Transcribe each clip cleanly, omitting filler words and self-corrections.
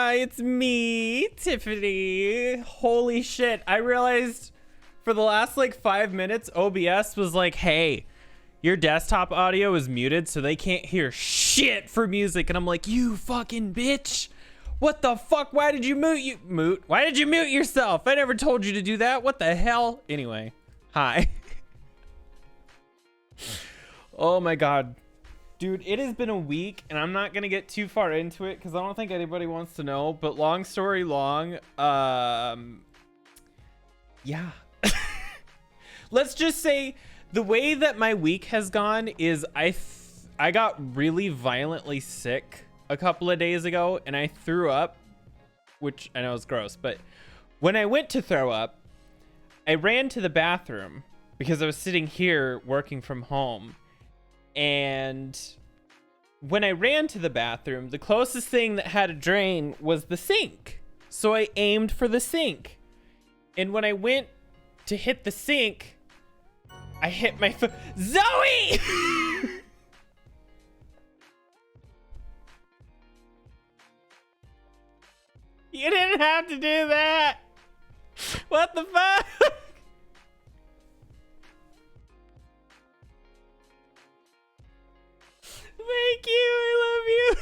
Hi, it's me, Tiffany. Holy shit. I realized for the last like 5 minutes, OBS was like, hey, your desktop audio is muted, so they can't hear shit for music. And I'm like, you fucking bitch. What the fuck? Why did you mute? Why did you mute yourself? I never told you to do that. What the hell? Anyway, hi. Oh my God. Dude, it has been a week, and I'm not gonna get too far into it because I don't think anybody wants to know. But long story long, yeah. Let's just say the way that my week has gone is I got really violently sick a couple of days ago, and I threw up, which I know is gross. But when I went to throw up, I ran to the bathroom because I was sitting here working from home. And when I ran to the bathroom, the closest thing that had a drain was the sink. So I aimed for the sink. And when I went to hit the sink, I hit my foot. Zoe! You didn't have to do that. What the fuck? Thank you. I love you.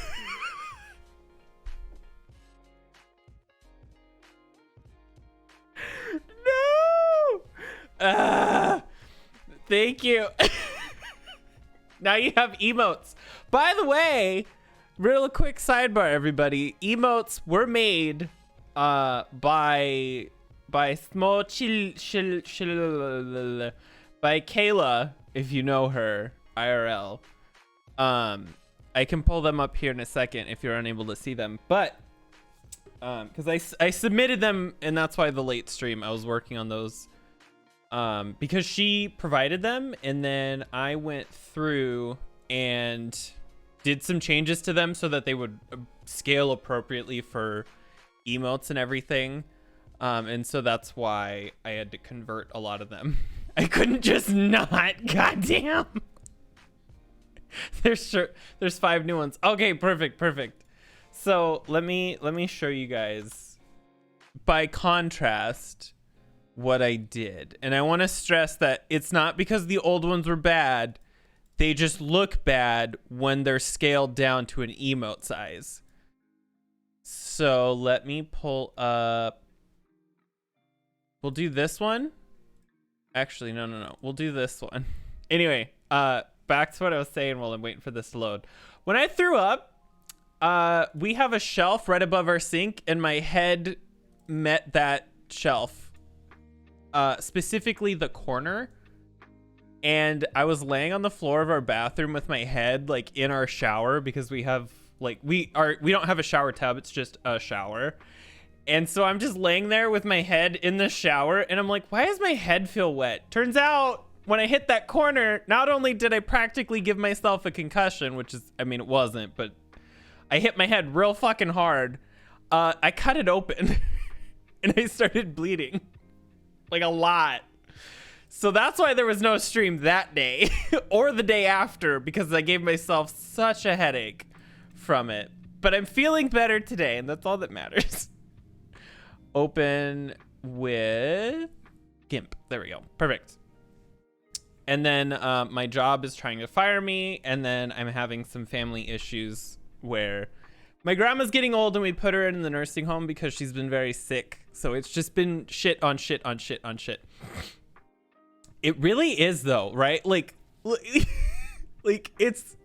No. Thank you. Now you have emotes. By the way, real quick sidebar, everybody. Emotes were made by small by Kayla, if you know her IRL. I can pull them up here in a second if you're unable to see them, but because I submitted them, and that's why the late stream. I was working on those because she provided them, and then I went through and did some changes to them so that they would scale appropriately for emotes and everything, and so that's why I had to convert a lot of them. I couldn't just not. Goddamn. There's 5 new ones. Okay, perfect. So let me show you guys by contrast what I did. And I want to stress that it's not because the old ones were bad. They just look bad when they're scaled down to an emote size. So let me pull up. We'll do this one. Actually, no. We'll do this one. Anyway, back to what I was saying while I'm waiting for this to load. When I threw up, we have a shelf right above our sink, and my head met that shelf, specifically the corner. And I was laying on the floor of our bathroom with my head like in our shower because we have like we don't have a shower tub, it's just a shower. And so I'm just laying there with my head in the shower, and I'm like, why does my head feel wet? Turns out when I hit that corner, not only did I practically give myself a concussion, which is, I mean, it wasn't, but I hit my head real fucking hard. I cut it open and I started bleeding like a lot. So that's why there was no stream that day or the day after, because I gave myself such a headache from it. But I'm feeling better today, and that's all that matters. Open with GIMP. There we go. Perfect. And then my job is trying to fire me, and then I'm having some family issues where my grandma's getting old and we put her in the nursing home because she's been very sick. So it's just been shit on shit on shit on shit. It really is though, right? Like it's,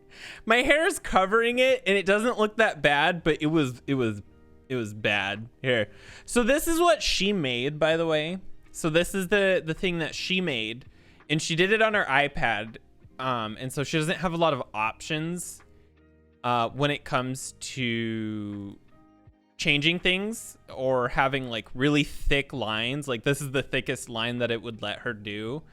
my hair is covering it and it doesn't look that bad, but it was bad. Here. So this is what she made, by the way. So this is the thing that she made, and she did it on her iPad. And so she doesn't have a lot of options when it comes to changing things or having like really thick lines. Like this is the thickest line that it would let her do.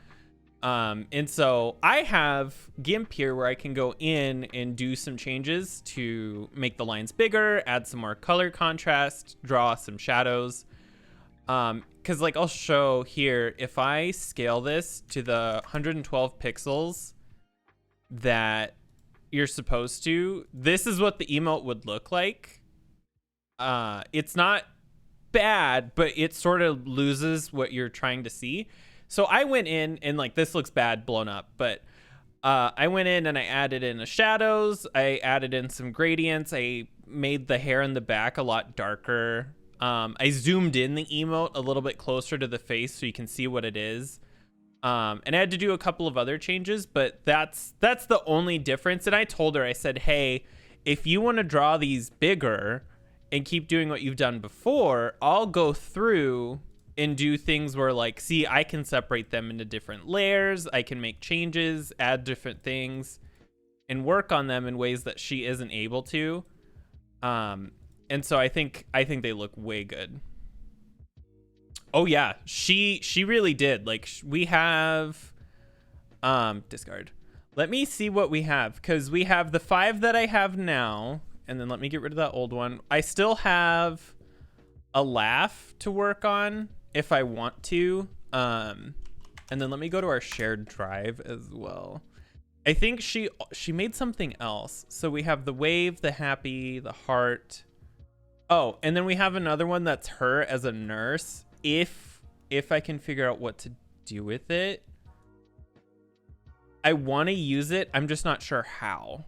And so I have GIMP here where I can go in and do some changes to make the lines bigger, add some more color contrast, draw some shadows. Cause like I'll show here, if I scale this to the 112 pixels that you're supposed to, this is what the emote would look like. it's not bad, but it sort of loses what you're trying to see. So I went in and like, this looks bad blown up, but I went in and I added in the shadows. I added in some gradients. I made the hair in the back a lot darker. I zoomed in the emote a little bit closer to the face so you can see what it is. And I had to do a couple of other changes, but that's the only difference. And I told her, I said, hey, if you want to draw these bigger and keep doing what you've done before, I'll go through and do things where like, see, I can separate them into different layers. I can make changes, add different things, and work on them in ways that she isn't able to. And so I think they look way good. Oh yeah, she really did. Like we have discard. Let me see what we have, because we have the 5 that I have now, and then let me get rid of that old one. I still have a laugh to work on if I want to. And then let me go to our shared drive as well. I think she made something else. So we have the wave, the happy, the heart. Oh, and then we have another one that's her as a nurse. If I can figure out what to do with it. I want to use it. I'm just not sure how.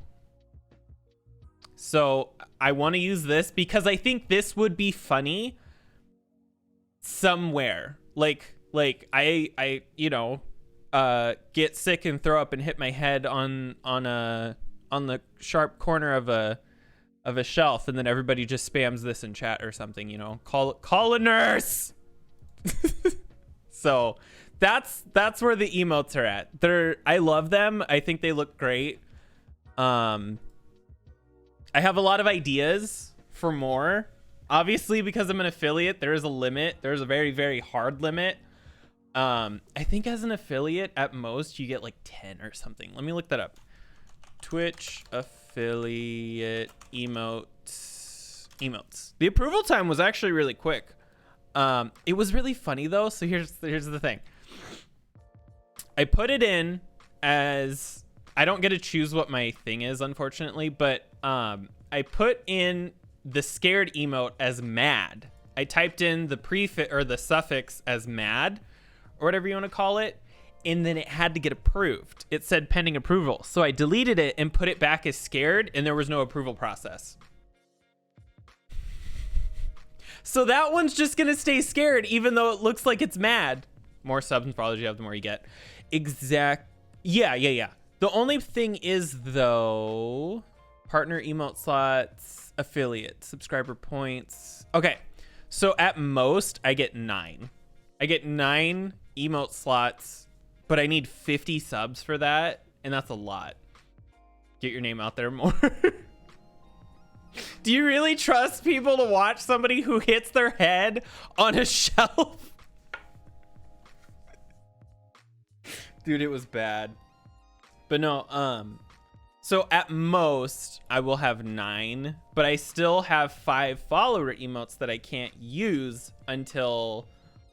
So I want to use this because I think this would be funny somewhere. Like I get sick and throw up and hit my head on the sharp corner of a shelf, and then everybody just spams this in chat or something, you know. Call a nurse. So that's where the emotes are at. I love them. I think they look great. I have a lot of ideas for more. Obviously, because I'm an affiliate, there is a limit. There's a very, very hard limit. I think as an affiliate, at most, you get like 10 or something. Let me look that up. Twitch affiliate emotes. The approval time was actually really quick. It was really funny though. So here's the thing. I put it in as, I don't get to choose what my thing is, unfortunately, but I put in the scared emote as mad. I typed in the prefix or the suffix as mad or whatever you want to call it, and then it had to get approved. It said pending approval. So I deleted it and put it back as scared, and there was no approval process. So that one's just gonna stay scared, even though it looks like it's mad. More subs and followers you have, the more you get. Yeah. The only thing is, though, partner emote slots, affiliate, subscriber points. Okay, so at most, I get 9. I get 9 emote slots, but I need 50 subs for that, and that's a lot. Get your name out there more. Do you really trust people to watch somebody who hits their head on a shelf? Dude, it was bad. But no, so at most I will have 9, but I still have 5 follower emotes that I can't use until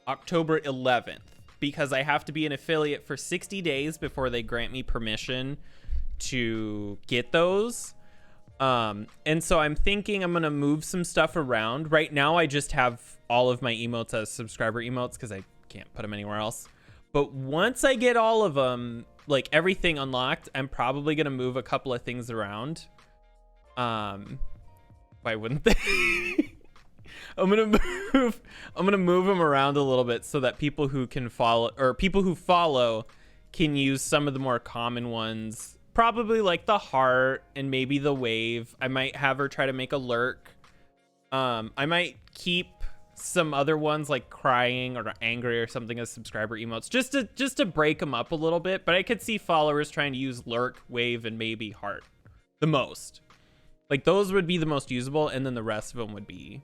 October 11th, because I have to be an affiliate for 60 days before they grant me permission to get those. And so I'm thinking I'm gonna move some stuff around. Right now I just have all of my emotes as subscriber emotes because I can't put them anywhere else. But once I get all of them, like everything unlocked, I'm probably gonna move a couple of things around. Why wouldn't they? I'm gonna move them around a little bit so that people who follow can use some of the more common ones. Probably like the heart and maybe the wave. I might have her try to make a lurk. I might keep some other ones like crying or angry or something as subscriber emotes, just to break them up a little bit. But I could see followers trying to use lurk, wave, and maybe heart the most. Like those would be the most usable, and then the rest of them would be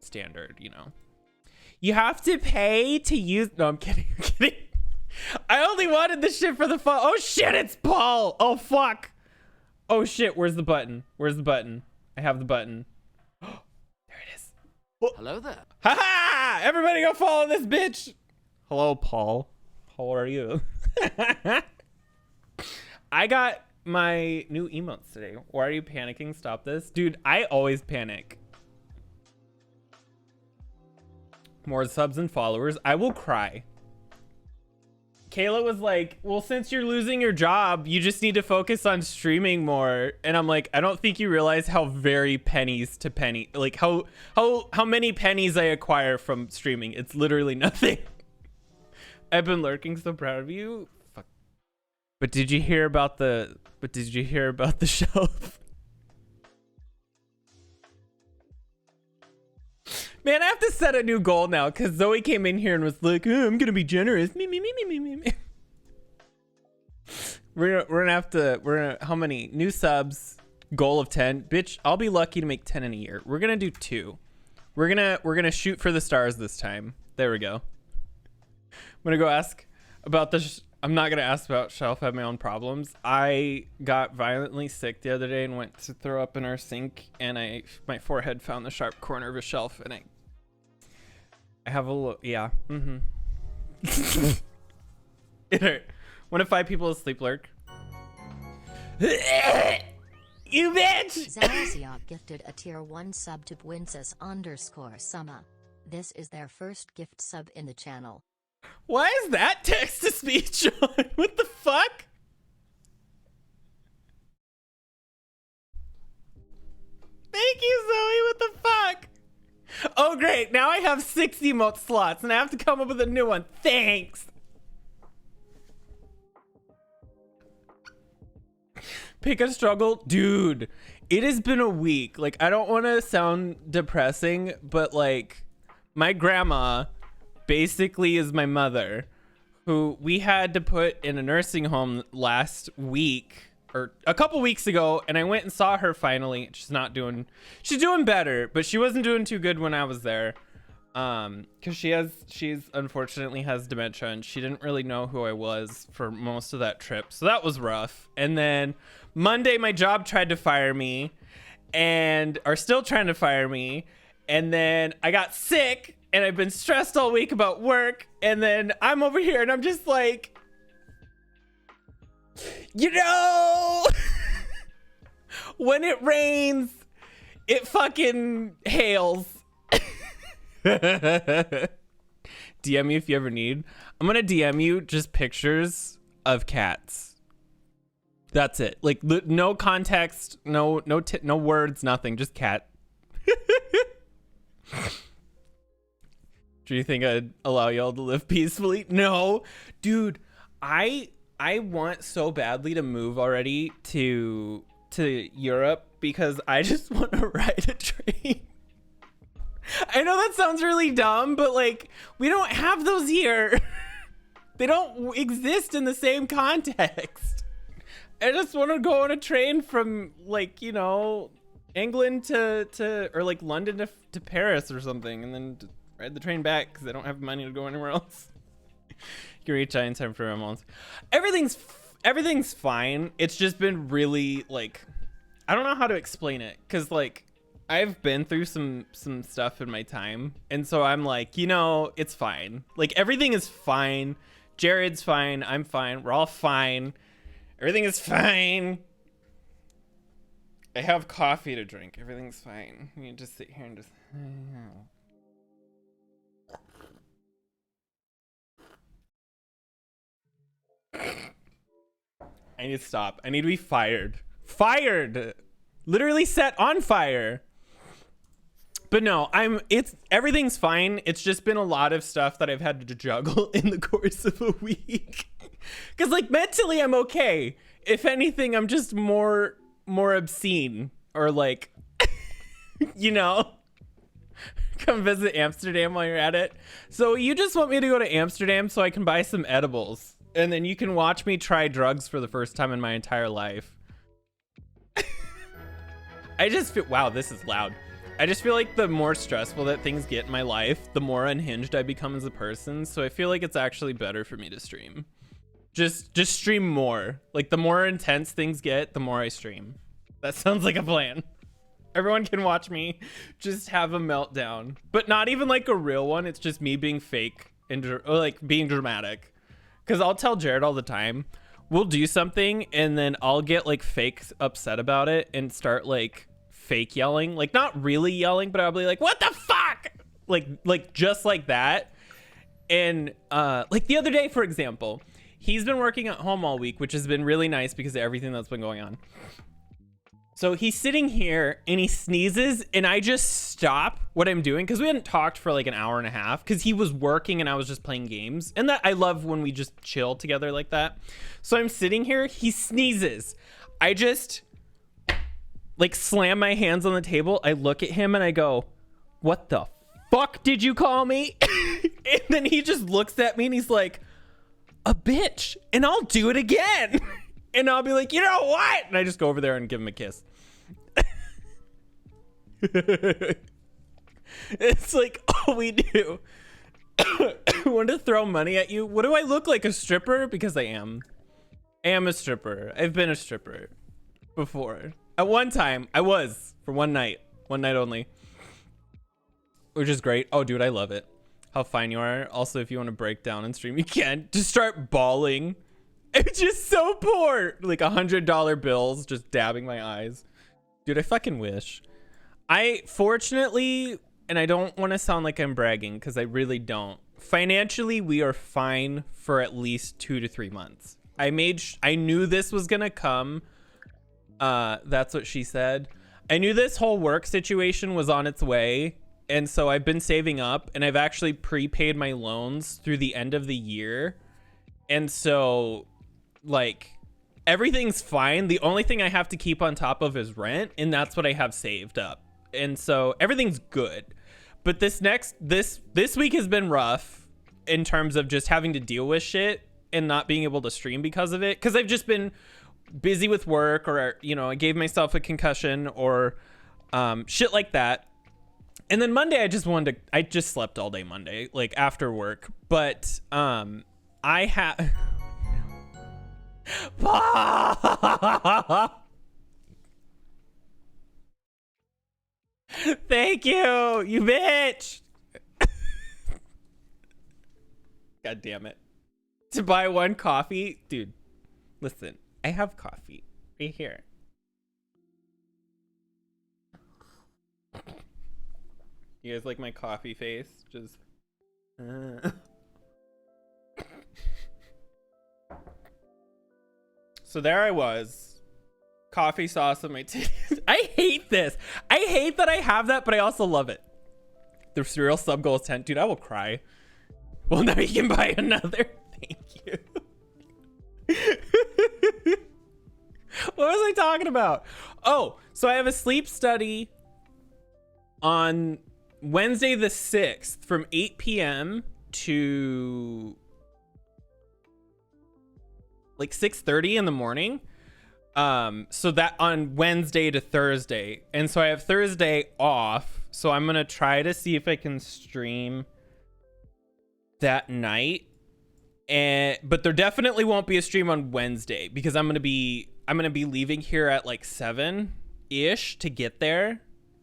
standard, you know. You have to pay to use. No, I'm kidding. I'm kidding. I only wanted this shit for the fun. Oh shit, it's Paul. Oh fuck. Oh shit, where's the button? Where's the button? I have the button. There it is. Oh. Hello there. Haha! Everybody go follow this bitch. Hello, Paul. How are you? I got my new emotes today. Why are you panicking? Stop this. Dude, I always panic. more subs and followers, I will cry. Kayla was like, well, since you're losing your job, you just need to focus on streaming more. And I'm like, I don't think you realize how very pennies to penny, like how many pennies I acquire from streaming. It's literally nothing. I've been lurking, so proud of you. Fuck. But did you hear about the shelf? Man, I have to set a new goal now because Zoe came in here and was like, oh, I'm gonna be generous. Me. We're gonna how many new subs? Goal of 10. Bitch, I'll be lucky to make 10 in a year. We're gonna do 2. We're gonna shoot for the stars this time. There we go. I'm gonna go ask about the I'm not gonna ask about shelf. I have my own problems. I got violently sick the other day and went to throw up in our sink, and my forehead found the sharp corner of a shelf, and I have a look. Yeah. It hurt. 1 of 5 people asleep lurk. You bitch! Zaraziok gifted a tier 1 sub to Princess_Summa. This is their first gift sub in the channel. Why is that text to speech on? What the fuck? Thank you, Zoe. What the fuck? Oh, great. Now I have 6 emote slots and I have to come up with a new one. Thanks. Pick a struggle. Dude, it has been a week. Like, I don't want to sound depressing, but like my grandma basically is my mother, who we had to put in a nursing home last week or a couple weeks ago, and I went and saw her finally. She's doing better, but she wasn't doing too good when I was there, because she's unfortunately has dementia, and she didn't really know who I was for most of that trip, so that was rough. And then Monday my job tried to fire me and are still trying to fire me, and then I got sick and I've been stressed all week about work, and then I'm over here and I'm just like, you know, when it rains, it fucking hails. DM me if you ever need. I'm gonna DM you just pictures of cats. That's it. Like, no context, no words, nothing, just cat. Do you think I'd allow y'all to live peacefully? No, dude. I want so badly to move already to Europe because I just want to ride a train. I know that sounds really dumb, but like, we don't have those here. They don't exist in the same context. I just want to go on a train from, like, you know, England to or like London to Paris or something, and then ride the train back because I don't have money to go anywhere else. You can reach out in time for months. Everything's fine. It's just been really, like, I don't know how to explain it, because like I've been through some stuff in my time, and so I'm like, you know, it's fine. Like, everything is fine. Jared's fine. I'm fine. We're all fine. Everything is fine. I have coffee to drink. Everything's fine. You just sit here and just. I need to stop. I need to be fired. Fired! Literally set on fire. But no, everything's fine. It's just been a lot of stuff that I've had to juggle in the course of a week. Cause like mentally I'm okay. If anything, I'm just more obscene, or like, you know, come visit Amsterdam while you're at it. So you just want me to go to Amsterdam so I can buy some edibles, and then you can watch me try drugs for the first time in my entire life. I just feel, wow, this is loud. I just feel like the more stressful that things get in my life, the more unhinged I become as a person. So I feel like it's actually better for me to stream. Just stream more. Like, the more intense things get, the more I stream. That sounds like a plan. Everyone can watch me just have a meltdown, but not even like a real one. It's just me being fake and like being dramatic. Cause I'll tell Jared all the time, we'll do something and then I'll get like fake upset about it and start like fake yelling, like not really yelling, but I'll be like, what the fuck? like just like that. And like the other day, for example, he's been working at home all week, which has been really nice because of everything that's been going on. So he's sitting here and he sneezes and I just stop what I'm doing because we hadn't talked for like an hour and a half because he was working and I was just playing games. And that I love when we just chill together like that. So I'm sitting here, he sneezes. I just like slam my hands on the table. I look at him and I go, "What the fuck did you call me?" And then he just looks at me and he's like, "A bitch," and I'll do it again. And I'll be like, "You know what?" And I just go over there and give him a kiss. It's like all we do. I want to throw money at you. What do I look like, a stripper? Because I am a stripper. I've been a stripper before. At one time, I was for one night only, which is great. Oh, dude, I love it. How fine you are. Also, if you want to break down and stream, you can. Just start bawling. It's just so poor. Like $100 bills, just dabbing my eyes. Dude, I fucking wish. I fortunately, and I don't want to sound like I'm bragging because I really don't. Financially, we are fine for at least 2 to 3 months. I knew this was gonna come. That's what she said. I knew this whole work situation was on its way. And so I've been saving up and I've actually prepaid my loans through the end of the year. And so like everything's fine. The only thing I have to keep on top of is rent, and that's what I have saved up. And so everything's good. But this week has been rough in terms of just having to deal with shit and not being able to stream because of it. Because I've just been busy with work, or, you know, I gave myself a concussion or shit like that. And then Monday, I just slept all day Monday, like after work. But I have... Thank you, you bitch. God damn it. To buy one coffee? Dude, listen, I have coffee right here. You guys like my coffee face? Just... So there I was, coffee sauce on my titties. I hate this. I hate that I have that, but I also love it. The cereal sub goal is 10. Dude, I will cry. Well, now you can buy another. Thank you. What was I talking about? Oh, so I have a sleep study on Wednesday the 6th from 8 p.m. to like 6:30 in the morning. So that on Wednesday to Thursday. And so I have Thursday off. So I'm going to try to see if I can stream that night. But there definitely won't be a stream on Wednesday because I'm going to be leaving here at like 7-ish to get there.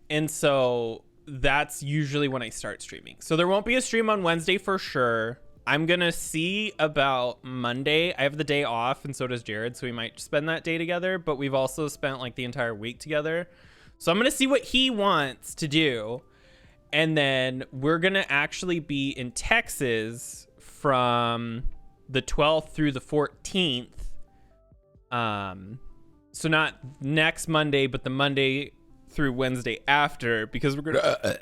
And so that's usually when I start streaming. So there won't be a stream on Wednesday for sure. I'm going to see about Monday. I have the day off and so does Jared. So we might spend that day together, but we've also spent like the entire week together. So I'm going to see what he wants to do. And then we're going to actually be in Texas from the 12th through the 14th. So not next Monday, but the Monday through Wednesday after, because we're going to...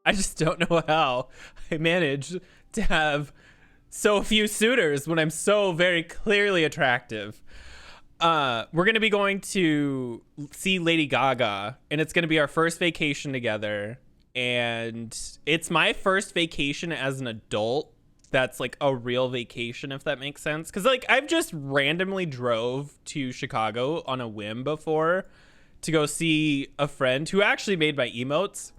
I just don't know how I managed to have so few suitors when I'm so very clearly attractive. We're going to be going to see Lady Gaga, and it's going to be our first vacation together. And it's my first vacation as an adult that's like a real vacation, if that makes sense. Because like I've just randomly drove to Chicago on a whim before to go see a friend who actually made my emotes.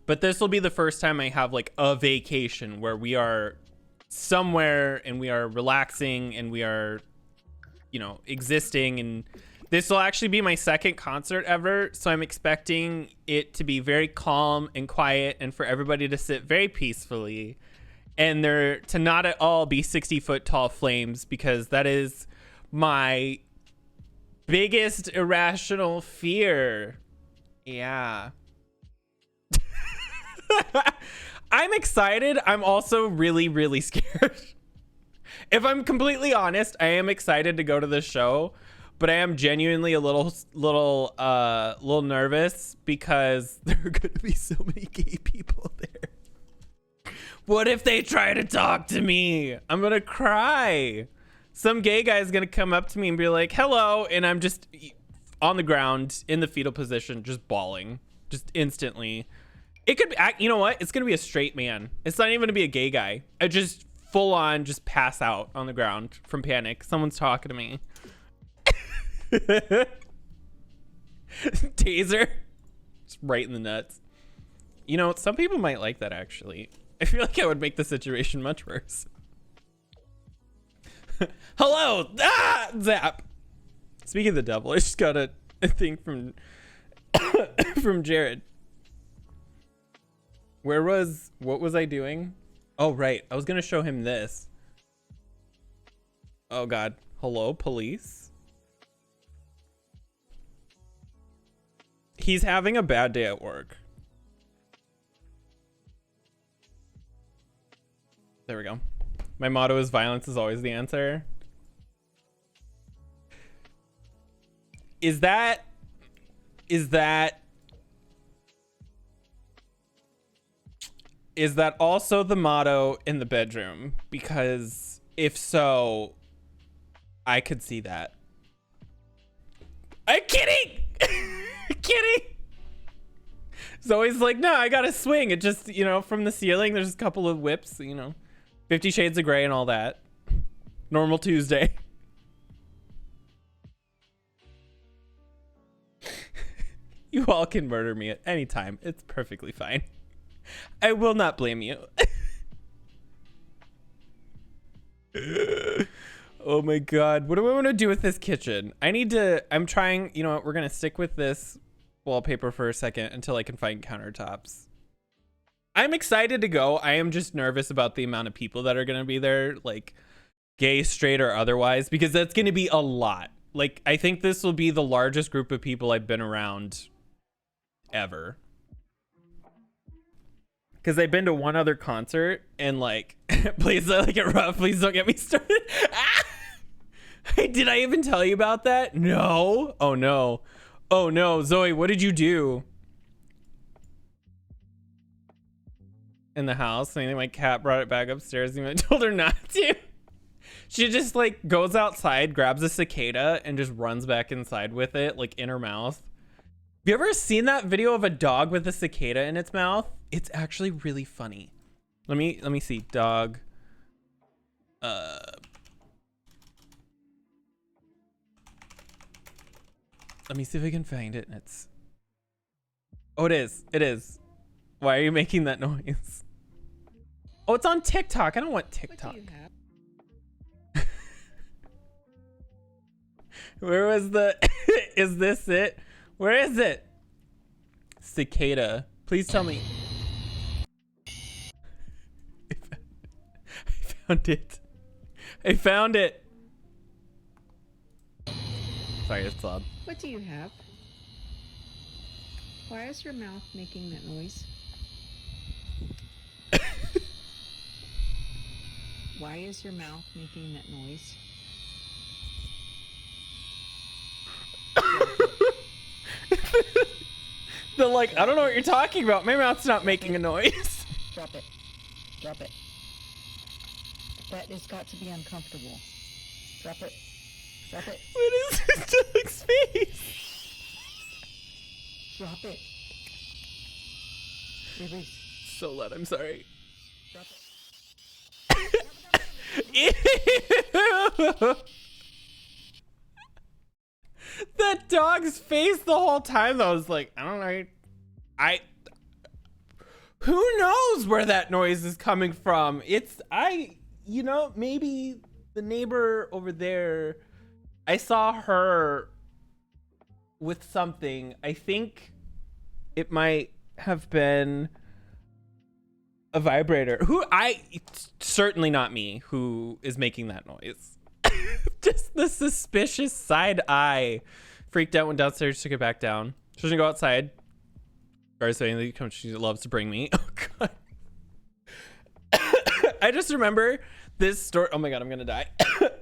But this will be the first time I have like a vacation where we are somewhere and we are relaxing and we are, you know, existing. And this will actually be my second concert ever. So I'm expecting it to be very calm and quiet and for everybody to sit very peacefully and there to not at all be 60-foot tall flames, because that is my biggest irrational fear. Yeah. I'm excited. I'm also really, really scared. If I'm completely honest, I am excited to go to the show, but I am genuinely a little nervous because there are going to be so many gay people there. What if they try to talk to me? I'm going to cry. Some gay guy is going to come up to me and be like, hello. And I'm just on the ground in the fetal position, just bawling, just instantly. It could be, you know what? It's going to be a straight man. It's not even going to be a gay guy. I just full on just pass out on the ground from panic. Someone's talking to me. Taser. Just right in the nuts. You know, some people might like that actually. I feel like I would make the situation much worse. Hello. Ah, zap. Speaking of the devil, I just got a thing from from Jared. What was I doing? Oh, right. I was going to show him this. Oh, God. Hello, police? He's having a bad day at work. There we go. My motto is violence is always the answer. Is that also the motto in the bedroom? Because if so, I could see that. I'm kidding. Kidding. Zoe's like, no, I gotta swing. It just, you know, from the ceiling, there's a couple of whips, you know, 50 Shades of Grey and all that. Normal Tuesday. You all can murder me at any time. It's perfectly fine. I will not blame you. Oh my God. What do I want to do with this kitchen? I'm trying, you know what? We're going to stick with this wallpaper for a second until I can find countertops. I'm excited to go. I am just nervous about the amount of people that are going to be there, like gay, straight, or otherwise, because that's going to be a lot. Like, I think this will be the largest group of people I've been around ever. Because I've been to one other concert and like, please don't get rough. Please don't get me started. Ah! Did I even tell you about that? No. Oh no. Oh no. Zoe, what did you do? In the house. I think my cat brought it back upstairs and I told her not to. She just like goes outside, grabs a cicada and just runs back inside with it, like in her mouth. Have you ever seen that video of a dog with a cicada in its mouth? It's actually really funny. Let me see. Dog. Let me see if I can find it. It's. Oh, it is. It is. Why are you making that noise? Oh, it's on TikTok. I don't want TikTok. What do you have? Where was the? Is this it? Where is it? Cicada. Please tell me. I found it. I found it. Sorry, it's loud. What do you have? Why is your mouth making that noise? Why is your mouth making that noise? They're like, I don't know what you're talking about. My mouth's not making a noise. Drop it. Drop it. That has got to be uncomfortable. Drop it. Drop it. What is this dog's face? Drop it. Release. So loud, I'm sorry. Drop it. Ew. That dog's face the whole time though, I was like, I don't know. Who knows where that noise is coming from? You know, maybe the neighbor over there, I saw her with something. I think it might have been a vibrator. It's certainly not me who is making that noise. Just the suspicious side eye? Freaked out, went downstairs, took it back down. She doesn't go outside. Or saying that she loves to bring me. Oh god. I just remember this story. Oh my god, I'm gonna die.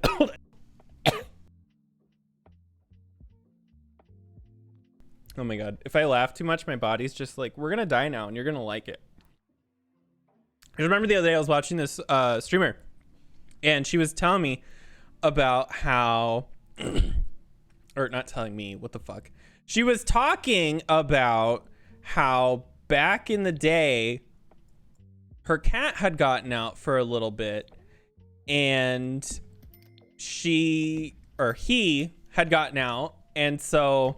Hold on. Oh my god. If I laugh too much, my body's just like, we're gonna die now and you're gonna like it. I remember the other day I was watching this streamer and she was telling me about how or not telling me, what the fuck. She was talking about how back in the day her cat had gotten out for a little bit and he had gotten out, and so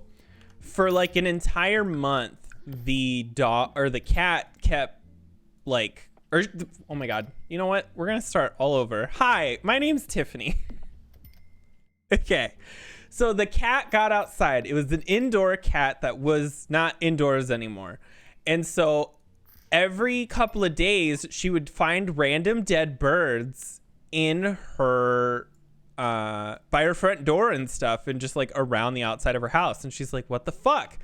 for like an entire month the dog or the cat kept like oh my god, you know what, we're gonna start all over. Hi, my name's Tiffany. Okay, so the cat got outside. It was an indoor cat that was not indoors anymore. And so every couple of days, she would find random dead birds in her, by her front door and stuff, and just like around the outside of her house. And she's like, what the fuck?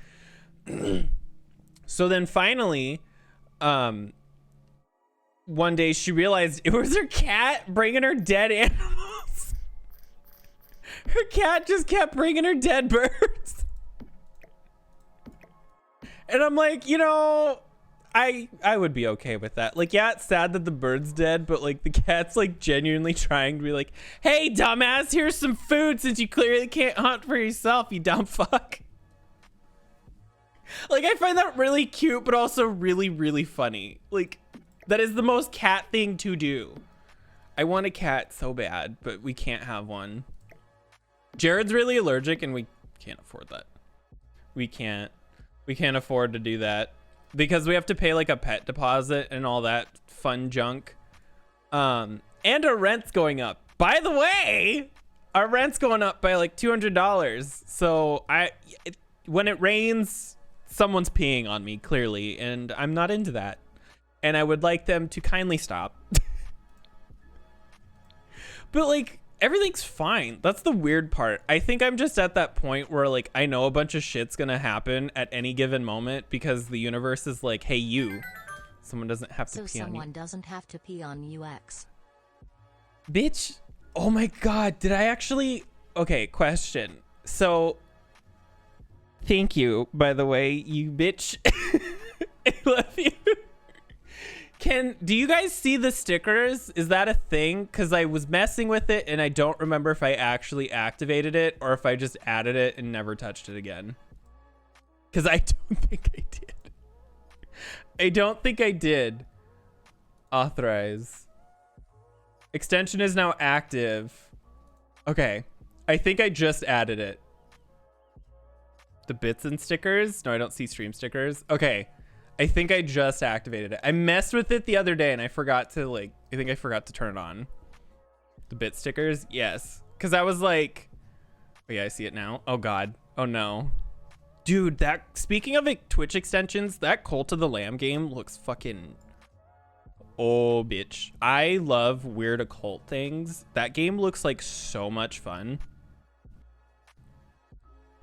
So then finally, one day she realized it was her cat bringing her dead animals. Her cat just kept bringing her dead birds. And I'm like, you know, I would be okay with that. Like, yeah, it's sad that the bird's dead, but like the cat's like genuinely trying to be like, hey, dumbass, here's some food since you clearly can't hunt for yourself, you dumb fuck. Like, I find that really cute, but also really, really funny. Like, that is the most cat thing to do. I want a cat so bad, but we can't have one. Jared's really allergic and we can't afford that. We can't afford to do that because we have to pay like a pet deposit and all that fun junk. And our rent's going up. By the way, our rent's going up by like $200. So when it rains, someone's peeing on me clearly, and I'm not into that. And I would like them to kindly stop. But like, everything's fine. That's the weird part. I think I'm just at that point where like I know a bunch of shit's gonna happen at any given moment because the universe is like, hey, you. Someone doesn't have to pee on you. Someone doesn't have to pee on UX. Bitch. Oh my god. Did I actually? Okay, question. So, thank you, by the way, you bitch. I love you. Do you guys see the stickers? Is that a thing? Because I was messing with it and I don't remember if I actually activated it or if I just added it and never touched it again. Because I don't think I did. I don't think I did. Authorize. Extension is now active. Okay. I think I just added it. The bits and stickers? No, I don't see stream stickers. Okay. I think I just activated it. I messed with it the other day and I forgot to I think I forgot to turn it on. The bit stickers? Yes. Because I was like, oh yeah, I see it now. Oh god. Oh no. Dude, speaking of Twitch extensions, that Cult of the Lamb game looks fucking, oh bitch. I love weird occult things. That game looks like so much fun.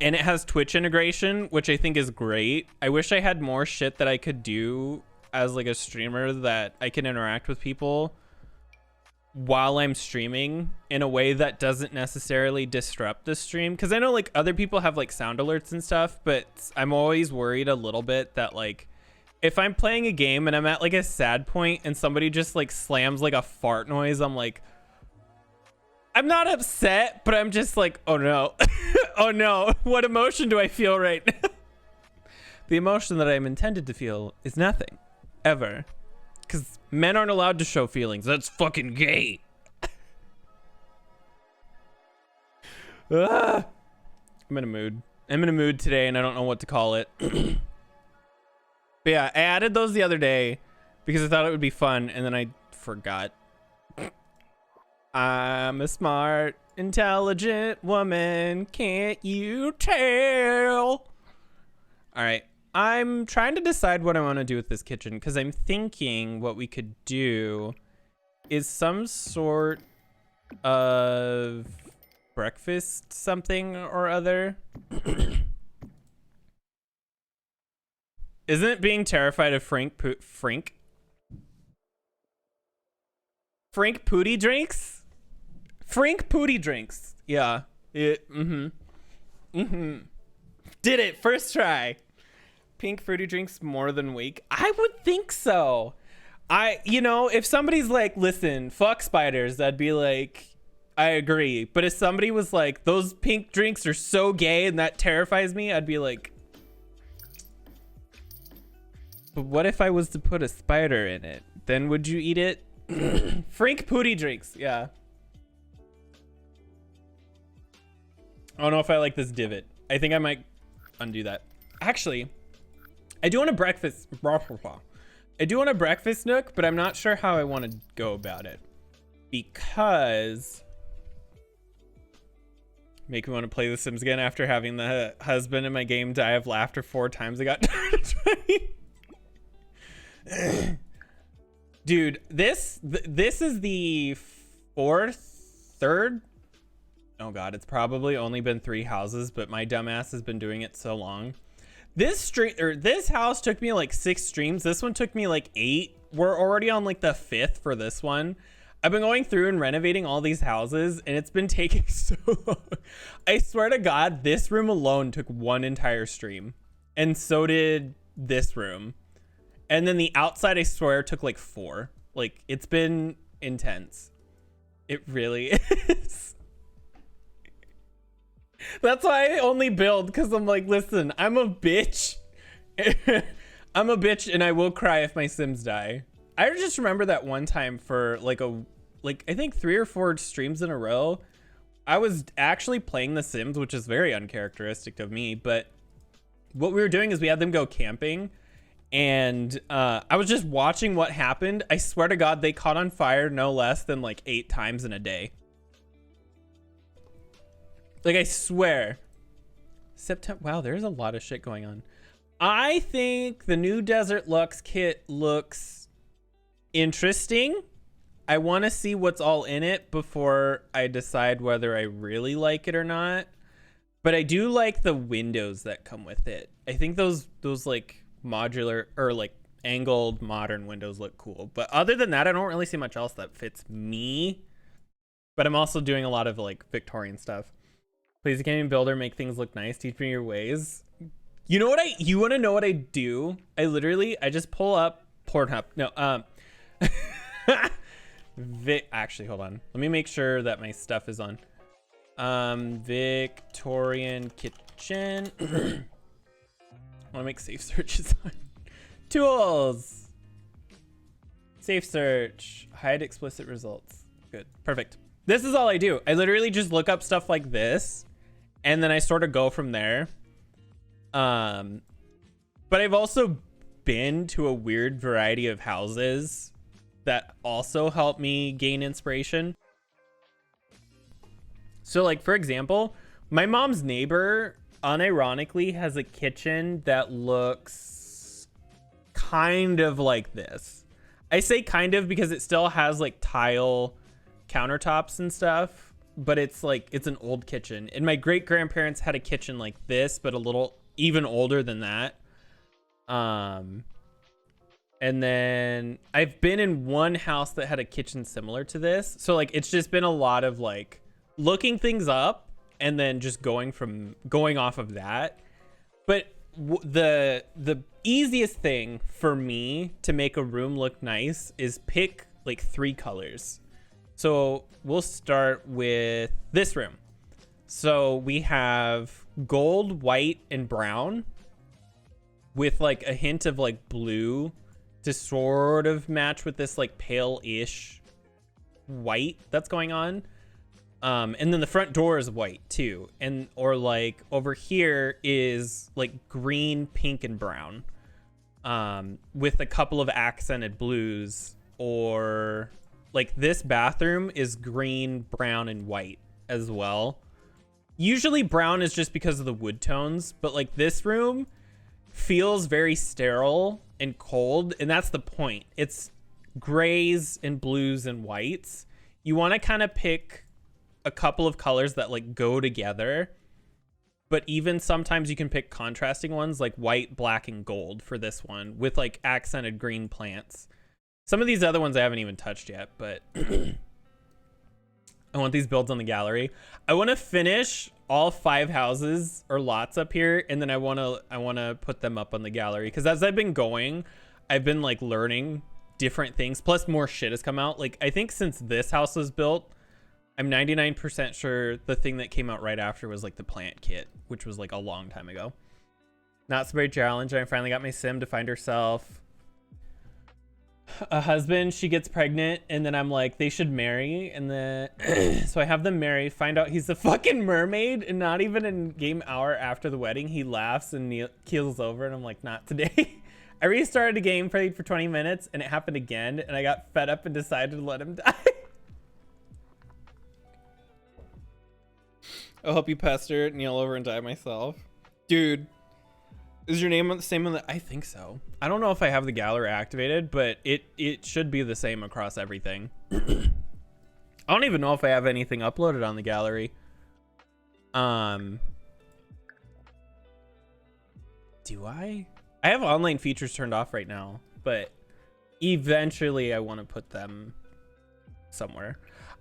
And it has Twitch integration, which I think is great. I wish I had more shit that I could do as like a streamer that I can interact with people while I'm streaming in a way that doesn't necessarily disrupt the stream. Because I know like other people have like sound alerts and stuff, but I'm always worried a little bit that like if I'm playing a game and I'm at like a sad point and somebody just like slams like a fart noise, I'm like, I'm not upset, but I'm just like, oh no. Oh no, what emotion do I feel right now? The emotion that I'm intended to feel is nothing. Ever. Because men aren't allowed to show feelings. That's fucking gay. I'm in a mood. I'm in a mood today and I don't know what to call it. But yeah, I added those the other day because I thought it would be fun and then I forgot. I'm a smart, intelligent woman, can't you tell? All right, I'm trying to decide what I want to do with this kitchen because I'm thinking what we could do is some sort of breakfast something or other. Isn't it being terrified of Frank Pooty drinks? Frank Pooty drinks. Yeah. Did it first try. Pink fruity drinks more than weak. I would think so. If somebody's like, listen, fuck spiders, I'd be like, I agree. But if somebody was like, those pink drinks are so gay and that terrifies me, I'd be like, but what if I was to put a spider in it? Then would you eat it? Frank Pooty drinks. Yeah. I don't know if I like this divot. I think I might undo that. Actually, I do want a breakfast. I do want a breakfast nook, but I'm not sure how I want to go about it. Because make me want to play The Sims again after having the husband in my game die of laughter 4 times I got tired of trying. Dude, this is the third. Oh god, it's probably only been 3 houses, but my dumbass has been doing it so long. This house took me like 6 streams. This one took me like 8. We're already on like the 5th for this one. I've been going through and renovating all these houses, and it's been taking so long. I swear to god, this room alone took 1 entire stream, and so did this room. And then the outside, I swear, took like 4. Like, it's been intense. It really is. That's why I only build, because I'm like, listen, I'm a bitch. I'm a bitch, and I will cry if my Sims die. I just remember that one time for I think 3 or 4 streams in a row, I was actually playing The Sims, which is very uncharacteristic of me. But what we were doing is we had them go camping. And I was just watching what happened. I swear to God, they caught on fire no less than like 8 times in a day. Like, I swear. September. Wow, there's a lot of shit going on. I think the new Desert Lux kit looks interesting. I want to see what's all in it before I decide whether I really like it or not. But I do like the windows that come with it. I think those like modular or like angled modern windows look cool, but other than that I don't really see much else that fits me. But I'm also doing a lot of like Victorian stuff. Please, gaming builder, make things look nice. Teach me your ways. You know what you want to know what I do? I just pull up Pornhub. No, actually, hold on, let me make sure that my stuff is on. Victorian kitchen. I want to make safe searches on tools. Safe search, hide explicit results. Good, perfect. This is all I do. I literally just look up stuff like this, and then I sort of go from there. But I've also been to a weird variety of houses that also help me gain inspiration. So, like, for example, my mom's neighbor unironically has a kitchen that looks kind of like this. I say kind of because it still has like tile countertops and stuff, but it's an old kitchen. And my great grandparents had a kitchen like this, but a little even older than that. And then I've been in one house that had a kitchen similar to this. So like, it's just been a lot of like looking things up and then just going off of that. But the easiest thing for me to make a room look nice is pick like 3 colors. So we'll start with this room. So we have gold, white, and brown with like a hint of like blue to sort of match with this like pale-ish white that's going on. And then the front door is white too. Or like over here is like green, pink, and brown. With a couple of accented blues. Or like this bathroom is green, brown, and white as well. Usually brown is just because of the wood tones, but like this room feels very sterile and cold, and that's the point. It's grays and blues and whites. You want to kind of pick a couple of colors that like go together. But even sometimes you can pick contrasting ones like white, black, and gold for this one with like accented green plants. Some of these other ones I haven't even touched yet, but I want these builds on the gallery. I want to finish all 5 houses or lots up here, and then I want to put them up on the gallery, because as I've been going, I've been like learning different things. Plus more shit has come out. Like I think since this house was built, I'm 99% sure the thing that came out right after was like the plant kit, which was like a long time ago. Not so very challenging. I finally got my sim to find herself a husband. She gets pregnant, and then I'm like, they should marry. And then so I have them marry, find out he's a fucking mermaid, and not even in game hour after the wedding, he laughs and keels over, and I'm like, not today. I restarted the game, played for 20 minutes, and it happened again, and I got fed up and decided to let him die. I'll help you pester, kneel over, and die myself. Dude, is your name the same on the... I think so. I don't know if I have the gallery activated, but it should be the same across everything. I don't even know if I have anything uploaded on the gallery. Do I? I have online features turned off right now, but eventually I want to put them somewhere.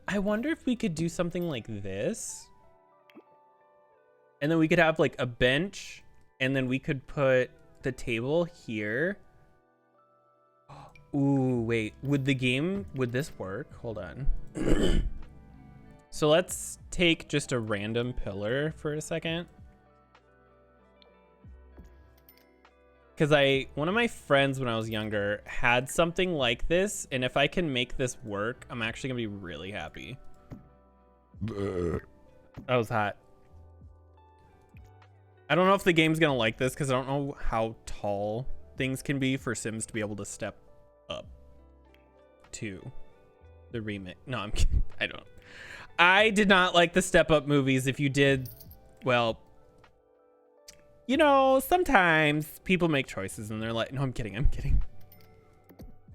I wonder if we could do something like this. And then we could have like a bench, and then we could put the table here. Ooh, wait, would this work? Hold on. So let's take just a random pillar for a second. Because one of my friends when I was younger had something like this, and if I can make this work, I'm actually gonna be really happy. That was hot. I don't know if the game's gonna like this, because I don't know how tall things can be for Sims to be able to step up to the remake. No, I'm kidding. I did not like the Step Up movies. If you did, well, you know, sometimes people make choices and they're like, no, I'm kidding.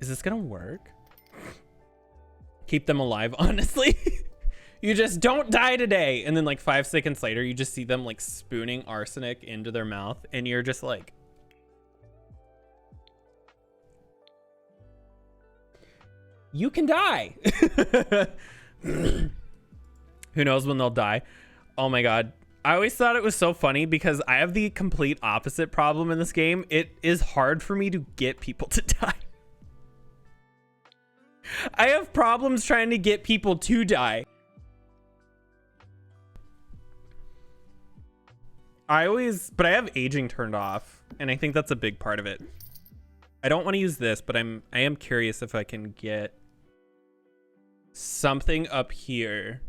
Is this gonna work? Keep them alive, honestly. You just don't die today. And then like 5 seconds later, you just see them like spooning arsenic into their mouth. And you're just like, you can die. Who knows when they'll die? Oh my God. I always thought it was so funny because I have the complete opposite problem in this game. It is hard for me to get people to die. I have problems trying to get people to die. But I have aging turned off, and I think that's a big part of it. I don't want to use this, but I am curious if I can get something up here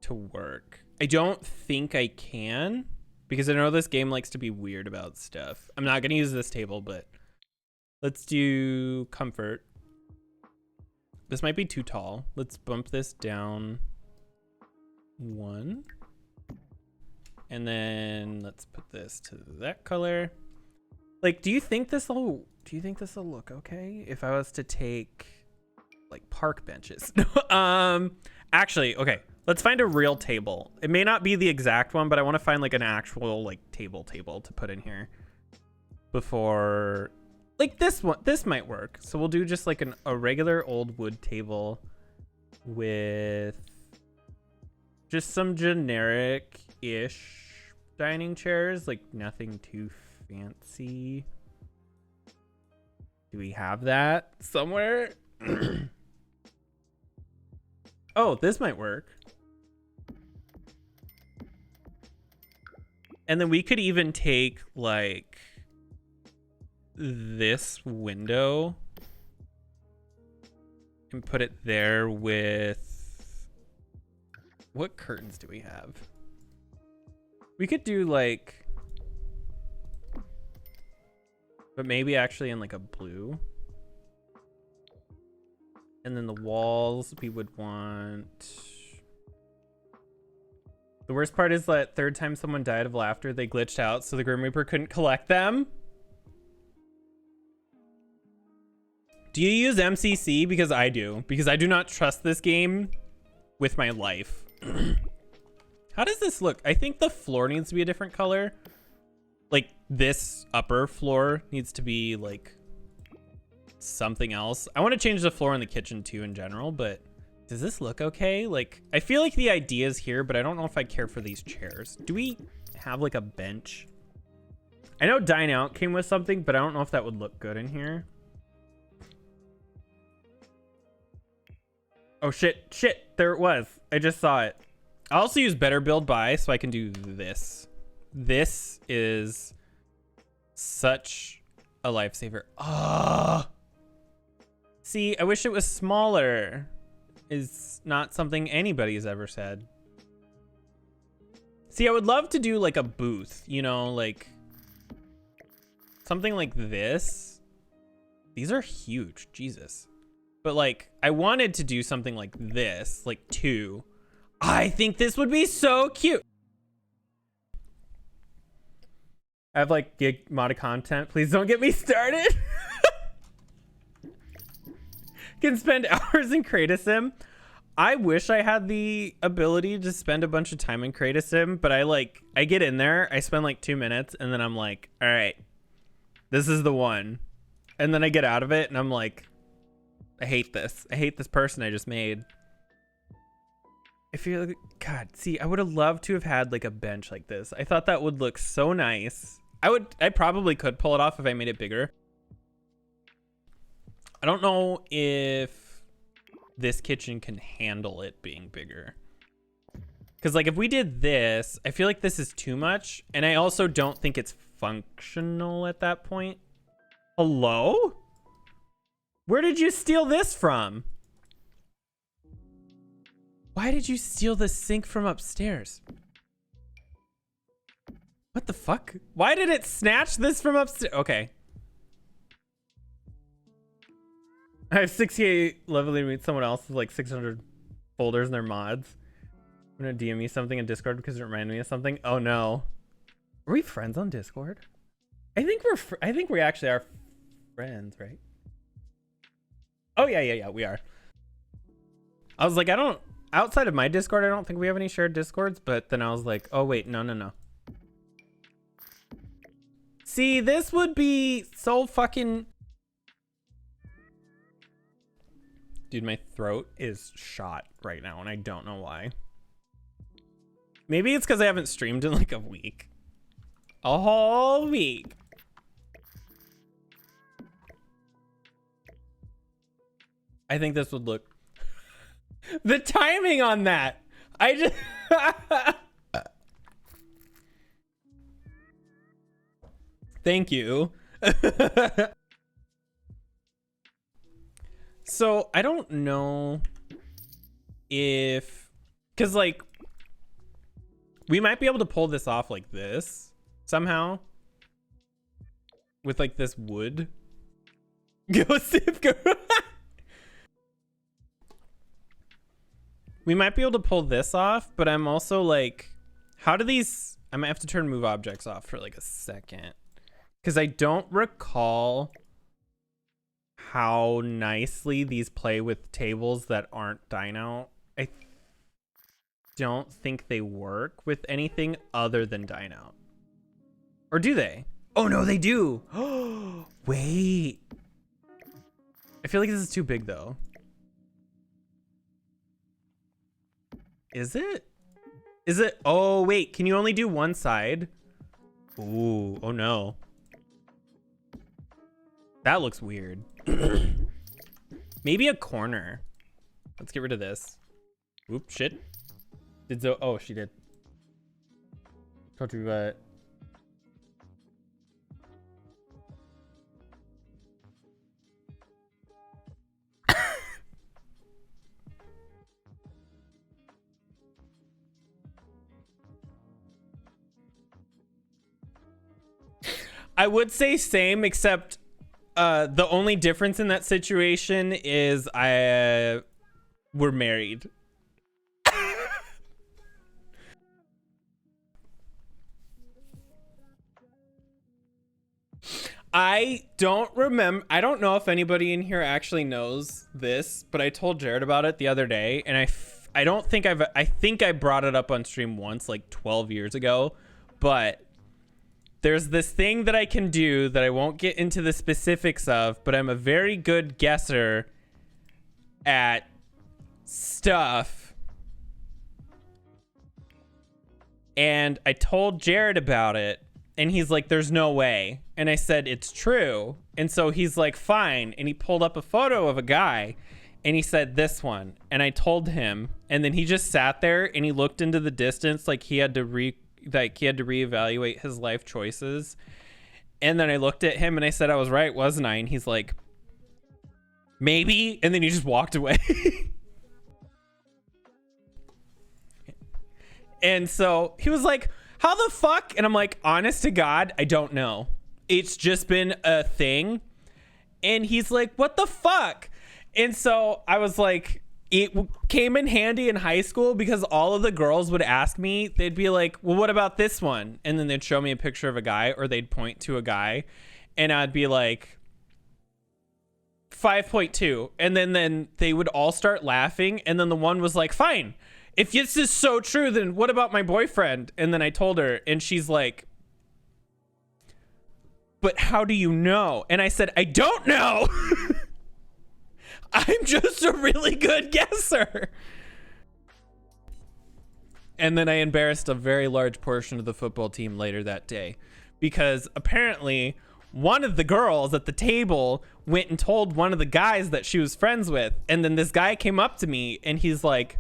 to work. I don't think I can, because I know this game likes to be weird about stuff. I'm not going to use this table, but let's do comfort. This might be too tall. Let's bump this down 1. And then let's put this to that color. Like, do you think this will look okay if I was to take like park benches? Actually, okay, let's find a real table. It may not be the exact one, but I want to find like an actual like table to put in here before, like this one. This might work. So we'll do just like a regular old wood table with just some generic-ish dining chairs, like nothing too fancy. Do we have that somewhere? Oh, this might work. And then we could even take like this window and put it there with... What curtains do we have? We could do like... But maybe actually in like a blue. And then the walls we would want... The worst part is that third time someone died of laughter, they glitched out, so the Grim Reaper couldn't collect them. Do you use MCC? Because I do. Because I do not trust this game with my life. How does this look? I think the floor needs to be a different color. Like this upper floor needs to be like something else. I want to change the floor in the kitchen too in general, but does this look okay? Like, I feel like the idea is here, but I don't know if I care for these chairs. Do we have like a bench? I know Dine Out came with something, but I don't know if that would look good in here. Oh shit, there it was. I just saw it. I also use Better Build Buy so I can do this. This is such a lifesaver. Ah. See, I wish it was smaller. Is not something anybody's ever said. See, I would love to do like a booth, you know, like something like this. These are huge, Jesus. But like, I wanted to do something like this, like 2. I think this would be so cute. I have like gig modded content. Please don't get me started. Can spend hours in Create a Sim. I wish I had the ability to spend a bunch of time in Create a Sim, but I get in there, I spend like 2 minutes, and then I'm like, all right, this is the one. And then I get out of it, and I'm like, I hate this. I hate this person I just made. I feel like, God, see, I would have loved to have had like a bench like this. I thought that would look so nice. I probably could pull it off if I made it bigger. I don't know if this kitchen can handle it being bigger. Because like if we did this, I feel like this is too much. And I also don't think it's functional at that point. Hello? Where did you steal this from? Why did you steal the sink from upstairs? What the fuck? Why did it snatch this from upstairs? Okay. I have 68 leveling to meet someone else with like 600 folders in their mods. I'm gonna DM me something in Discord because it reminded me of something. Oh no. Are we friends on Discord? I think we actually are friends, right? Oh yeah, we are. I was like, outside of my Discord, I don't think we have any shared Discords, but then I was like, oh wait, no. See, this would be so fucking... Dude, my throat is shot right now, and I don't know why. Maybe it's because I haven't streamed in like a week. A whole week. I think this would look... The timing on that! I just... Thank you. So, I don't know if... Because, like, we might be able to pull this off like this somehow. With, like, this wood. Go sip, go. We might be able to pull this off, but I'm also, like... How do these... I might have to turn move objects off for, like, a second. Because I don't recall how nicely these play with tables that aren't Dino. I don't think they work with anything other than Dino. Or do they? Oh no, they do. Wait. I feel like this is too big though. Is it? Is it? Oh wait, can you only do one side? Ooh, oh no. That looks weird. Maybe a corner. Let's get rid of this. Oop, shit. Did Zoe? Oh, she did. Told you about it. I would say same, except the only difference in that situation is we're married. I don't remember. I don't know if anybody in here actually knows this, but I told Jared about it the other day, and I think I brought it up on stream once, like 12 years ago, but there's this thing that I can do that I won't get into the specifics of, but I'm a very good guesser at stuff. And I told Jared about it, and he's like, there's no way. And I said, it's true. And so he's like, fine. And he pulled up a photo of a guy, and he said, this one. And I told him, and then he just sat there and he looked into the distance like he had to reevaluate his life choices. And then I looked at him and I said, I was right, wasn't I? And he's like, maybe. And then he just walked away. And so he was like, how the fuck? And I'm like, honest to God, I don't know. It's just been a thing. And he's like, what the fuck? And so I was like, it came in handy in high school because all of the girls would ask me, they'd be like, well, what about this one? And then they'd show me a picture of a guy, or they'd point to a guy, and I'd be like, 5.2. And then they would all start laughing. And then the one was like, fine. If this is so true, then what about my boyfriend? And then I told her, and she's like, but how do you know? And I said, I don't know. I'm just a really good guesser. And then I embarrassed a very large portion of the football team later that day, because apparently one of the girls at the table went and told one of the guys that she was friends with. And then this guy came up to me and he's like,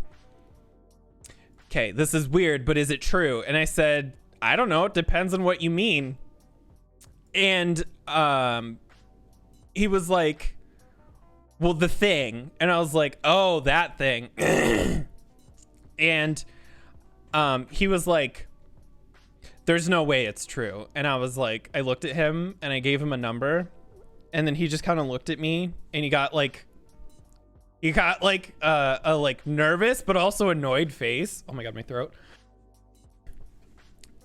okay, this is weird, but is it true? And I said, I don't know. It depends on what you mean. And he was like, well, the thing. And I was like, oh, that thing. And he was like, there's no way it's true. And I was like, I looked at him and I gave him a number. And then he just kind of looked at me and he got like a like nervous but also annoyed face. Oh my God, my throat.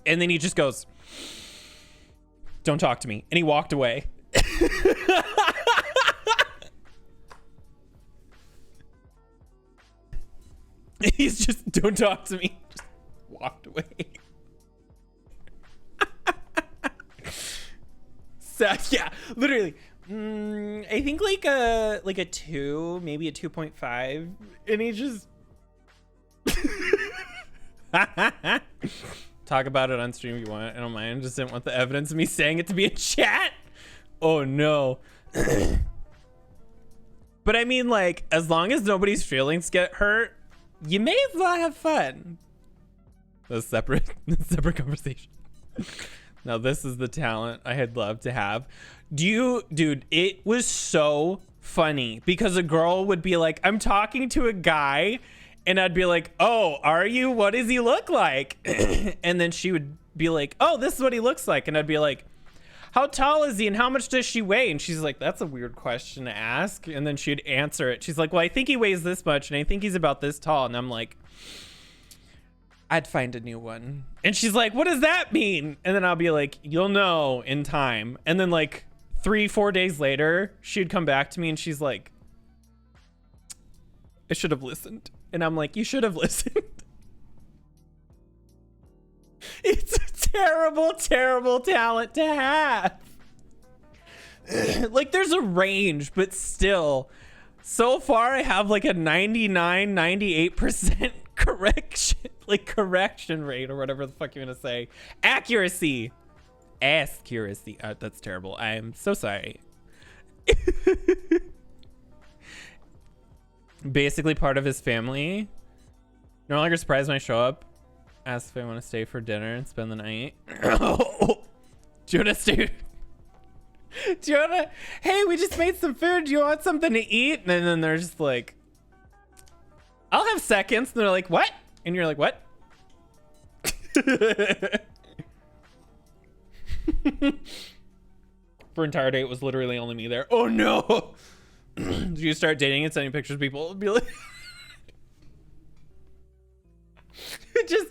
And then he just goes, don't talk to me. And he walked away. He's just, don't talk to me. Just walked away. So yeah, literally. I think like a 2, maybe a 2.5, and he just talk about it on stream if you want. I don't mind. I just didn't want the evidence of me saying it to be in chat. Oh no. But I mean, like, as long as nobody's feelings get hurt, you may as well have fun. That's separate conversation. Now this is the talent I had loved to have. Dude, it was so funny because a girl would be like, I'm talking to a guy, and I'd be like, oh, are you? What does he look like? And then she would be like, oh, this is what he looks like. And I'd be like, how tall is he and how much does she weigh? And she's like, that's a weird question to ask. And then she'd answer it. She's like, well, I think he weighs this much and I think he's about this tall. And I'm like, I'd find a new one. And she's like, what does that mean? And then I'll be like, you'll know in time. And then like 3-4 days later, she'd come back to me and she's like, I should have listened. And I'm like, you should have listened. It's a terrible, terrible talent to have. Like, there's a range, but still, so far I have like a 99, 98% correction rate, or whatever the fuck you're gonna say. Accuracy. Accuracy. That's terrible. I'm so sorry. Basically part of his family. No longer surprised when I show up. Ask if I want to stay for dinner and spend the night. Oh, do you want to stay? Do you want to? Hey, we just made some food. Do you want something to eat? And then they're just like, I'll have seconds. And they're like, what? And you're like, what? For an entire day, it was literally only me there. Oh no! Did you start dating and sending pictures? People would be like, just.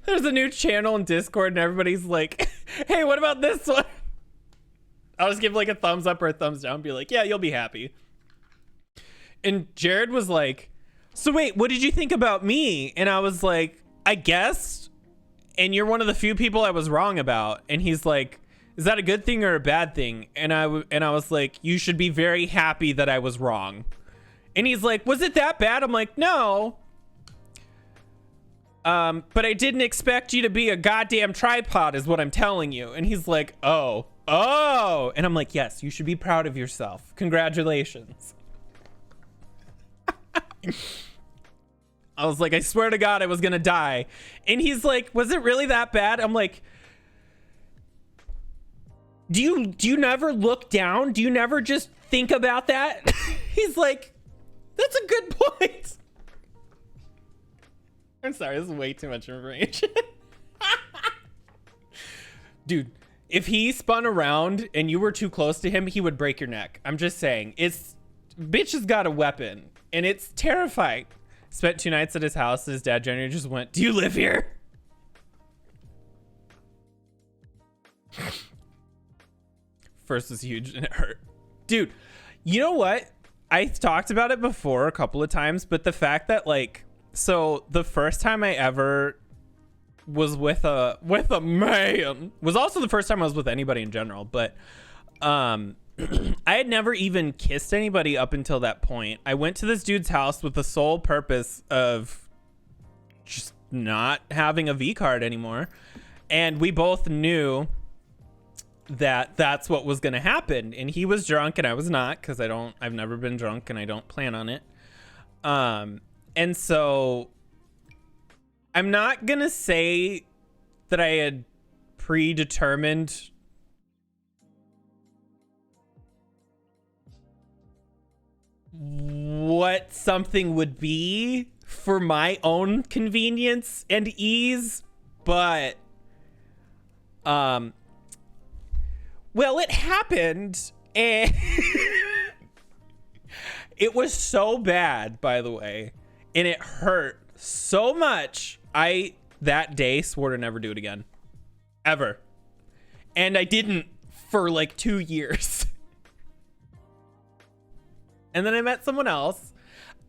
There's a new channel in Discord and everybody's like, hey, what about this one? I'll just give like a thumbs up or a thumbs down and be like, yeah, you'll be happy. And Jared was like, so wait, what did you think about me? And I was like, I guessed, and you're one of the few people I was wrong about. And he's like, is that a good thing or a bad thing? And I was like, you should be very happy that I was wrong. And he's like, was it that bad? I'm like, no. But I didn't expect you to be a goddamn tripod is what I'm telling you. And he's like, oh. And I'm like, yes, you should be proud of yourself. Congratulations. I was like, I swear to God, I was gonna die. And he's like, was it really that bad? I'm like, do you never look down? Do you never just think about that? He's like, that's a good point. I'm sorry, this is way too much information. Dude, if he spun around and you were too close to him, he would break your neck. I'm just saying, bitch has got a weapon and it's terrifying. Spent 2 nights at his house. His dad generally just went, do you live here? First was huge and it hurt. Dude, you know what? I talked about it before a couple of times, but the fact that like, so the first time I ever was with a man was also the first time I was with anybody in general, but I had never even kissed anybody up until that point. I went to this dude's house with the sole purpose of just not having a V card anymore, and we both knew that that's what was going to happen. And he was drunk and I was not, because I've never been drunk and I don't plan on it. And so I'm not going to say that I had predetermined what something would be for my own convenience and ease, but well, it happened, and it was so bad, by the way, and it hurt so much. I, that day, swore to never do it again. Ever. And I didn't for like 2 years. And then I met someone else,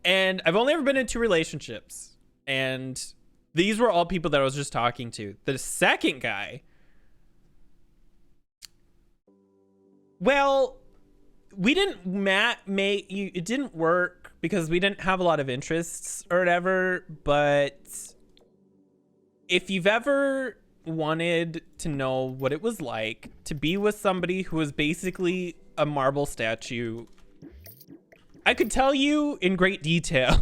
and I've only ever been in 2 relationships, and these were all people that I was just talking to. The second guy, well, we didn't it didn't work because we didn't have a lot of interests or whatever. But if you've ever wanted to know what it was like to be with somebody who was basically a marble statue, I could tell you in great detail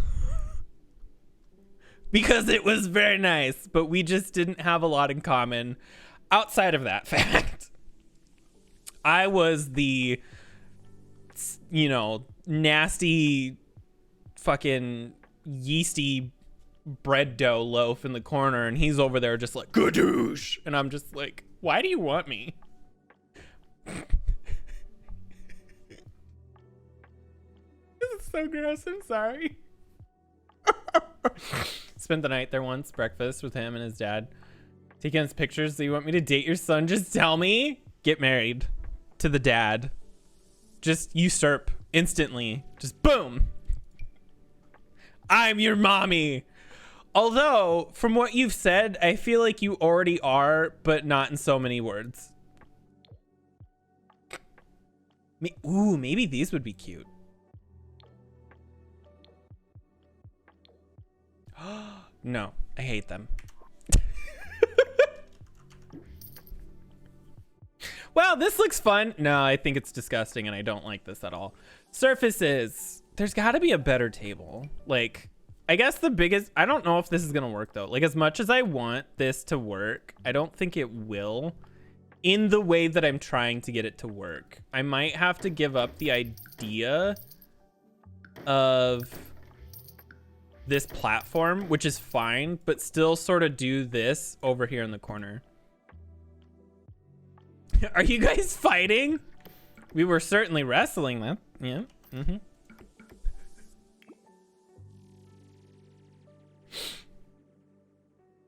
because it was very nice, but we just didn't have a lot in common outside of that fact. I was the, nasty fucking yeasty bread dough loaf in the corner, and he's over there just like, gadoosh. And I'm just like, why do you want me? This is so gross. I'm sorry. Spent the night there once, breakfast with him and his dad. Taking his pictures. So you want me to date your son? Just tell me. Get married to the dad. Just usurp instantly. Just boom. I'm your mommy. Although, from what you've said, I feel like you already are, but not in so many words. Ooh, maybe these would be cute. No, I hate them. Wow, this looks fun. No, I think it's disgusting and I don't like this at all. Surfaces. There's got to be a better table. Like, I guess the biggest... I don't know if this is going to work, though. Like, as much as I want this to work, I don't think it will in the way that I'm trying to get it to work. I might have to give up the idea of this platform, which is fine, but still sort of do this over here in the corner. Are you guys fighting? We were certainly wrestling them. Yeah. Mm-hmm.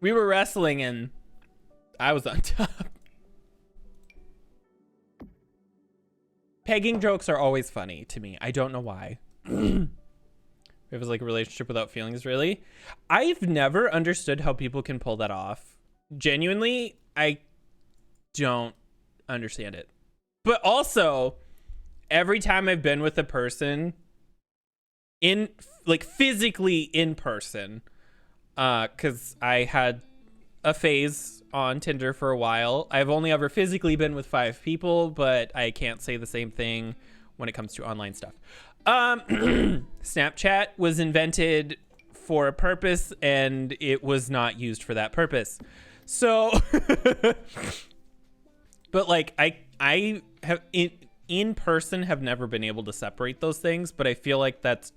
We were wrestling and I was on top. Pegging jokes are always funny to me. I don't know why. Very We have like a relationship without feelings, really. I've never understood how people can pull that off. Genuinely, I don't understand it. But also, every time I've been with a person in like physically in person, because I had a phase on Tinder for a while. I've only ever physically been with 5 people, but I can't say the same thing when it comes to online stuff. Snapchat was invented for a purpose and it was not used for that purpose. So, but like I have in person have never been able to separate those things, but I feel like that's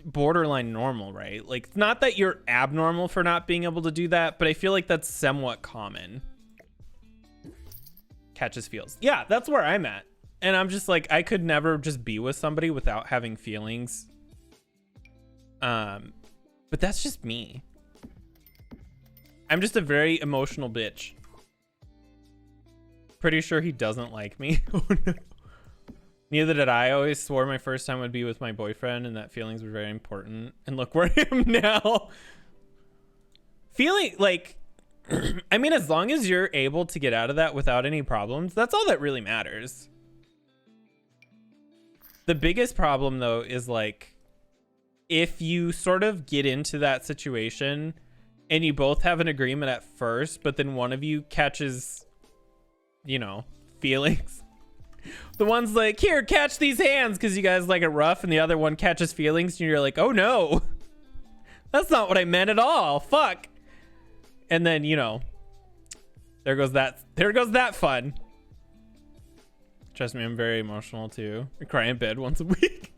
borderline normal, right? Like, it's not that you're abnormal for not being able to do that, but I feel like that's somewhat common. Catches feels. Yeah, that's where I'm at. And I'm just like, I could never just be with somebody without having feelings. But that's just me. I'm just a very emotional bitch. Pretty sure he doesn't like me. Oh no. Neither did I. Always swore my first time would be with my boyfriend and that feelings were very important. And look where I am now. Feeling like, I mean, as long as you're able to get out of that without any problems, that's all that really matters. The biggest problem though is like, if you sort of get into that situation and you both have an agreement at first, but then one of you catches, you know, feelings. The one's like, here, catch these hands because you guys like it rough, and the other one catches feelings and you're like, oh no, that's not what I meant at all. Fuck. And then, you know, there goes that fun. Trust me, I'm very emotional too. I cry in bed once a week.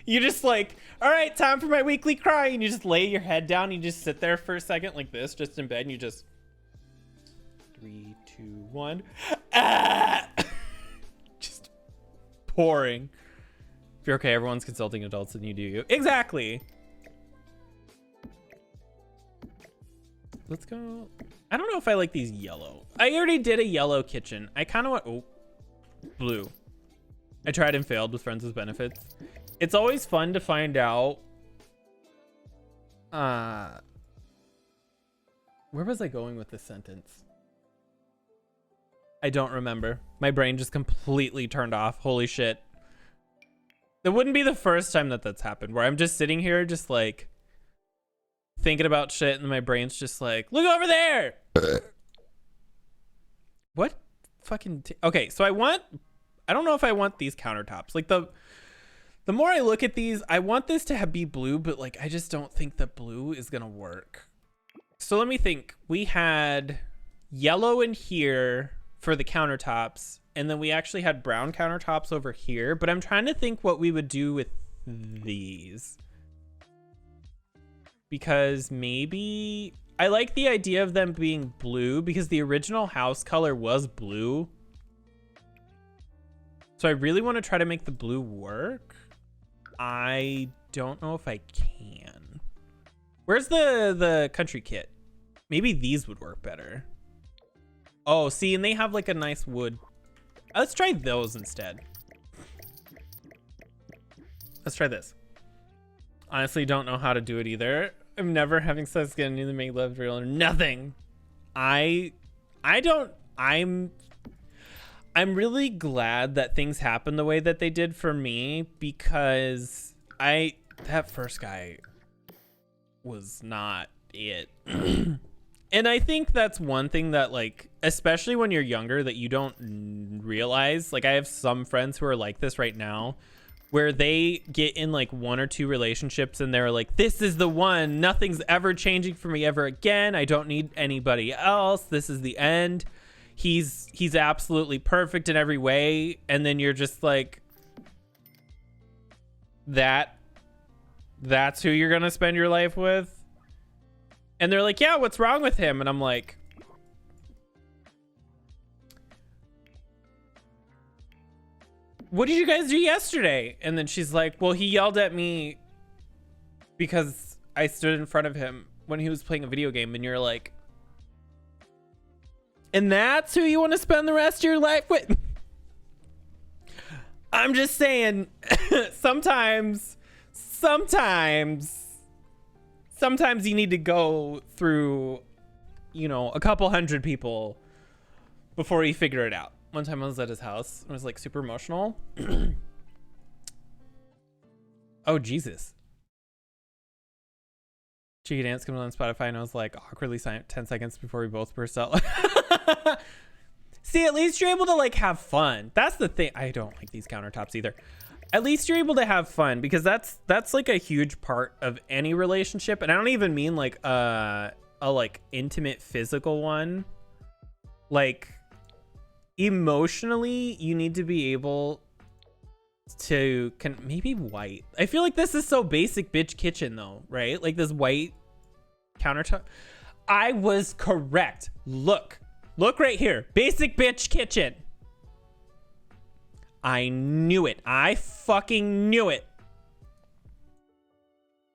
You just like, all right, time for my weekly cry. And you just lay your head down. And you just sit there for a second like this, just in bed. And you just 3, 2, 1. Ah! Just pouring. If you're okay, everyone's consulting adults and you do you. Exactly. Let's go. I don't know if I like these yellow. I already did a yellow kitchen. I kind of want, oh, blue. I tried and failed with friends with benefits. It's always fun to find out. Where was I going with this sentence? I don't remember. My brain just completely turned off. Holy shit. That wouldn't be the first time that that's happened, where I'm just sitting here just like thinking about shit and my brain's just like, look over there. What fucking okay, so I don't know if I want these countertops. Like the more I look at these, I want this to be blue, but like I just don't think that blue is gonna work. So let me think. We had yellow in here for the countertops, and then we actually had brown countertops over here, but I'm trying to think what we would do with these. Because maybe I like the idea of them being blue because the original house color was blue. So I really want to try to make the blue work. I don't know if I can. Where's the country kit? Maybe these would work better. Oh, see, and they have like a nice wood. Let's try those instead. Let's try this. Honestly, don't know how to do it either. I'm never having sex again, neither make love real or nothing. I'm really glad that things happened the way that they did for me, because that first guy was not it. And I think that's one thing that, like, especially when you're younger, that you don't realize. Like, I have some friends who are like this right now, where they get in like 1 or 2 relationships and they're like, this is the one, nothing's ever changing for me ever again, I don't need anybody else, this is the end, he's absolutely perfect in every way. And then you're just like, that's who you're gonna spend your life with? And they're like, yeah, what's wrong with him? And I'm like, what did you guys do yesterday? And then she's like, well, he yelled at me because I stood in front of him when he was playing a video game. And you're like, and that's who you want to spend the rest of your life with? I'm just saying. sometimes you need to go through, you know, a couple hundred people before you figure it out. One time I was at his house and I was like super emotional. Oh, Jesus. Cheeky Dance comes on Spotify and I was like awkwardly silent 10 seconds before we both burst out. See, at least you're able to like have fun. That's the thing. I don't like these countertops either. At least you're able to have fun, because that's like a huge part of any relationship. And I don't even mean like a like intimate physical one. Like emotionally, you need to be able to maybe white. I feel like this is so basic bitch kitchen though, right? Like this white countertop. I was correct. Look right here. Basic bitch kitchen. I knew it. I fucking knew it.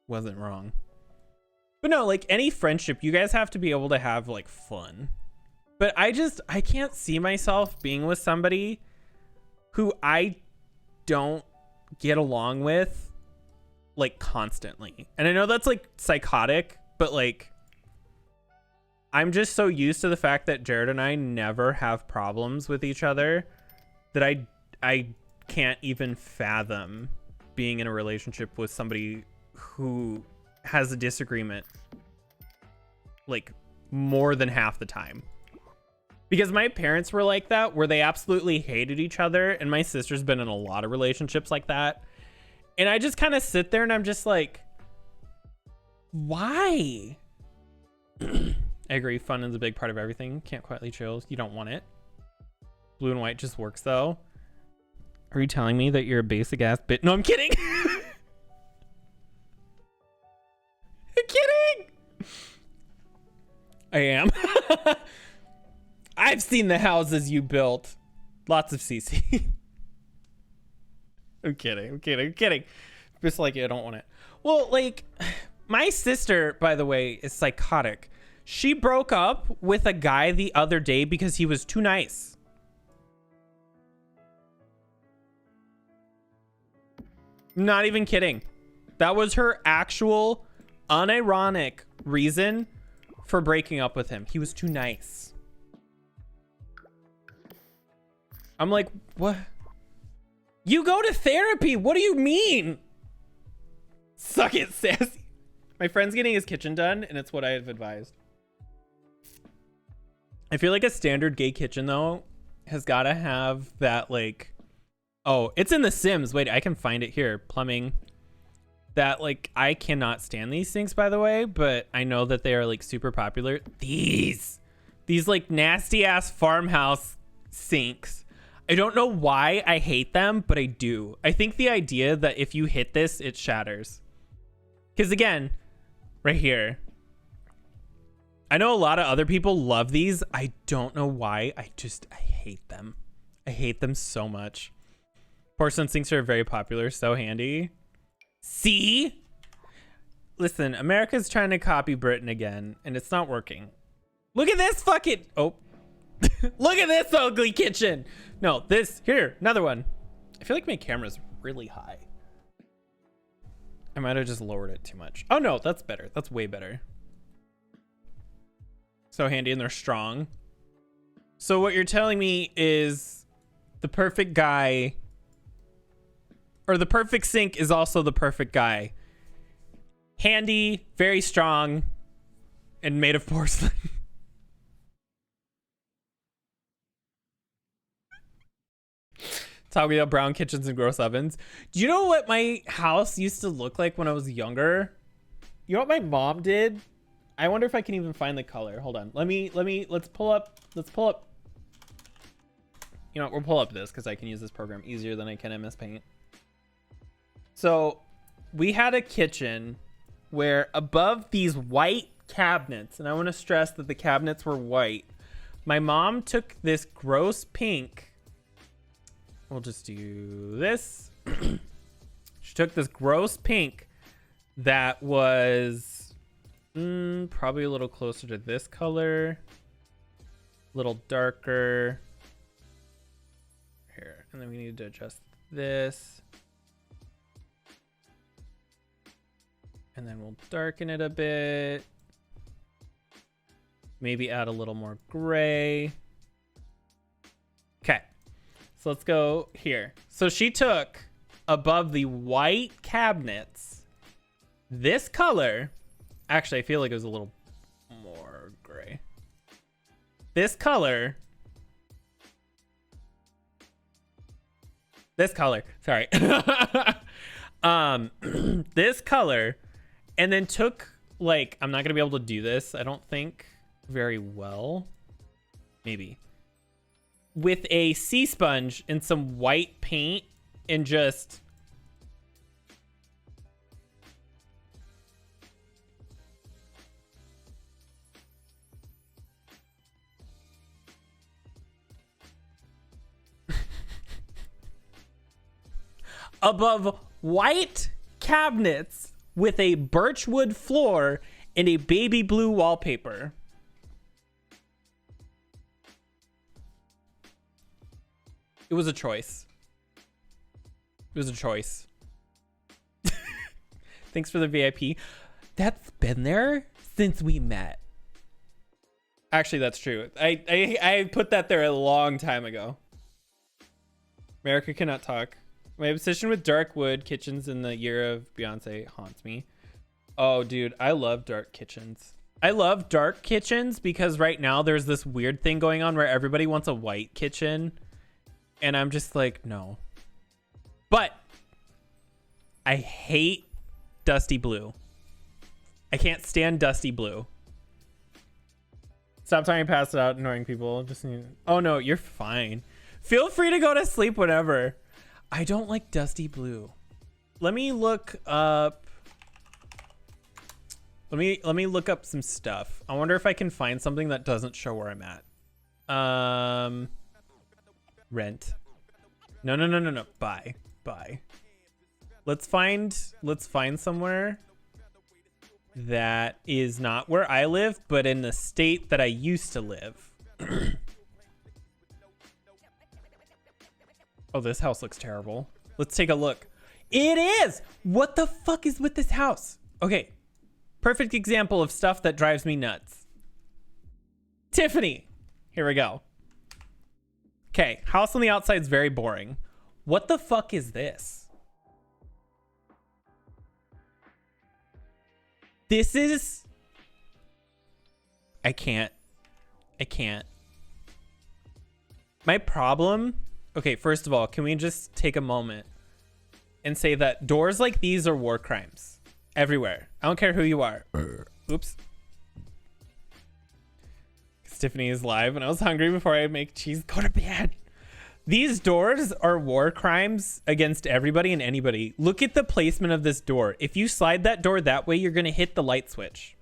Wasn't wrong. But no, like any friendship, you guys have to be able to have like fun. But I can't see myself being with somebody who I don't get along with like constantly. And I know that's like psychotic, but like I'm just so used to the fact that Jared and I never have problems with each other that I can't even fathom being in a relationship with somebody who has a disagreement like more than half the time. Because my parents were like that, where they absolutely hated each other, and my sister's been in a lot of relationships like that. And I just kind of sit there and I'm just like, why? I agree, fun is a big part of everything. Can't quietly chill. You don't want it. Blue and white just works though. Are you telling me that you're a basic ass bitch? No, I'm kidding. I'm kidding. I am. I've seen the houses you built. Lots of CC. I'm kidding. Just like, I don't want it. Well, like, my sister, by the way, is psychotic. She broke up with a guy the other day because he was too nice. Not even kidding. That was her actual, unironic reason for breaking up with him. He was too nice. I'm like, what? You go to therapy. What do you mean? Suck it, sassy. My friend's getting his kitchen done, and it's what I have advised. I feel like a standard gay kitchen, though, has got to have that, like... Oh, it's in The Sims. Wait, I can find it here. Plumbing. That, like, I cannot stand these things, by the way, but I know that they are, like, super popular. These, like, nasty-ass farmhouse sinks. I don't know why I hate them, but I do. I think the idea that if you hit this, it shatters. Because again, right here. I know a lot of other people love these. I don't know why. I hate them. I hate them so much. Porcelain sinks are very popular. So handy. See? Listen, America's trying to copy Britain again, and it's not working. Look at this fucking... Oh. Look at this ugly kitchen. No, this here, another one. I feel like my camera's really high. I might have just lowered it too much. Oh no, that's better. That's way better. So handy, and they're strong. So what you're telling me is the perfect guy, or the perfect sink is also the perfect guy. Handy, very strong, and made of porcelain. Talking about brown kitchens and gross ovens. Do you know what my house used to look like when I was younger? You know what my mom did? I wonder if I can even find the color. Hold on. Let's pull up. You know what? We'll pull up this because I can use this program easier than I can MS Paint. So we had a kitchen where above these white cabinets, and I want to stress that the cabinets were white, my mom took this gross pink. We'll just do this. She took this gross pink that was probably a little closer to this color, a little darker here, and then we need to adjust this. And then we'll darken it a bit. Maybe add a little more gray. Okay. So let's go here. So she took above the white cabinets this color. Actually, I feel like it was a little more gray. This color. This color. Sorry. This color. And then took, like, I'm not going to be able to do this, I don't think, very well. Maybe. With a sea sponge and some white paint and just... above white cabinets with a birchwood floor and a baby blue wallpaper. It was a choice. It was a choice. Thanks for the VIP. That's been there since we met. Actually, that's true. I put that there a long time ago. America cannot talk. My obsession with dark wood kitchens in the year of Beyonce haunts me. Oh, dude, I love dark kitchens. I love dark kitchens because right now there's this weird thing going on where everybody wants a white kitchen. And I'm just like, no. But I hate dusty blue. I can't stand dusty blue. Stop trying to pass it out, annoying people. Just need... Oh, no, you're fine. Feel free to go to sleep whenever. I don't like dusty blue. Let me look up. Let me look up some stuff. I wonder if I can find something that doesn't show where I'm at. Rent. No. Buy. Let's find somewhere that is not where I live, but in the state that I used to live. Oh, this house looks terrible. Let's take a look. It is! What the fuck is with this house? Okay. Perfect example of stuff that drives me nuts. Tiffany. Here we go. Okay. House on the outside is very boring. What the fuck is this? This is... I can't. My problem... Okay, first of all, can we just take a moment and say that doors like these are war crimes everywhere? I don't care who you are. Oops. Tiffany is live and I was hungry before I make cheese. Go to bed. These doors are war crimes against everybody and anybody. Look at the placement of this door. If you slide that door that way, you're going to hit the light switch.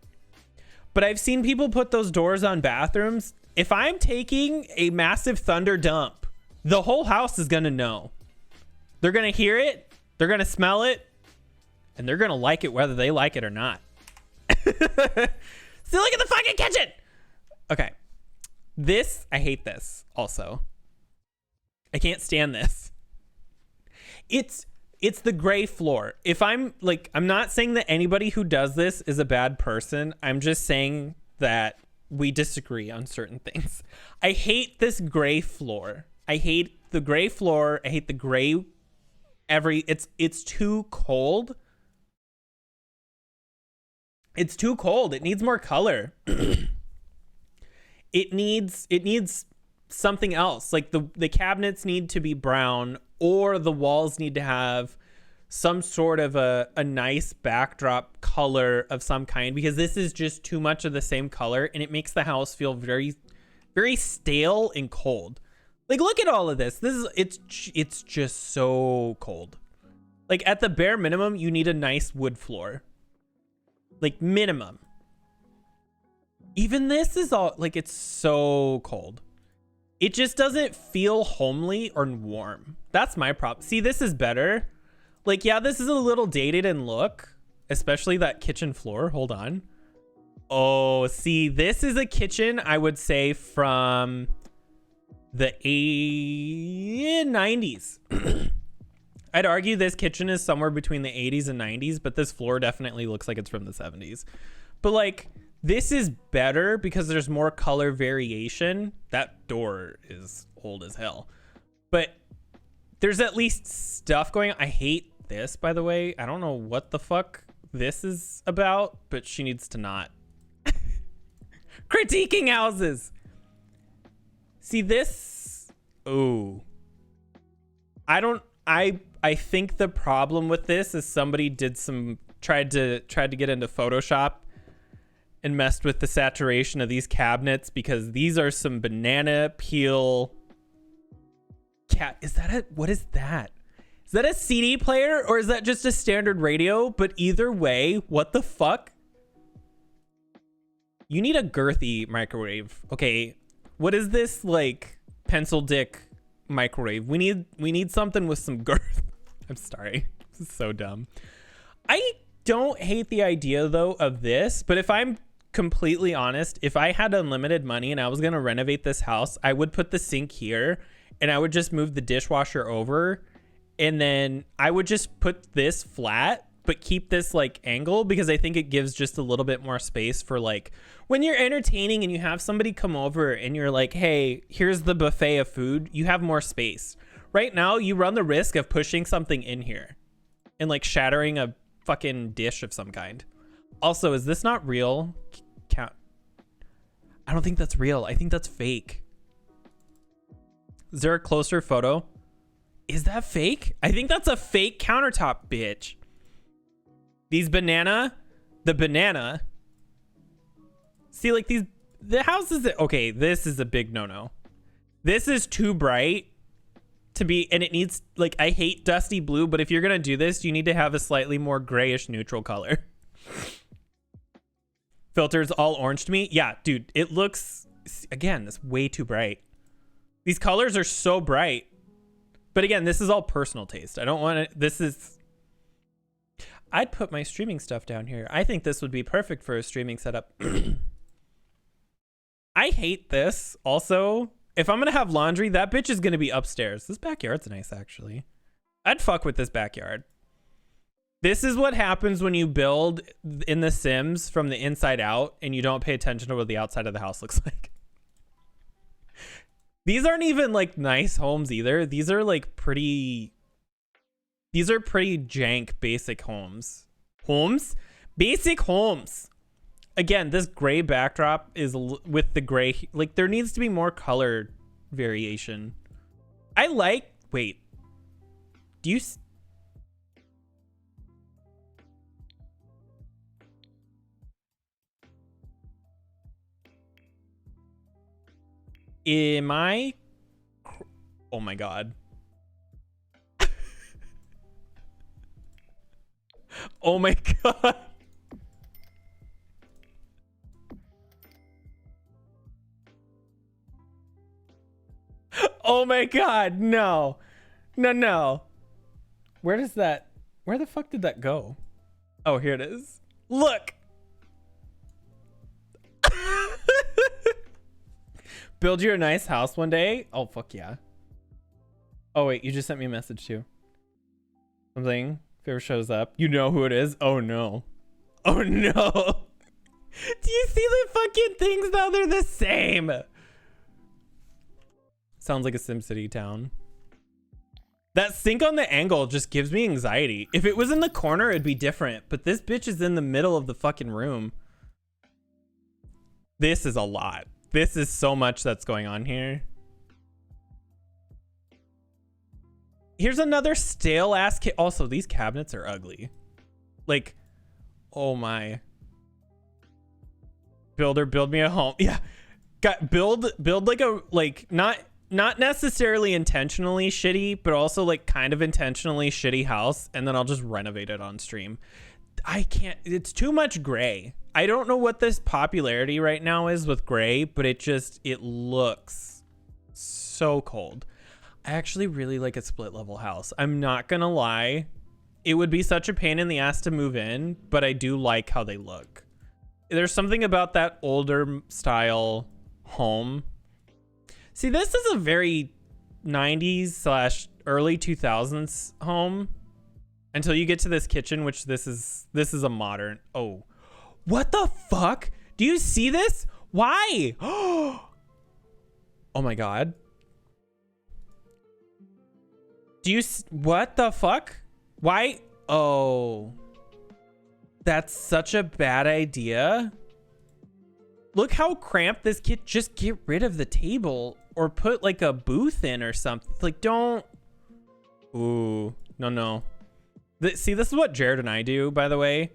But I've seen people put those doors on bathrooms. If I'm taking a massive thunder dump, the whole house is going to know. They're going to hear it. They're going to smell it. And they're going to like it whether they like it or not. So look at the fucking kitchen. Okay. This, I hate this also. I can't stand this. It's the gray floor. If I'm not saying that anybody who does this is a bad person. I'm just saying that we disagree on certain things. I hate this gray floor. I hate the gray floor. I hate the gray it's too cold. It's too cold. It needs more color. It needs something else. Like the cabinets need to be brown or the walls need to have some sort of a nice backdrop color of some kind, because this is just too much of the same color and it makes the house feel very, very stale and cold. Like, look at all of this. It's just so cold. Like, at the bare minimum, you need a nice wood floor. Like, minimum. Even this is all, like, it's so cold. It just doesn't feel homely or warm. That's my problem. See, this is better. Like, yeah, this is a little dated in look, especially that kitchen floor. Hold on. Oh, see, this is a kitchen, I would say, from the 90s. I'd argue this kitchen is somewhere between the 80s and 90s, but this floor definitely looks like it's from the 70s. But like, this is better because there's more color variation. That door is old as hell. But there's at least stuff going on. I hate this, by the way. I don't know what the fuck this is about, but she needs to not. Critiquing houses. See this? Oh. I think the problem with this is somebody tried to get into Photoshop and messed with the saturation of these cabinets, because these are some banana peel what is that? Is that a CD player or is that just a standard radio? But either way, what the fuck? You need a girthy microwave. Okay, what is this, like, pencil dick microwave? We need something with some girth. I'm sorry, this is so dumb. I don't hate the idea though of this, but if I'm completely honest, if I had unlimited money and I was gonna renovate this house, I would put the sink here and I would just move the dishwasher over, and then I would just put this flat but keep this like angle, because I think it gives just a little bit more space for like when you're entertaining and you have somebody come over and you're like, hey, here's the buffet of food, you have more space. Right now you run the risk of pushing something in here and like shattering a fucking dish of some kind. Also, is this not real? I don't think that's real. I think that's fake. Is there a closer photo? Is that fake? I think that's a fake countertop, bitch. These the banana. See, like the house is, okay, this is a big no-no. This is too bright to be, and it needs, like, I hate dusty blue, but if you're gonna do this, you need to have a slightly more grayish neutral color. Filters all orange to me. Yeah, dude, it looks, again, it's way too bright. These colors are so bright. But again, this is all personal taste. I don't want to, I'd put my streaming stuff down here. I think this would be perfect for a streaming setup. I hate this. Also, if I'm going to have laundry, that bitch is going to be upstairs. This backyard's nice, actually. I'd fuck with this backyard. This is what happens when you build in The Sims from the inside out and you don't pay attention to what the outside of the house looks like. These aren't even like nice homes either. These are like pretty jank basic homes. Basic homes. Again, this gray backdrop is with the gray, like there needs to be more color variation. Wait. Do you Am I? Oh my god. Oh my god. Oh my god, no. No. Where the fuck did that go? Oh, here it is. Look. Build you a nice house one day. Oh, fuck yeah. Oh, wait, you just sent me a message too. Something. If it ever shows up, you know who it is. Oh, no. Oh, no. Do you see the fucking things now? They're the same. Sounds like a SimCity town. That sink on the angle just gives me anxiety. If it was in the corner, it'd be different. But this bitch is in the middle of the fucking room. This is a lot. This is so much that's going on here. Here's another stale ass kit. Also, these cabinets are ugly. Like, oh my. Builder, build me a home. Yeah. Build like a, like, not necessarily intentionally shitty, but also like kind of intentionally shitty house, and then I'll just renovate it on stream. I can't, it's too much gray. I don't know what this popularity right now is with gray, but it looks so cold. I actually really like a split level house. I'm not gonna lie. It would be such a pain in the ass to move in, but I do like how they look. There's something about that older style home. See, this is a very 90s / early 2000s home until you get to this kitchen, which this is a modern. Oh, what the fuck? Do you see this? Why? Oh my God. What the fuck? Why? Oh, that's such a bad idea. Look how cramped this kit. Just get rid of the table or put like a booth in or something. Like, don't. Ooh, no. See, this is what Jared and I do, by the way.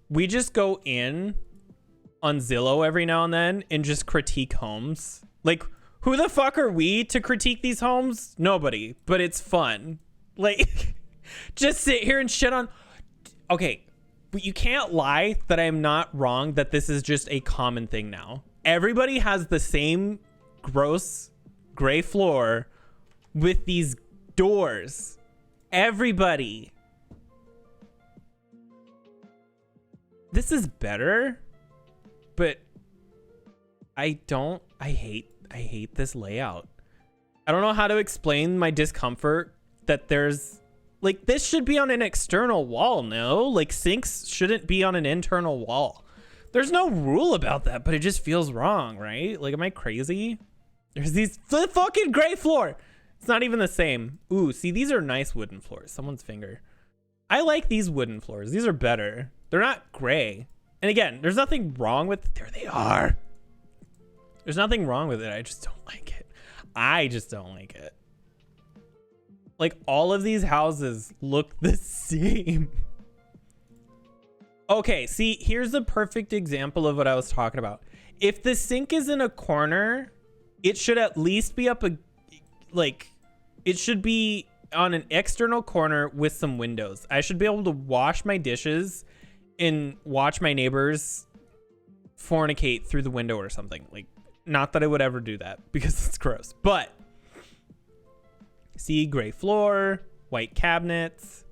We just go in on Zillow every now and then and just critique homes. Like, who the fuck are we to critique these homes? Nobody, but it's fun. Like, just sit here and shit on. Okay, but you can't lie that I'm not wrong that this is just a common thing now. Everybody has the same gross gray floor with these doors. Everybody. This is better, but I hate this layout. I don't know how to explain my discomfort that there's like, this should be on an external wall. No, like sinks shouldn't be on an internal wall. There's no rule about that, but it just feels wrong, right? Like, am I crazy? There's the fucking gray floor. It's not even the same. Ooh, see, these are nice wooden floors. Someone's finger. I like these wooden floors. These are better. They're not gray. And again, there's nothing wrong with, there they are. There's nothing wrong with it. I just don't like it. I just don't like it. Like, all of these houses look the same. Okay, see, here's a perfect example of what I was talking about. If the sink is in a corner, it should at least be up it should be on an external corner with some windows. I should be able to wash my dishes and watch my neighbors fornicate through the window or something. Like, not that I would ever do that because it's gross, but see, gray floor, white cabinets.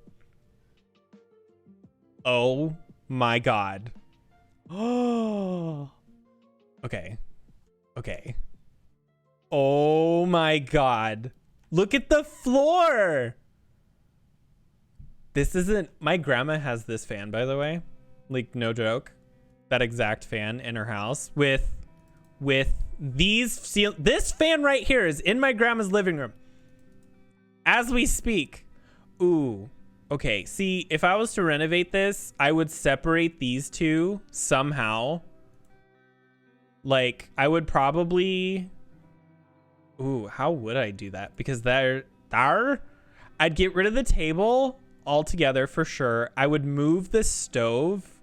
Oh my God. Oh, okay. Oh my God. Look at the floor. This isn't, my grandma has this fan, by the way. Like, no joke. That exact fan in her house with this fan right here is in my grandma's living room as we speak. Ooh, okay. See, if I was to renovate this, I would separate these two somehow. Like, I would probably, ooh, how would I do that? Because I'd get rid of the table altogether for sure. I would move the stove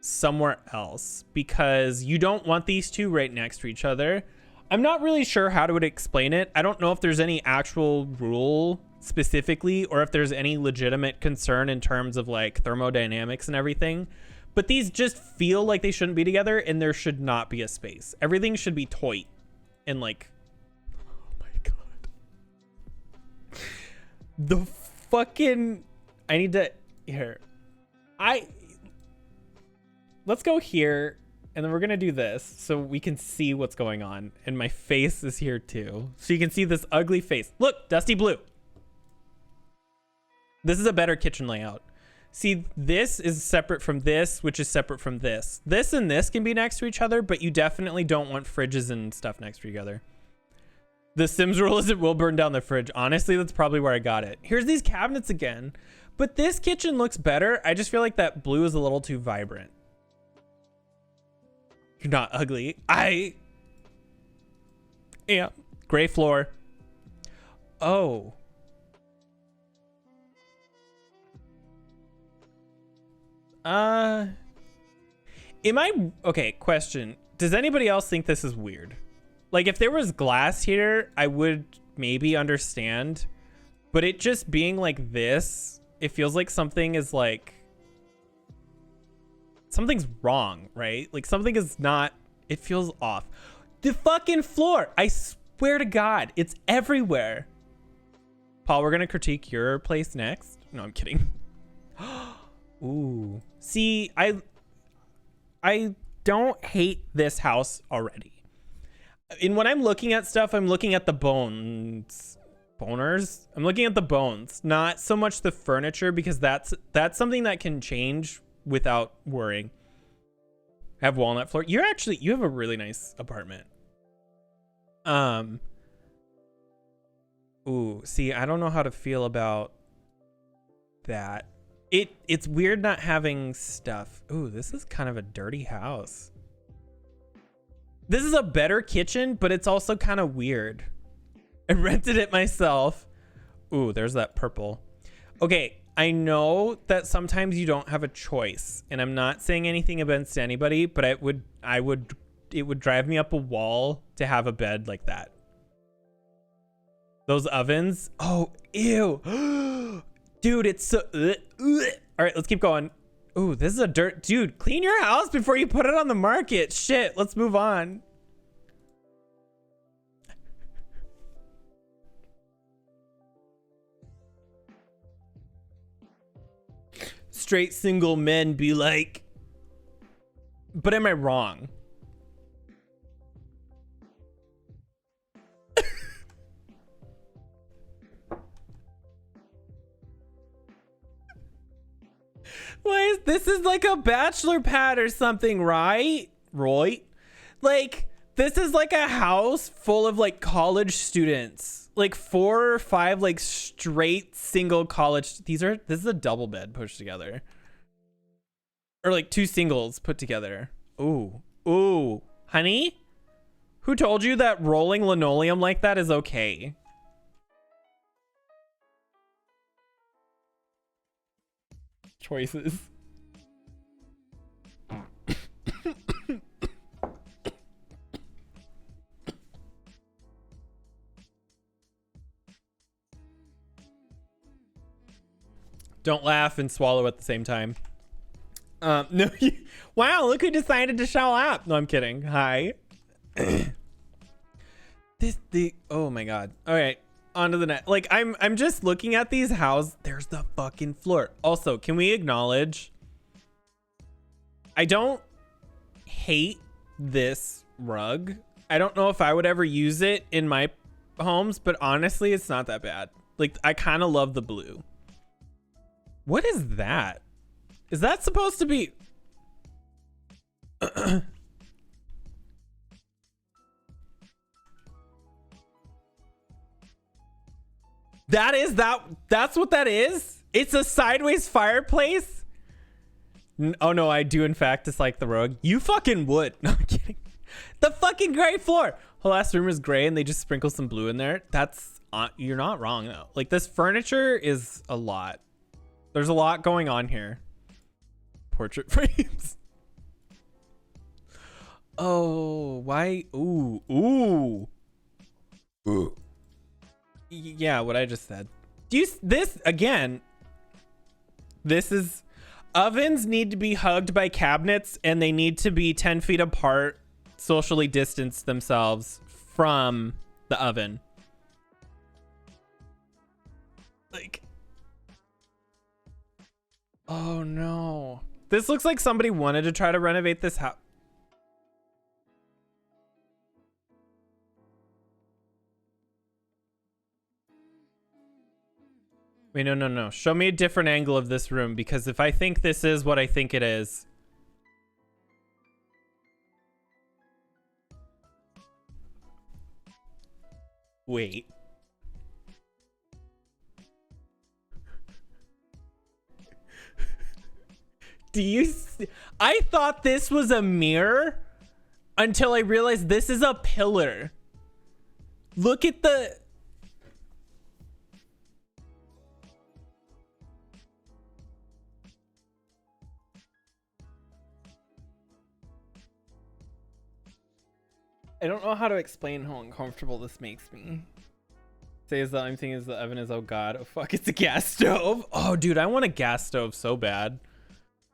somewhere else because you don't want these two right next to each other. I'm not really sure how to explain it. I don't know if there's any actual rule specifically or if there's any legitimate concern in terms of like thermodynamics and everything, but these just feel like they shouldn't be together and there should not be a space. Everything should be tight and like, oh my God. The fucking, I need to, here. Let's go here, and then we're going to do this so we can see what's going on. And my face is here too. So you can see this ugly face. Look, dusty blue. This is a better kitchen layout. See, this is separate from this, which is separate from this. This and this can be next to each other, but you definitely don't want fridges and stuff next to each other. The Sims rule is it will burn down the fridge. Honestly, that's probably where I got it. Here's these cabinets again. But this kitchen looks better. I just feel like that blue is a little too vibrant. You're not ugly. Yeah. Gray floor. Oh. Okay, question. Does anybody else think this is weird? Like, if there was glass here, I would maybe understand. But it just being like this, it feels like something is like, something's wrong, right? Like something is not, it feels off. The fucking floor, I swear to God, it's everywhere. Paul, we're gonna critique your place next. No, I'm kidding. Ooh, see, I don't hate this house already. And when I'm looking at stuff, I'm looking at the bones. boners. I'm looking at the bones, not so much the furniture, because that's something that can change without worrying. Have walnut floor. You have a really nice apartment. Ooh, see, I don't know how to feel about that. It's weird not having stuff. Ooh, this is kind of a dirty house. This is a better kitchen, but it's also kind of weird. I rented it myself. Ooh, there's that purple. Okay, I know that sometimes you don't have a choice, and I'm not saying anything against anybody, but it would drive me up a wall to have a bed like that. Those ovens. Oh, ew. Dude, it's so... All right, let's keep going. Ooh, this is a dirt... Dude, clean your house before you put it on the market. Shit, let's move on. Straight single men be like... But am I wrong? Why this is like a bachelor pad or something, right? Roy? Like, this is like a house full of like college students. Like 4 or 5 like straight single college. This is a double bed pushed together. Or like 2 singles put together. Ooh. Ooh. Honey? Who told you that rolling linoleum like that is okay? Choices. Don't laugh and swallow at the same time. No. Wow, look who decided to show up. No, I'm kidding. Hi. Oh my god. All right. On to the next. Like, I'm just looking at these houses. There's the fucking floor. Also, can we acknowledge, I don't hate this rug. I don't know if I would ever use it in my homes, but honestly, it's not that bad. Like, I kind of love the blue. What is that? Is that supposed to be... That's what that is? It's a sideways fireplace? Oh no, I do in fact dislike the rug. You fucking would. No, I'm kidding. The fucking gray floor. The last room is gray and they just sprinkle some blue in there. That's... you're not wrong though. Like, this furniture is a lot. There's a lot going on here. Portrait frames. Oh, why? Ooh, ooh. Ooh. Yeah, what I just said. Do you... This, again, this is... Ovens need to be hugged by cabinets, and they need to be 10 feet apart, socially distance themselves from the oven. Like... Oh, no. This looks like somebody wanted to try to renovate this house. Wait, no. Show me a different angle of this room, because if I think this is what I think it is... Wait. Do you see? I thought this was a mirror until I realized this is a pillar. Look at the... I don't know how to explain how uncomfortable this makes me. Says the only thing is the oven is, oh god, oh fuck, it's a gas stove. Oh dude, I want a gas stove so bad.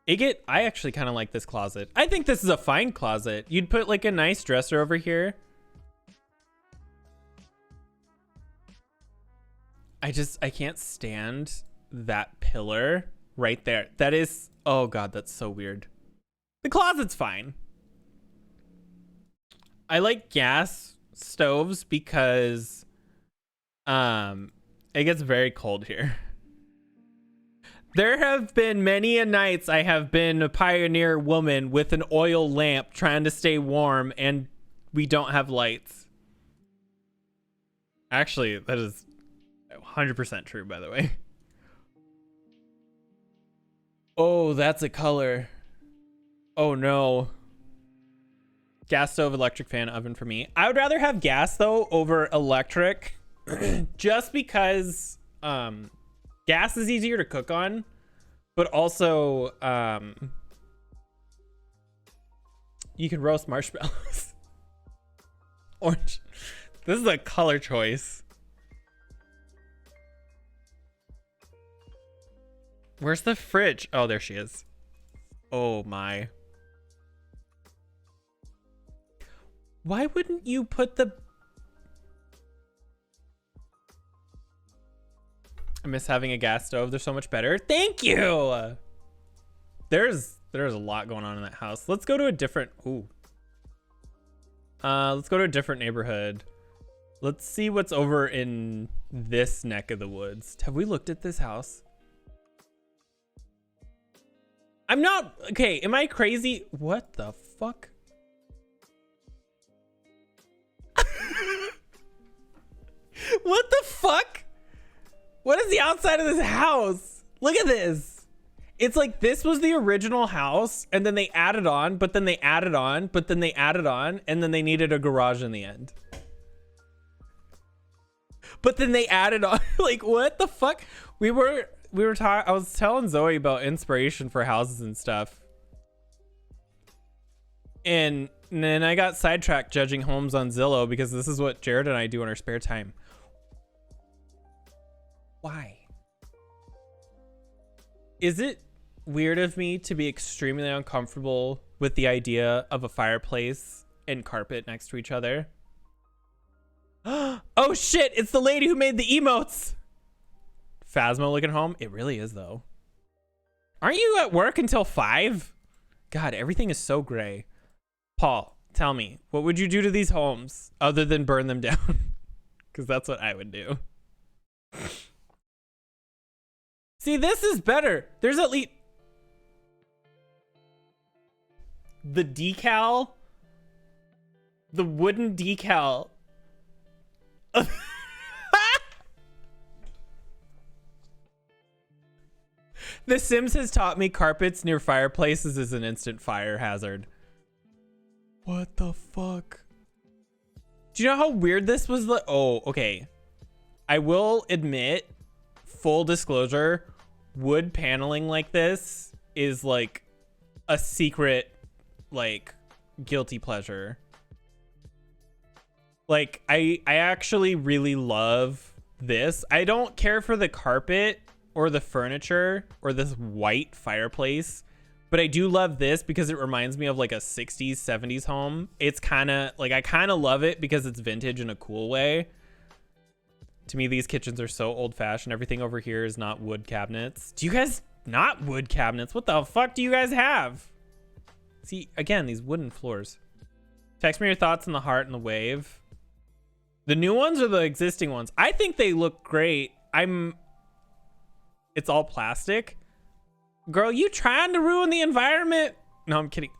I actually kind of like this closet. I think this is a fine closet. You'd put like a nice dresser over here. I can't stand that pillar right there. That is, oh god, that's so weird. The closet's fine. I like gas stoves because It gets very cold here. There have been many a nights I have been a pioneer woman with an oil lamp trying to stay warm, and we don't have lights. Actually, that is 100% true, by the way. Oh, that's a color. Oh no. Gas stove, electric fan, oven for me. I would rather have gas though over electric just because gas is easier to cook on, but also you can roast marshmallows. Orange. This is a color choice. Where's the fridge? Oh, there she is. Oh my. Why wouldn't you put the... I miss having a gas stove. They're so much better. Thank you. There's a lot going on in that house. Let's go to a different... Ooh. Let's go to a different neighborhood. Let's see what's over in this neck of the woods. Have we looked at this house? I'm not... Okay, am I crazy? What the fuck? What the fuck? What is the outside of this house? Look at this. It's like this was the original house, and then they added on, but then they added on, but then they added on, and then they needed a garage in the end. But then they added on. Like, what the fuck? We were talking... I was telling Zoe about inspiration for houses and stuff. And then I got sidetracked judging homes on Zillow because this is what Jared and I do in our spare time. Why? Is it weird of me to be extremely uncomfortable with the idea of a fireplace and carpet next to each other? Oh shit, it's the lady who made the emotes. Phasma looking home. It really is though. Aren't you at work until 5? God, everything is so gray. Paul, tell me, what would you do to these homes other than burn them down? Because that's what I would do. See, this is better. There's at least the decal, the wooden decal. The Sims has taught me carpets near fireplaces is an instant fire hazard. What the fuck? Do you know how weird this was? Oh, okay. I will admit, full disclosure, wood paneling like this is like a secret, like, guilty pleasure. Like, I actually really love this. I don't care for the carpet or the furniture or this white fireplace, but I do love this because it reminds me of like a 60s, 70s home. It's kind of like, I kind of love it because it's vintage in a cool way. To me, these kitchens are so old fashioned. Everything over here is not wood cabinets. Do you guys not wood cabinets? What the fuck do you guys have? See, again, these wooden floors. Text me your thoughts on the heart and the wave. The new ones or the existing ones? I think they look great. It's all plastic. Girl, you trying to ruin the environment? No, I'm kidding.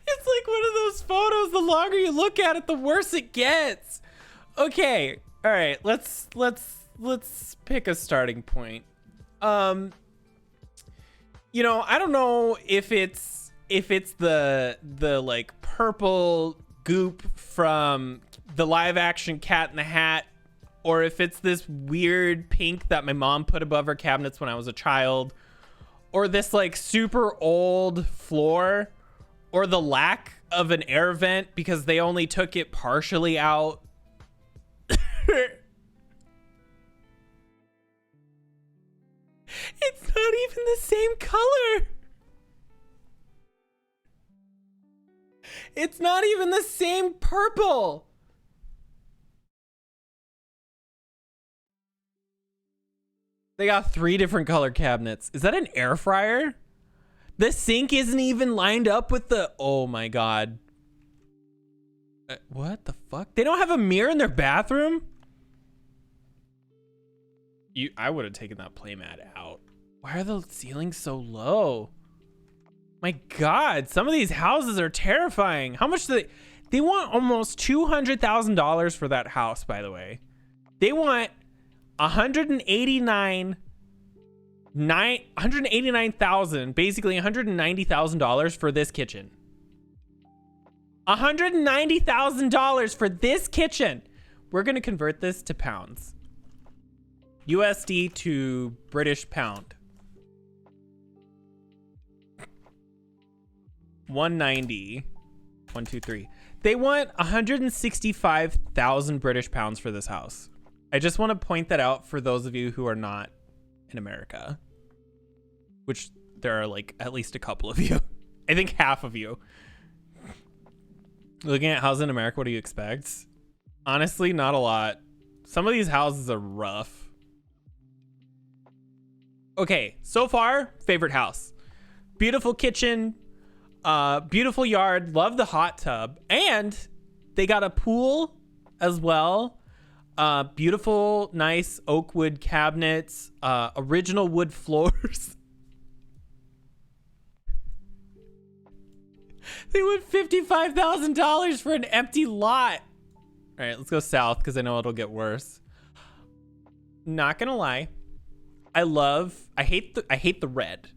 It's like one of those photos, the longer you look at it, the worse it gets. Okay. All right. Let's pick a starting point. You know, I don't know if it's the like purple goop from the live action Cat in the Hat, or if it's this weird pink that my mom put above her cabinets when I was a child, or this like super old floor, or the lack of an air vent because they only took it partially out. It's not even the same color. It's not even the same purple. They got 3 different color cabinets. Is that an air fryer? The sink isn't even lined up with the... Oh my God. What the fuck? They don't have a mirror in their bathroom? I would have taken that playmat out. Why are the ceilings so low? My God, some of these houses are terrifying. How much do they... They want almost $200,000 for that house, by the way. They want $189,000, basically $190,000 for this kitchen. $190,000 for this kitchen. We're going to convert this to pounds. USD to British pound. 190. 1, 2, 3. They want 165,000 British pounds for this house. I just want to point that out for those of you who are not in America, which there are like at least a couple of you. I think half of you. Looking at houses in America, what do you expect? Honestly, not a lot. Some of these houses are rough. Okay, so far, favorite house. Beautiful kitchen, beautiful yard, love the hot tub, and they got a pool as well. Beautiful, nice oak wood cabinets, original wood floors. They want $55,000 for an empty lot. All right, let's go south because I know it'll get worse. Not gonna lie, I hate the red,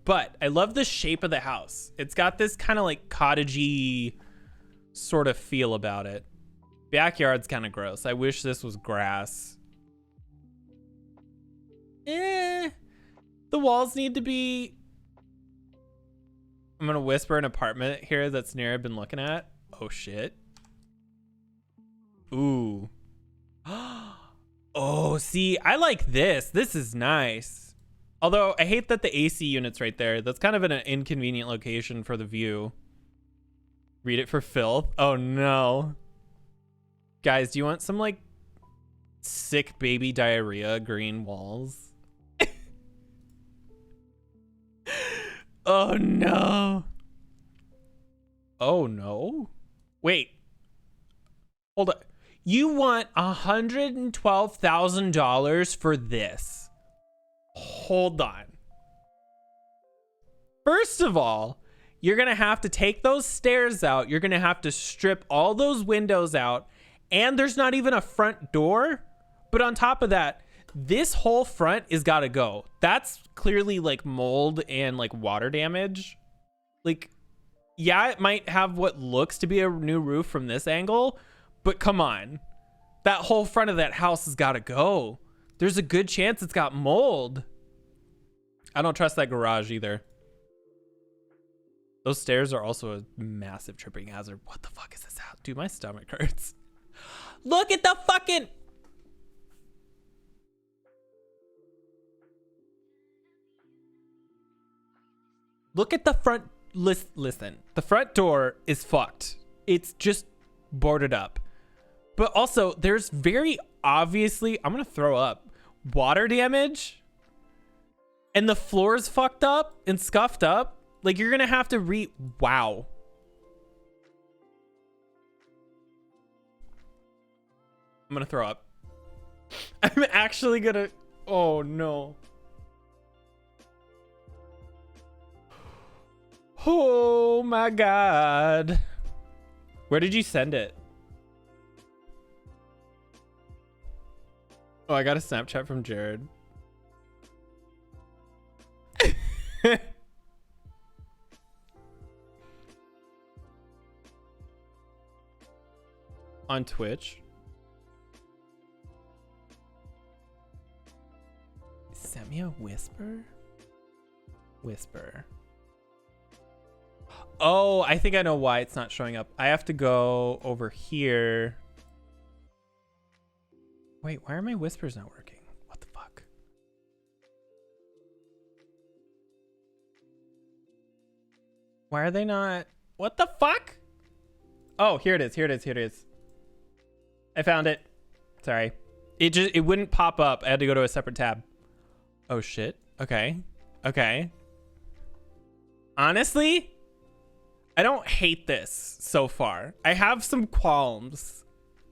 but I love the shape of the house. It's got this kind of like cottagey sort of feel about it. Backyard's kind of gross. I wish this was grass. The walls need to be... I'm gonna whisper an apartment here that's near I've been looking at. Oh shit. Ooh. Oh, see, I like this. This is nice. Although I hate that the AC unit's right there. That's kind of an inconvenient location for the view. Read it for filth. Oh no. Guys, do you want some like sick baby diarrhea green walls? Oh no. Oh no. Wait. Hold up. You want $112,000 for this? Hold on. First of all, you're going to have to take those stairs out. You're going to have to strip all those windows out. And there's not even a front door. But on top of that, this whole front is got to go. That's clearly like mold and like water damage. Like, yeah, it might have what looks to be a new roof from this angle. But come on, that whole front of that house has got to go. There's a good chance it's got mold. I don't trust that garage either. Those stairs are also a massive tripping hazard. What the fuck is this house? Dude, my stomach hurts. Look at the fucking... Look at the front. Listen, the front door is fucked. It's just boarded up. But also, there's very obviously, I'm going to throw up, water damage. And the floor's fucked up and scuffed up. Like, you're going to have to wow. I'm going to throw up. I'm actually going to... Oh, no. Oh, my God. Where did you send it? Oh, I got a Snapchat from Jared. On Twitch. Let me a whisper. Whisper. Oh, I think I know why it's not showing up. I have to go over here. Wait, why are my whispers not working? What the fuck? Why are they not? What the fuck? Oh, here it is. Here it is. Here it is. I found it. Sorry. It wouldn't pop up. I had to go to a separate tab. Oh shit. Okay. Okay. Honestly, I don't hate this so far. I have some qualms,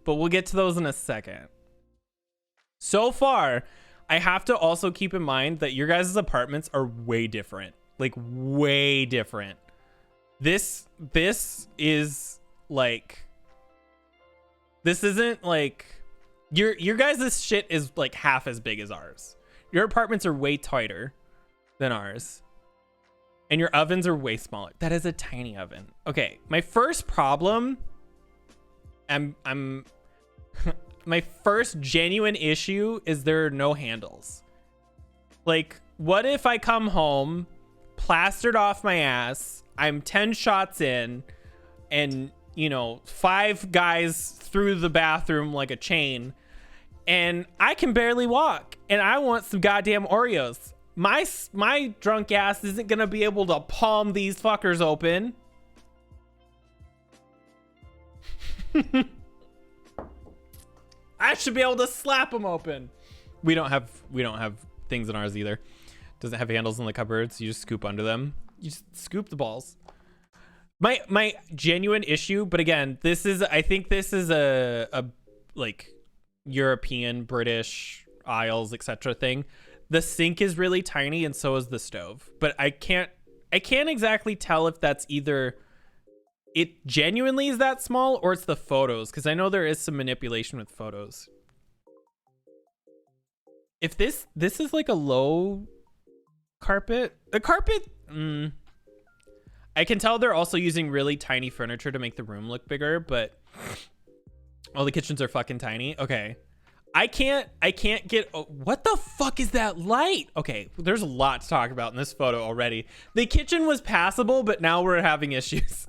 but we'll get to those in a second. So far, I have to also keep in mind that your guys' apartments are way different. Like way different. This is like, this isn't like, your guys' shit is like half as big as ours. Your apartments are way tighter than ours. And your ovens are way smaller. That is a tiny oven. Okay, my first problem, my first genuine issue is there are no handles. Like, what if I come home, plastered off my ass, I'm 10 shots in, and, you know, 5 guys through the bathroom like a chain, and I can barely walk, and I want some goddamn Oreos. My drunk ass isn't gonna be able to palm these fuckers open. I should be able to slap them open. We don't have things in ours either. Doesn't have handles in the cupboards. You just scoop under them. You just scoop the balls. My genuine issue, but again, I think this is a like European, British, Isles, etc. thing. The sink is really tiny, and so is the stove. But I can't exactly tell if that's either it genuinely is that small or it's the photos, because I know there is some manipulation with photos. If this is like a low carpet, I can tell they're also using really tiny furniture to make the room look bigger, but all the kitchens are fucking tiny. Okay. I can't get, what the fuck is that light? Okay, there's a lot to talk about in this photo already. The kitchen was passable, but now we're having issues.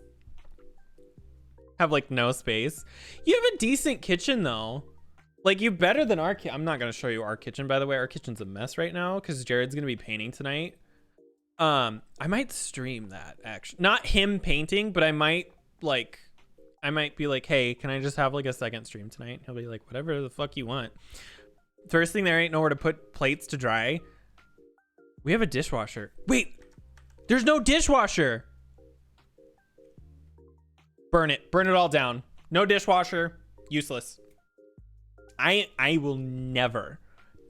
Have like no space. You have a decent kitchen though. Like, you better than our I'm not gonna show you our kitchen, by the way. Our kitchen's a mess right now because Jared's gonna be painting tonight. I might stream that actually. Not him painting, but I might be like, hey, can I just have like a second stream tonight? He'll be like, whatever the fuck you want. First thing, there ain't nowhere to put plates to dry. We have a dishwasher. Wait, there's no dishwasher. Burn it all down. No dishwasher, useless. I will never,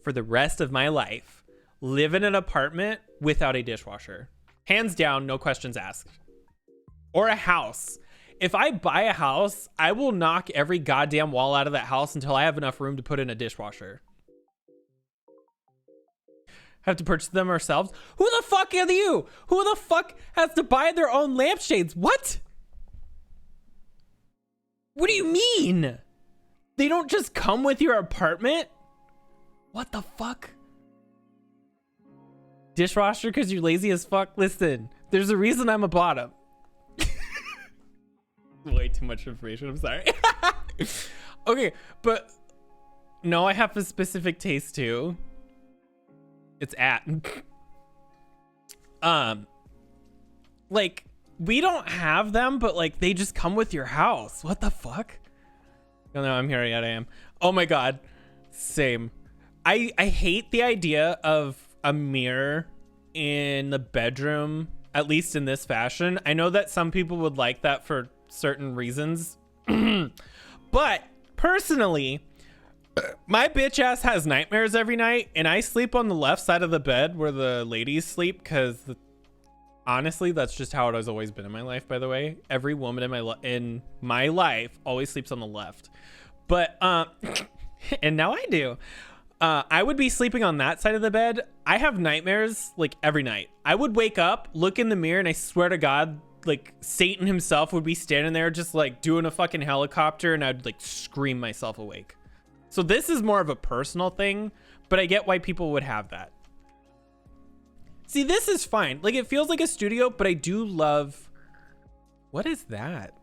for the rest of my life, live in an apartment without a dishwasher. Hands down, no questions asked. Or a house. If I buy a house, I will knock every goddamn wall out of that house until I have enough room to put in a dishwasher. Have to purchase them ourselves? Who the fuck are you? Who the fuck has to buy their own lampshades? What? What do you mean? They don't just come with your apartment? What the fuck? Dishwasher because you're lazy as fuck? Listen, there's a reason I'm a bottom. Way too much information, I'm sorry. Okay, but no, I have a specific taste too. It's like, we don't have them, but like they just come with your house. What the fuck? No, I'm here yet. I am. Oh my god, same. I hate the idea of a mirror in the bedroom, at least in this fashion. I know that some people would like that for certain reasons, but personally, my bitch ass has nightmares every night, and I sleep on the left side of the bed where the ladies sleep, because honestly, that's just how it has always been in my life. By the way, every woman in my life always sleeps on the left, but and now I do. I would be sleeping on that side of the bed. I have nightmares like every night. I would wake up, look in the mirror, and I swear to God, like Satan himself would be standing there just like doing a fucking helicopter, and I'd like scream myself awake. So this is more of a personal thing, but I get why people would have that. See, this is fine. Like, it feels like a studio, but I do love... What is that?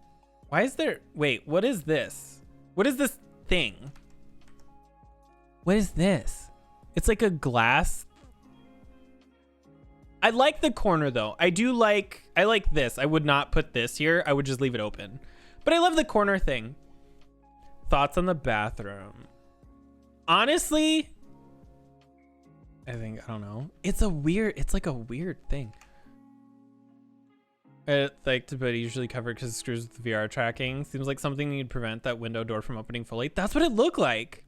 Why is there... Wait, what is this? What is this thing? What is this? It's like a glass... I like the corner, though. I like this. I would not put this here. I would just leave it open. But I love the corner thing. Thoughts on the bathroom? Honestly... I don't know. It's like a weird thing. I like to, but usually covered because it screws with the VR tracking. Seems like something you'd prevent that window door from opening fully. That's what it looked like.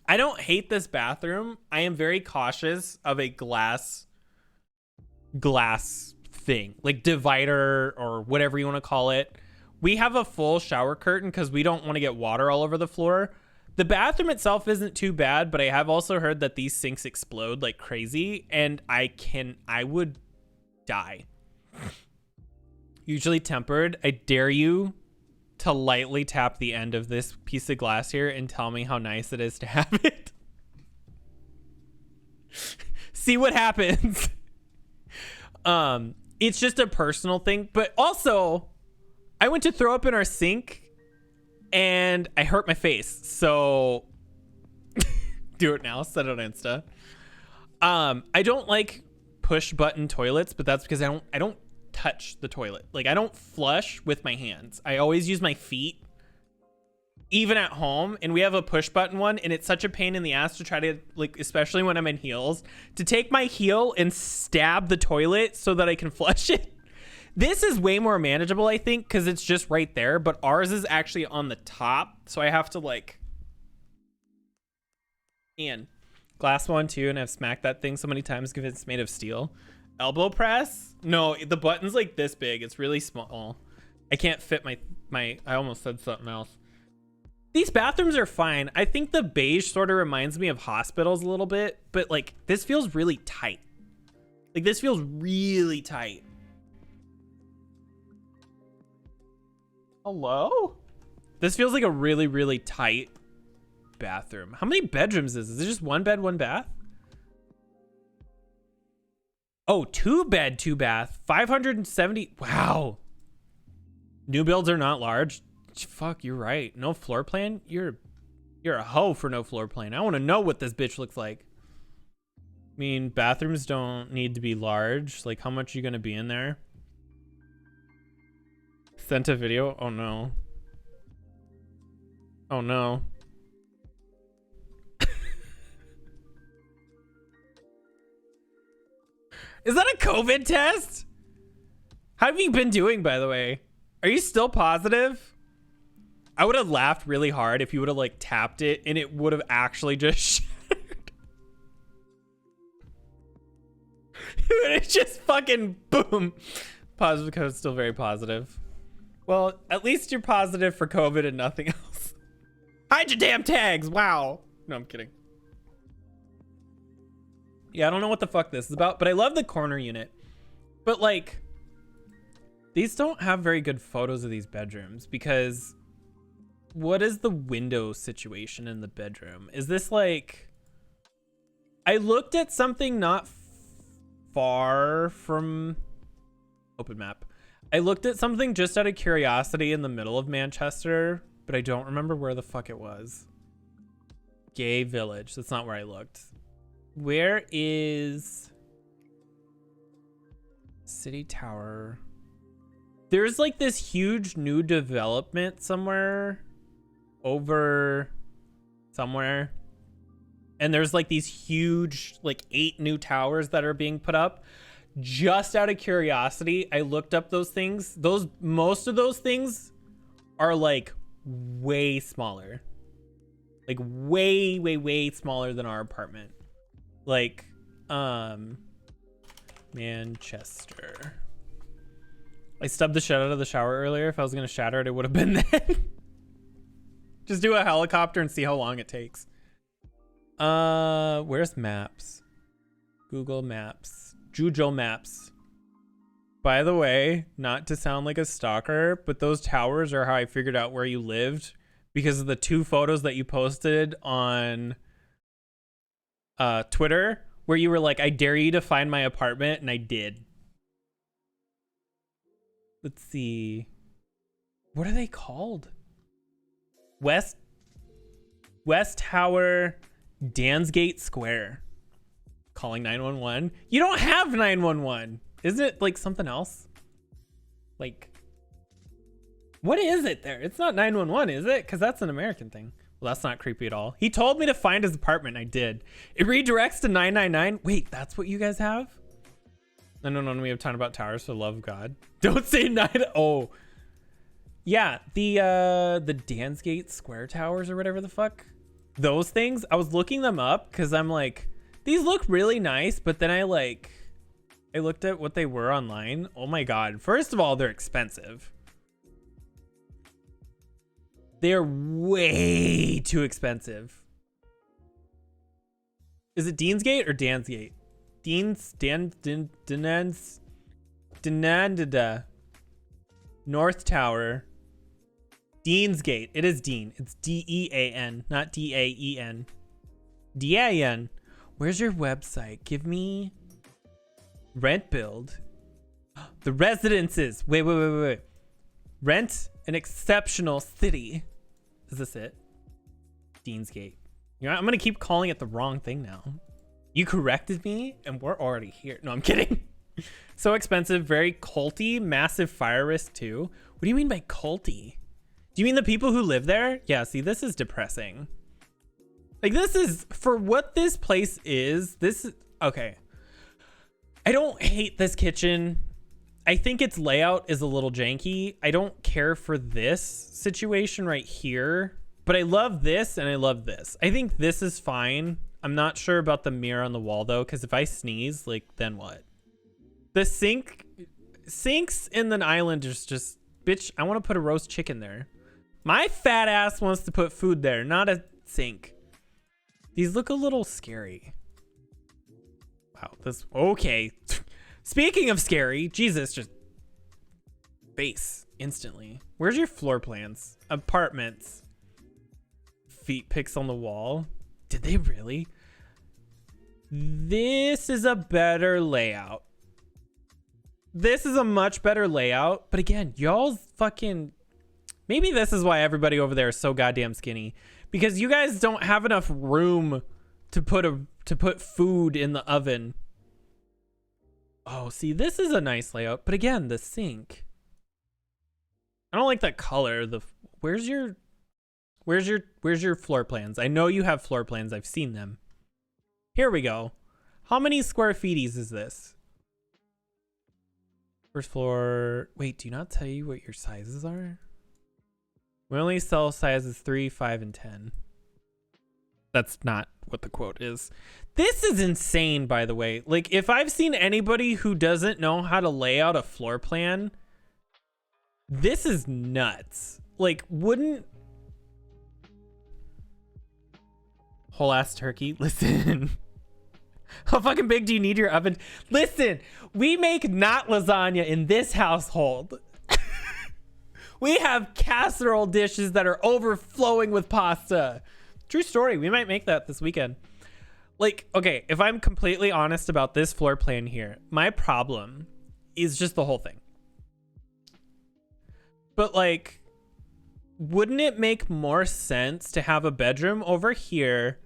I don't hate this bathroom. I am very cautious of a glass thing, like divider or whatever you want to call it. We have a full shower curtain because we don't want to get water all over the floor. The bathroom itself isn't too bad, but I have also heard that these sinks explode like crazy, and I would die. Usually tempered. I dare you to lightly tap the end of this piece of glass here and tell me how nice it is to have it. See what happens. It's just a personal thing, but also I went to throw up in our sink and I hurt my face. So do it now. Set it on Insta. I don't like push button toilets, but that's because I don't touch the toilet. Like, I don't flush with my hands. I always use my feet, even at home. And we have a push button one, and it's such a pain in the ass to try to, like, especially when I'm in heels, to take my heel and stab the toilet so that I can flush it. This is way more manageable, I think, because it's just right there, but ours is actually on the top, so I have to, like... And glass one, too, and I've smacked that thing so many times because it's made of steel. Elbow press? No, the button's, like, this big. It's really small. I can't fit my... I almost said something else. These bathrooms are fine. I think the beige sort of reminds me of hospitals a little bit, but, like, this feels really tight. Like, this feels really tight. Hello? This feels like a really, really tight bathroom. How many bedrooms is it just one bed, one bath? Oh, 2 bed, 2 bath. 570. Wow. New builds are not large. Fuck, you're right. No floor plan? You're a hoe for no floor plan. I want to know what this bitch looks like. I mean, bathrooms don't need to be large. Like, how much are you going to be in there? Sent a video? Oh no. Oh no. Is that a COVID test? How have you been doing, by the way? Are you still positive? I would have laughed really hard if you would have, like, tapped it and it would have actually just shattered. It's just fucking boom. Positive code, still very positive. Well, at least you're positive for COVID and nothing else. Hide your damn tags. Wow. No, I'm kidding. Yeah, I don't know what the fuck this is about, but I love the corner unit. But, like, these don't have very good photos of these bedrooms because what is the window situation in the bedroom? Is this like... I looked at something not far from... Open map. I looked at something just out of curiosity in the middle of Manchester, but I don't remember where the fuck it was. Gay Village. That's not where I looked. Where is City Tower? There's like this huge new development somewhere over somewhere. And there's like these huge, like 8 new towers that are being put up. Just out of curiosity, I looked up those things. Most of those things are like way smaller. Like way, way, way smaller than our apartment. Like, Manchester. I stubbed the shit out of the shower earlier. If I was gonna shatter it, it would have been then. Just do a helicopter and see how long it takes. Where's maps? Google Maps. Jujo Maps. By the way, not to sound like a stalker, but those towers are how I figured out where you lived because of the 2 photos that you posted on Twitter. where you were like, I dare you to find my apartment, and I did. Let's see. What are they called? West Tower, Dansgate Square. Calling 911. You don't have 911. Isn't it like something else? Like, what is it there? It's not 911, is it? Because that's an American thing. Well, that's not creepy at all. He told me to find his apartment. I did. It redirects to 999. Wait, that's what you guys have? No, we have time about towers for the love of God. Don't say 9. Oh. Yeah, the Dansgate Square Towers or whatever the fuck. Those things, I was looking them up because I'm like, these look really nice, but then I looked at what they were online. Oh my God. First of all, they're expensive. They're way too expensive. Is it Deansgate or Dansgate? Denandida. North Tower. Deansgate. It is Dean. It's D-E-A-N, not D-A-E-N. D-A-N. Where's your website? Give me rent build. The residences. Wait. Rent an exceptional city. Is this it? Deansgate. You know, I'm gonna keep calling it the wrong thing now. You corrected me and we're already here. No, I'm kidding. So expensive, very culty, massive fire risk too. What do you mean by culty? Do you mean the people who live there? Yeah, see, this is depressing. Like, this is, for what this place is, this is, okay. I don't hate this kitchen. I think its layout is a little janky. I don't care for this situation right here, but I love this and I love this. I think this is fine. I'm not sure about the mirror on the wall though, because if I sneeze, like, then what? The sinks in the island is just, bitch, I want to put a roast chicken there. My fat ass wants to put food there, not a sink. These look a little scary. Wow, this, okay. Speaking of scary, Jesus, just base instantly. Where's your floor plans? Apartments. Feet pics on the wall. Did they really? This is a better layout. This is a much better layout. But again, y'all's fucking... Maybe this is why everybody over there is so goddamn skinny. Because you guys don't have enough room to put food in the oven. Oh, see, this is a nice layout. But again, the sink. I don't like that color. Where's your floor plans? I know you have floor plans. I've seen them. Here we go. How many square feeties is this? First floor. Wait, do you not tell you what your sizes are? We only sell sizes 3, 5, and 10. That's not what the quote is. This is insane, by the way. Like, if I've seen anybody who doesn't know how to lay out a floor plan, this is nuts. Like, wouldn't... Whole ass turkey. Listen. How fucking big do you need your oven? Listen, we make not lasagna in this household. We have casserole dishes that are overflowing with pasta. True story. We might make that this weekend. Like, okay, if I'm completely honest about this floor plan here, my problem is just the whole thing. But like, wouldn't it make more sense to have a bedroom over here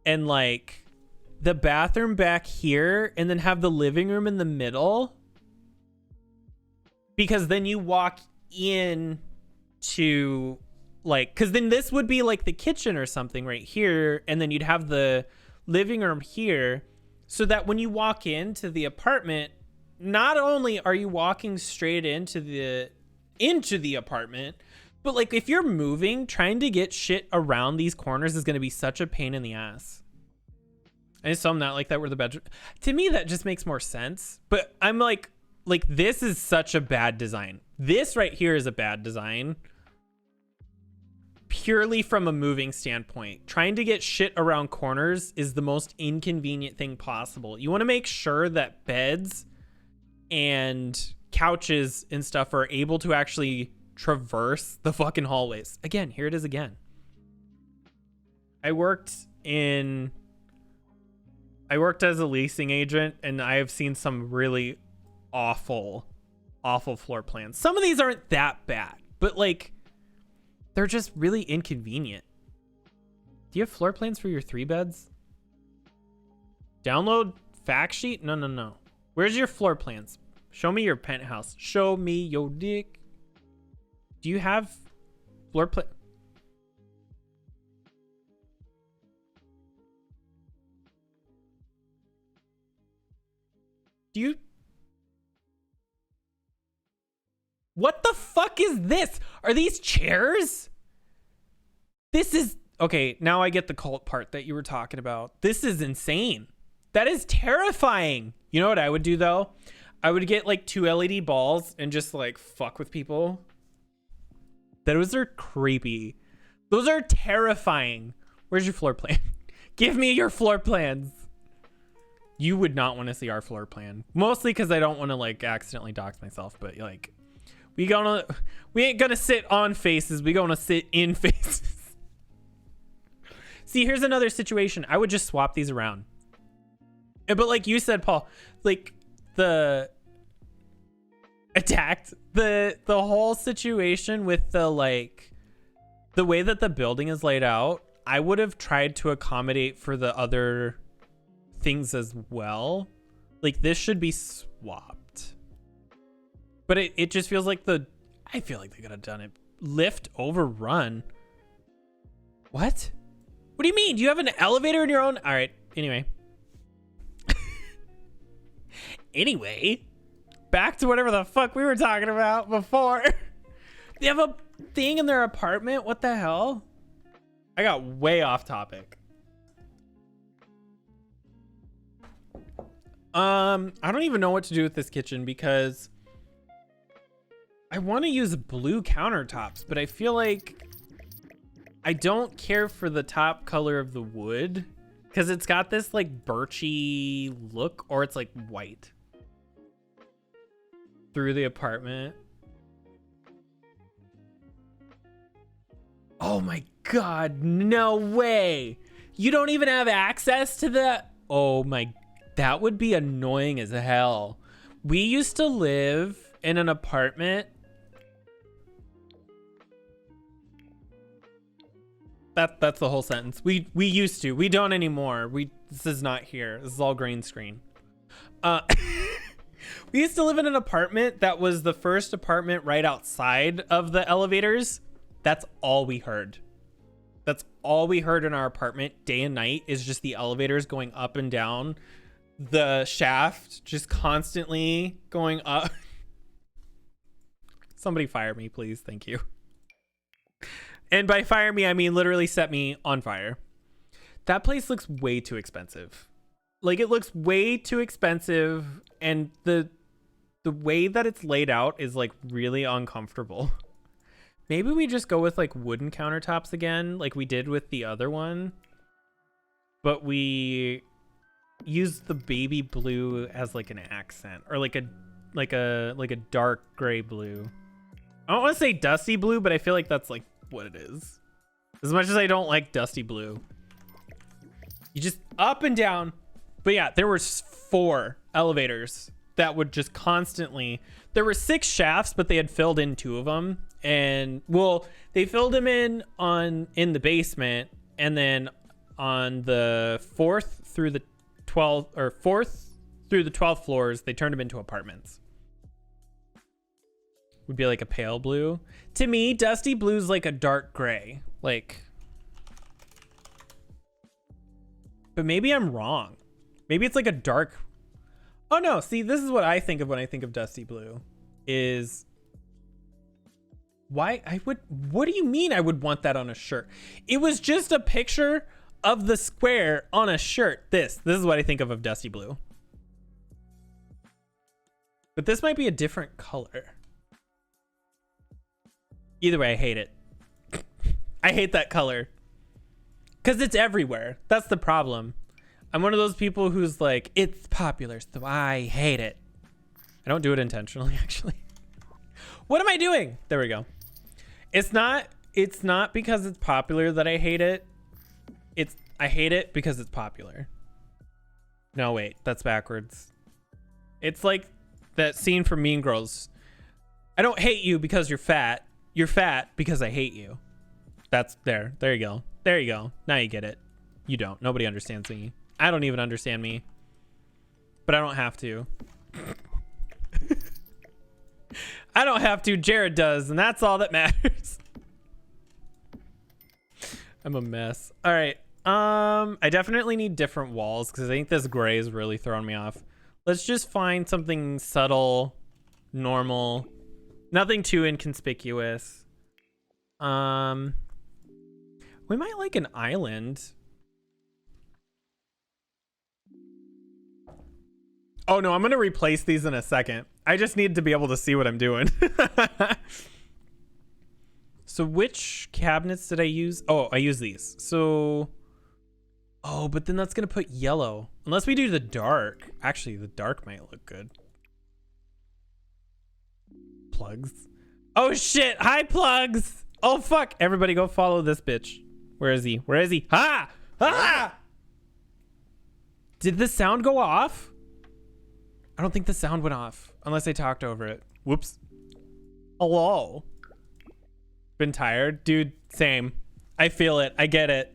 and like the bathroom back here and then have the living room in the middle? Because then you walk in to like, because then this would be like the kitchen or something right here. And then you'd have the living room here so that when you walk into the apartment, not only are you walking straight into the apartment, but like if you're moving, trying to get shit around these corners is going to be such a pain in the ass. I just am not like that where the bedroom, to me, that just makes more sense. But I'm like this is such a bad design. This right here is a bad design. Purely from a moving standpoint. Trying to get shit around corners is the most inconvenient thing possible. You want to make sure that beds and couches and stuff are able to actually traverse the fucking hallways. Again, here it is again. I worked in I worked as a leasing agent, and I have seen some really awful floor plans. Some of these aren't that bad, but like they're just really inconvenient. Do you have floor plans for your 3 beds? Download fact sheet? No. Where's your floor plans? Show me your penthouse. Show me your dick. Do you have floor plan? Do you? What the fuck is this? Are these chairs? This is... Okay, now I get the cult part that you were talking about. This is insane. That is terrifying. You know what I would do, though? I would get, like, 2 LED balls and just, like, fuck with people. Those are creepy. Those are terrifying. Where's your floor plan? Give me your floor plans. You would not want to see our floor plan. Mostly because I don't want to, like, accidentally dox myself. But, like, we ain't gonna sit on faces. We gonna sit in faces. See, here's another situation. I would just swap these around. But like you said, Paul, like the whole situation with the way that the building is laid out, I would have tried to accommodate for the other things as well. Like this should be swapped. But it just feels like I feel like they could have done it. Lift overrun. What? What do you mean? Do you have an elevator in your own? All right. Anyway. Anyway, back to whatever the fuck we were talking about before. They have a thing in their apartment. What the hell? I got way off topic. I don't even know what to do with this kitchen because I want to use blue countertops, but I feel like I don't care for the top color of the wood because it's got this like birchy look, or it's like white through the apartment. Oh my God, no way. You don't even have access to the... Oh my, that would be annoying as hell. We used to live in an apartment. That's the whole sentence. We used to. We don't anymore. This is not here. This is all green screen. We used to live in an apartment that was the first apartment right outside of the elevators. That's all we heard. That's all we heard in our apartment day and night is just the elevators going up and down the shaft, just constantly going up. Somebody fire me, please. Thank you. And by fire me, I mean literally set me on fire. That place looks way too expensive. Like it looks way too expensive, and the way that it's laid out is like really uncomfortable. Maybe we just go with like wooden countertops again, like we did with the other one. But we use the baby blue as like an accent, or like a dark gray blue. I don't want to say dusty blue, but I feel like that's like what it is. As much as I don't like dusty blue. You just up and down. But yeah, there were 4 elevators that would just constantly... There were 6 shafts, but they had filled in 2 of them. And well, they filled them in the basement, and then on the 4th through the 12th, or 4th through the 12th floors, they turned them into apartments. Would be like a pale blue. To me, dusty blue's like a dark gray. Like, but maybe I'm wrong. Maybe it's like a dark... Oh no, see, this is what I think of when I think of dusty blue. Is... Why I would... What do you mean I would want that on a shirt? It was just a picture of the square on a shirt. This is what I think of dusty blue. But this might be a different color. Either way, I hate it. I hate that color. Because it's everywhere. That's the problem. I'm one of those people who's like, it's popular, so I hate it. I don't do it intentionally, actually. What am I doing? There we go. It's not because it's popular that I hate it. I hate it because it's popular. No, wait, that's backwards. It's like that scene from Mean Girls. I don't hate you because you're fat. You're fat because I hate you. That's there. There you go. There you go. Now you get it. You don't. Nobody understands me. I don't even understand me. But I don't have to. I don't have to. Jared does, and that's all that matters. I'm a mess. All right. I definitely need different walls because I think this gray is really throwing me off. Let's just find something subtle, normal, nothing too inconspicuous. We might like an island. Oh no, I'm gonna replace these in a second. I just need to be able to see what I'm doing. So which cabinets did I use? Oh, I use these. So, oh, but then that's gonna put yellow. Unless we do the dark. Actually, the dark might look good. Plugs. Oh shit, hi Plugs. Oh fuck, everybody go follow this bitch. Where is he? Where is he? Ha! Ha! Did the sound go off? I don't think the sound went off unless I talked over it. Whoops. Hello. Been tired? Dude, same. I feel it. I get it.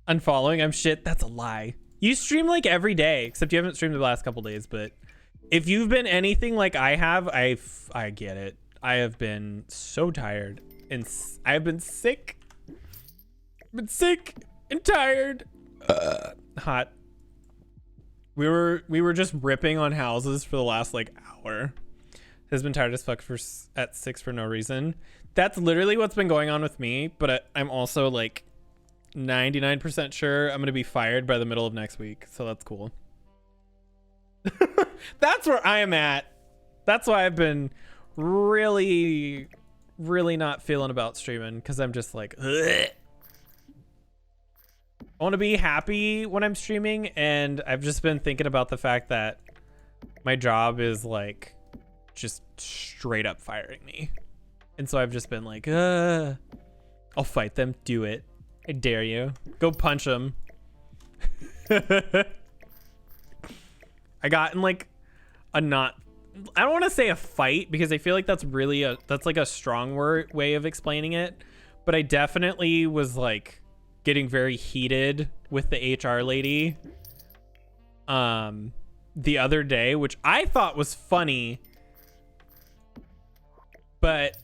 Unfollowing? I'm shit. That's a lie. You stream like every day, except you haven't streamed the last couple days, but if you've been anything like I have, I get it. I have been so tired and I've been sick. Been sick and tired. Hot. We were just ripping on houses for the last like hour. Has been tired as fuck at 6 for no reason. That's literally what's been going on with me, but I'm also like 99% sure I'm gonna be fired by the middle of next week, so that's cool. That's where I am at. That's why I've been really not feeling about streaming, because I'm just like, ugh. I want to be happy when I'm streaming, and I've just been thinking about the fact that my job is like just straight up firing me. And so I've just been like, I'll fight them. Do it. I dare you. Go punch them. I got in like I don't want to say a fight, because I feel like that's like a strong way of explaining it. But I definitely was like getting very heated with the HR lady the other day, which I thought was funny, but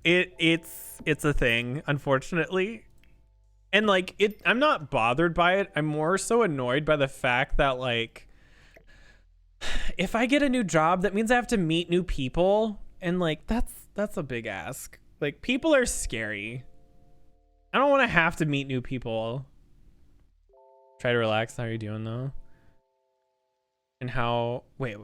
it's a thing, unfortunately. And like I'm not bothered by it. I'm more so annoyed by the fact that like if I get a new job, that means I have to meet new people, and like that's a big ask. Like, people are scary. I don't want to have to meet new people. Try to relax. How are you doing though? And how wait,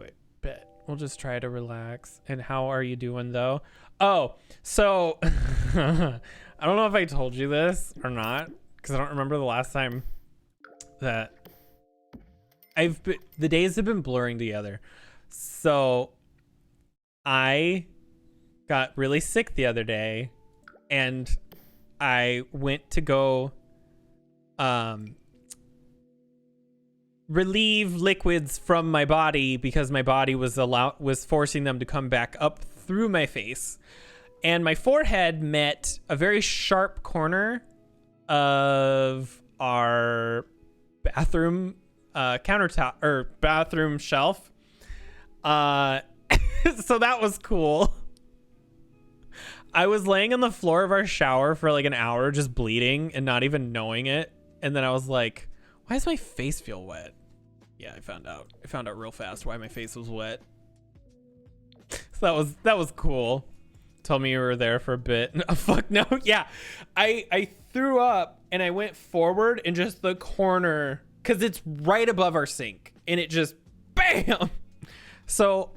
bet. We'll just try to relax. And how are you doing though? Oh, so I don't know if I told you this or not, because I don't remember the last time that the days have been blurring together. So I got really sick the other day, and I went to go relieve liquids from my body, because my body was forcing them to come back up through my face, and my forehead met a very sharp corner of our bathroom countertop or bathroom shelf. So that was cool. I was laying on the floor of our shower for like an hour just bleeding and not even knowing it, and then I was like, why does my face feel wet? Yeah, I found out real fast why my face was wet. So that was cool. Told me you were there for a bit. Oh, fuck no. Yeah, I threw up and I went forward in just the corner, because it's right above our sink, and it just bam. So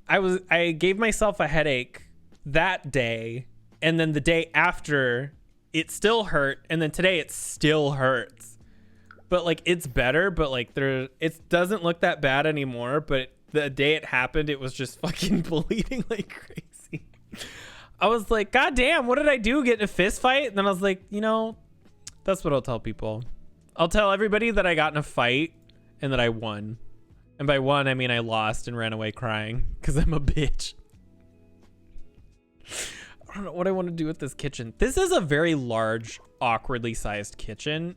I gave myself a headache that day, and then the day after it still hurt, and then today it still hurts. But like it's better, but like it doesn't look that bad anymore. But the day it happened, it was just fucking bleeding like crazy. I was like, God damn, what did I do? Get in a fist fight? And then I was like, the That's what I'll tell people. I'll tell everybody that I got in a fight and that I won. And by won, I mean I lost and ran away crying because I'm a bitch. I don't know what I want to do with this kitchen. This is a very large, awkwardly sized kitchen.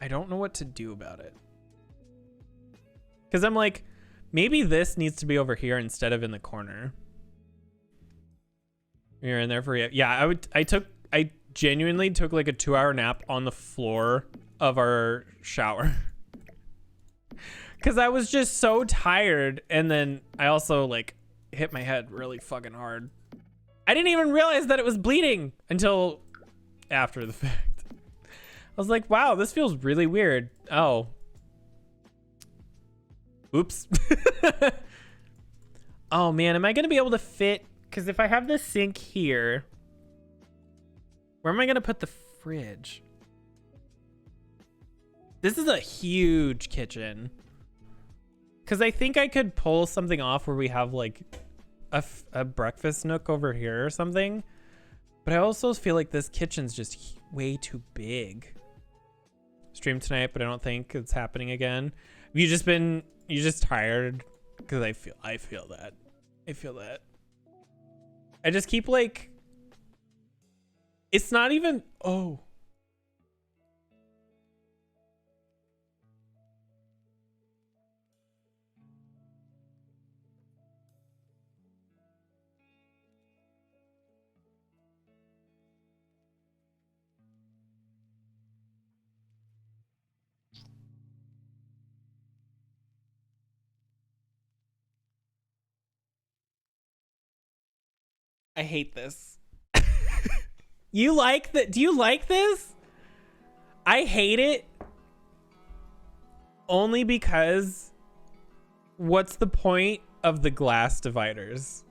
I don't know what to do about it. Because I'm like, maybe this needs to be over here instead of in the corner. You're in there for yeah. I genuinely took like a 2-hour nap on the floor of our shower because I was just so tired, and then I also like hit my head really fucking hard. I didn't even realize that it was bleeding until after the fact. I was like, wow, this feels really weird. Oh, oops. Oh man, am I gonna be able to fit? Because if I have this sink here, where am I gonna put the fridge? This is a huge kitchen. Because I think I could pull something off where we have like a breakfast nook over here or something. But I also feel like this kitchen's just way too big. Stream tonight, but I don't think it's happening again. Have you just tired? Because I feel that. I just keep like, it's not even, oh. I hate this. You like that? Do you like this? I hate it only because what's the point of the glass dividers?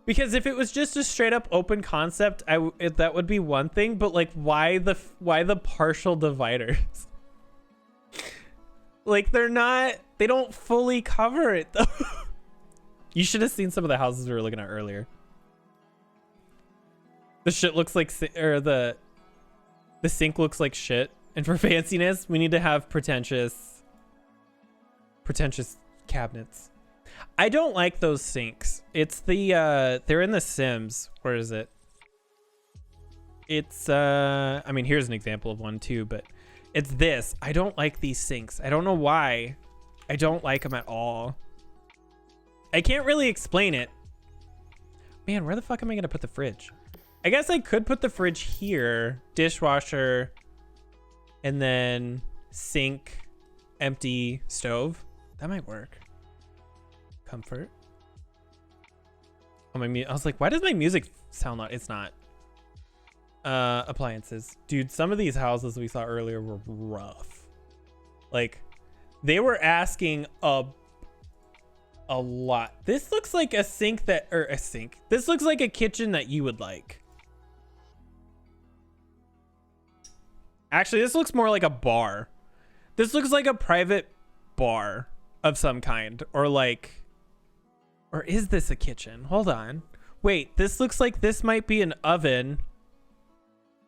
Because if it was just a straight up open concept, that would be one thing, but like why the partial dividers? Like they don't fully cover it though. You should have seen some of the houses we were looking at earlier. The shit looks like, or the sink looks like shit. And for fanciness, we need to have pretentious cabinets. I don't like those sinks. It's the, they're in The Sims. Where is it? It's, I mean, here's an example of one too, but it's this. I don't like these sinks. I don't know why. I don't like them at all. I can't really explain it. Man, where the fuck am I going to put the fridge? I guess I could put the fridge here, dishwasher, and then sink, empty stove. That might work. Comfort. Oh, I was like, why does my music sound like it's not? Appliances. Dude, some of these houses we saw earlier were rough. Like, they were asking a lot. This looks like a sink that, or a sink. This looks like a kitchen that you would like. Actually, this looks more like a bar. This looks like a private bar of some kind, or like, or is this a kitchen? Hold on. Wait, this looks like this might be an oven.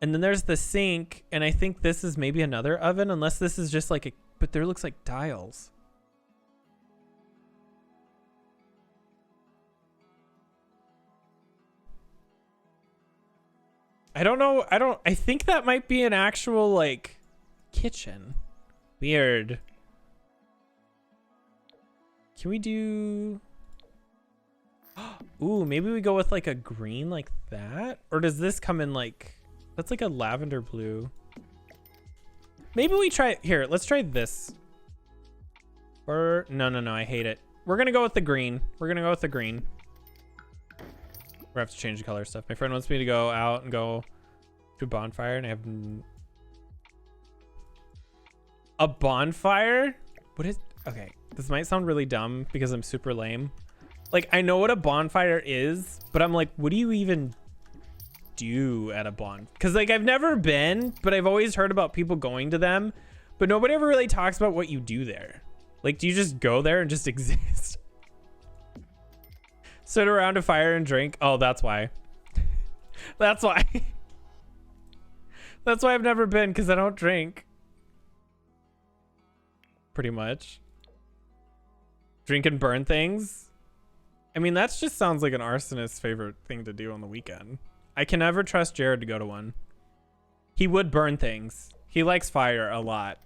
And then there's the sink, and I think this is maybe another oven, unless this is just like a, but there looks like dials. I don't know. I think that might be an actual like kitchen. Weird. Can we do, ooh, maybe we go with like a green like that? Or does this come in like, that's like a lavender blue. Maybe we try, here, let's try this. Or, no, I hate it. We're gonna go with the green. We're gonna go with the green. We have to change the color stuff. My friend wants me to go out and go to a bonfire, and I have a bonfire. What is, okay, this might sound really dumb because I'm super lame. Like, I know what a bonfire is, but I'm like, what do you even do at a bonfire? Because like, I've never been, but I've always heard about people going to them, but nobody ever really talks about what you do there. Like, do you just go there and just exist? Sit around a fire and drink? Oh, that's why. That's why. That's why I've never been, because I don't drink. Pretty much. Drink and burn things. I mean, that just sounds like an arsonist's favorite thing to do on the weekend. I can never trust Jared to go to one. He would burn things. He likes fire a lot.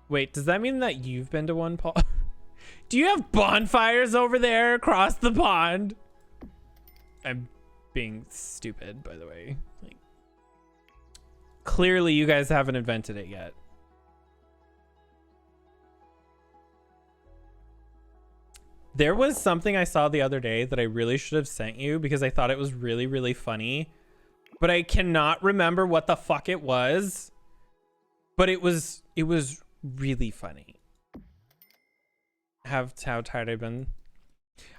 Wait, does that mean that you've been to one, Paul? Do you have bonfires over there across the pond? I'm being stupid, by the way. Like, clearly you guys haven't invented it yet. There was something I saw the other day that I really should have sent you because I thought it was really, really funny. But I cannot remember what the fuck it was. But it was really funny. How tired I've been.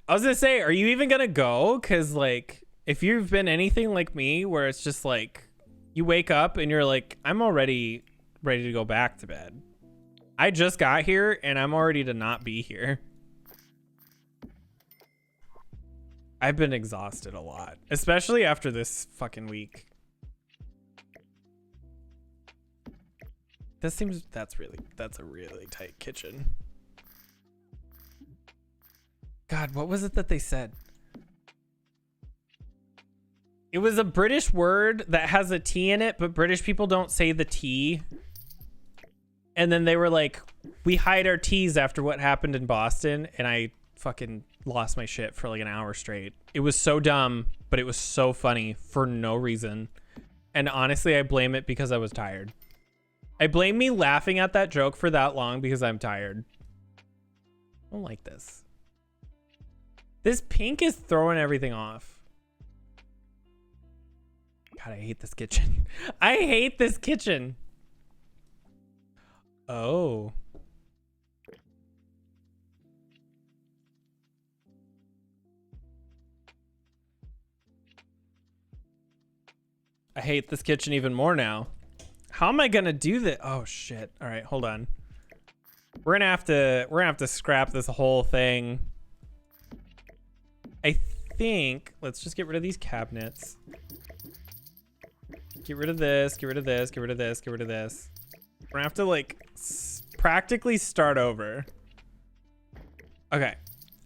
I was gonna say, are you even gonna go? Cause like, if you've been anything like me, where it's just like, you wake up and you're like, I'm already ready to go back to bed. I just got here and I'm already to not be here. I've been exhausted a lot, especially after this fucking week. That's a really tight kitchen. God, what was it that they said? It was a British word that has a T in it, but British people don't say the T. And then they were like, we hide our T's after what happened in Boston. And I fucking lost my shit for like an hour straight. It was so dumb, but it was so funny for no reason. And honestly, I blame it because I was tired. I blame me laughing at that joke for that long because I'm tired. I don't like this. This pink is throwing everything off. God, I hate this kitchen. I hate this kitchen. Oh. I hate this kitchen even more now. How am I gonna do that? Oh shit. All right, hold on. We're gonna have to scrap this whole thing. I think let's just get rid of these cabinets. Get rid of this, get rid of this, get rid of this, get rid of this. We're gonna have to like practically start over. Okay.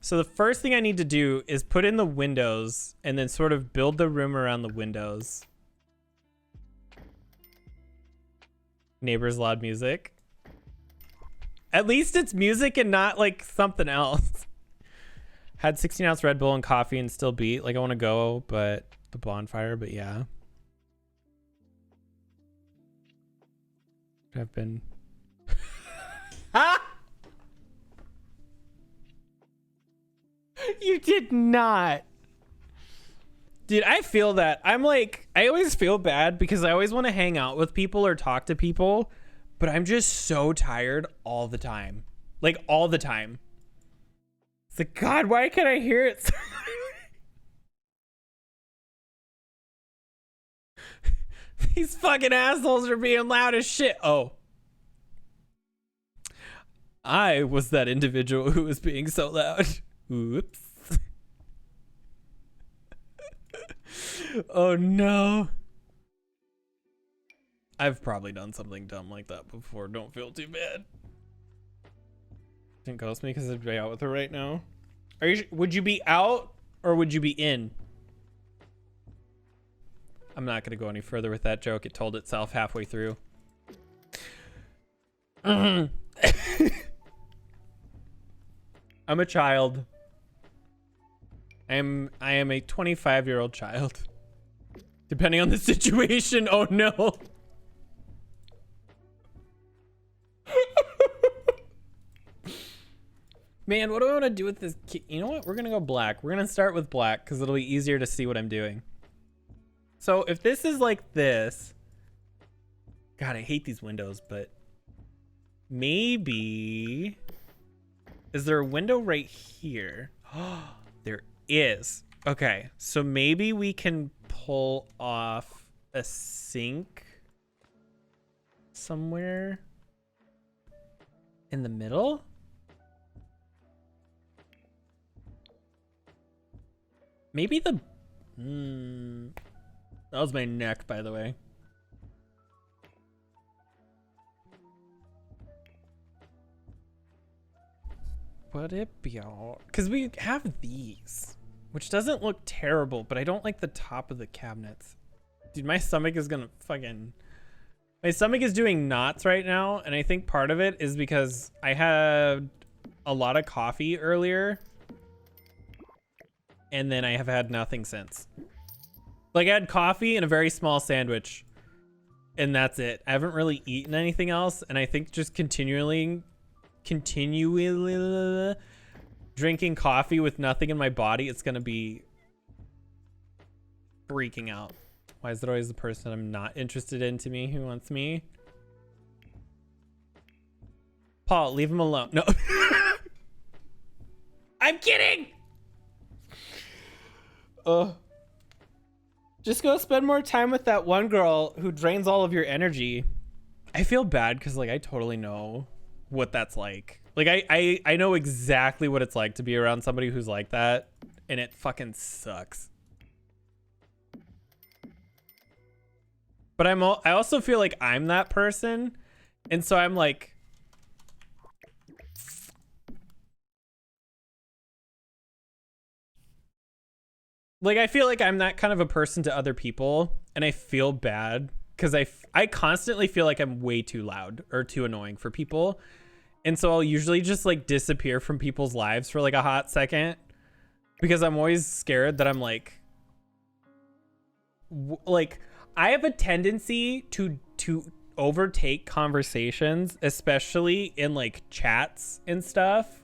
So the first thing I need to do is put in the windows and then sort of build the room around the windows. Neighbors' loud music. At least it's music and not like something else. Had 16-ounce Red Bull and coffee and still beat. Like I want to go, but the bonfire, but yeah. I've been... You did not. Dude, I feel that. I'm like, I always feel bad because I always want to hang out with people or talk to people, but I'm just so tired all the time. Like all the time. It's like, God, why can't I hear it? These fucking assholes are being loud as shit. Oh. I was that individual who was being so loud. Oops. Oh no. I've probably done something dumb like that before. Don't feel too bad. Didn't ghost me because I'd be out with her right now. Are you? Would you be out or would you be in? I'm not gonna go any further with that joke. It told itself halfway through. I'm a child. I am a 25-year-old child. Depending on the situation. Oh no. Man, what do I want to do with this? You know what? We're gonna go black. We're gonna start with black because it'll be easier to see what I'm doing. So if this is like this, God, I hate these windows, but maybe, is there a window right here? Oh, there is. Okay, so maybe we can pull off a sink somewhere in the middle. Maybe the That was my neck, by the way. Would it be all? Because we have these, which doesn't look terrible, but I don't like the top of the cabinets. Dude, my stomach is gonna fucking... My stomach is doing knots right now, and I think part of it is because I had a lot of coffee earlier, and then I have had nothing since. Like, I had coffee and a very small sandwich, and that's it. I haven't really eaten anything else, and I think just continually drinking coffee with nothing in my body, it's gonna be freaking out. Why is it always the person I'm not interested in to me who wants me? Paul, leave him alone. No. I'm kidding. Just go spend more time with that one girl who drains all of your energy. I feel bad because like I totally know what that's like. Like I know exactly what it's like to be around somebody who's like that, and it fucking sucks. But I also feel like I'm that person, and so I'm like, I feel like I'm that kind of a person to other people, and I feel bad because I constantly feel like I'm way too loud or too annoying for people, and so I'll usually just like disappear from people's lives for like a hot second because I'm always scared that I'm like I have a tendency to overtake conversations, especially in like chats and stuff.